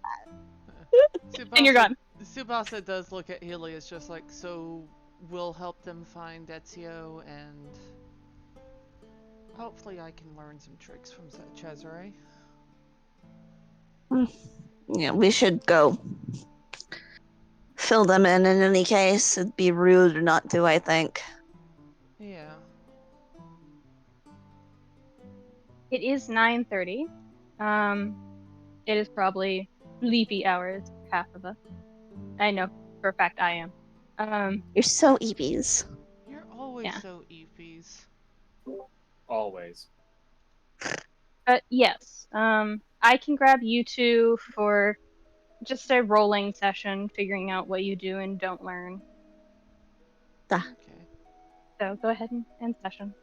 Speaker 2: And you're gone.
Speaker 1: Tsubasa does look at Helia as just like, so we'll help them find Ezio, and hopefully I can learn some tricks from Cesare.
Speaker 3: that. Yeah, we should go fill them in any case. It'd be rude not to, I think.
Speaker 1: Yeah.
Speaker 2: It is 9:30. It is probably sleepy hours for half of us. I know for a fact I am.
Speaker 3: You're so eebies.
Speaker 1: You're always
Speaker 2: Yeah.
Speaker 1: so eepies.
Speaker 5: Always.
Speaker 2: Yes. I can grab you two for just a rolling session, figuring out what you do and don't learn.
Speaker 3: Ah.
Speaker 1: Okay.
Speaker 2: So go ahead and end session.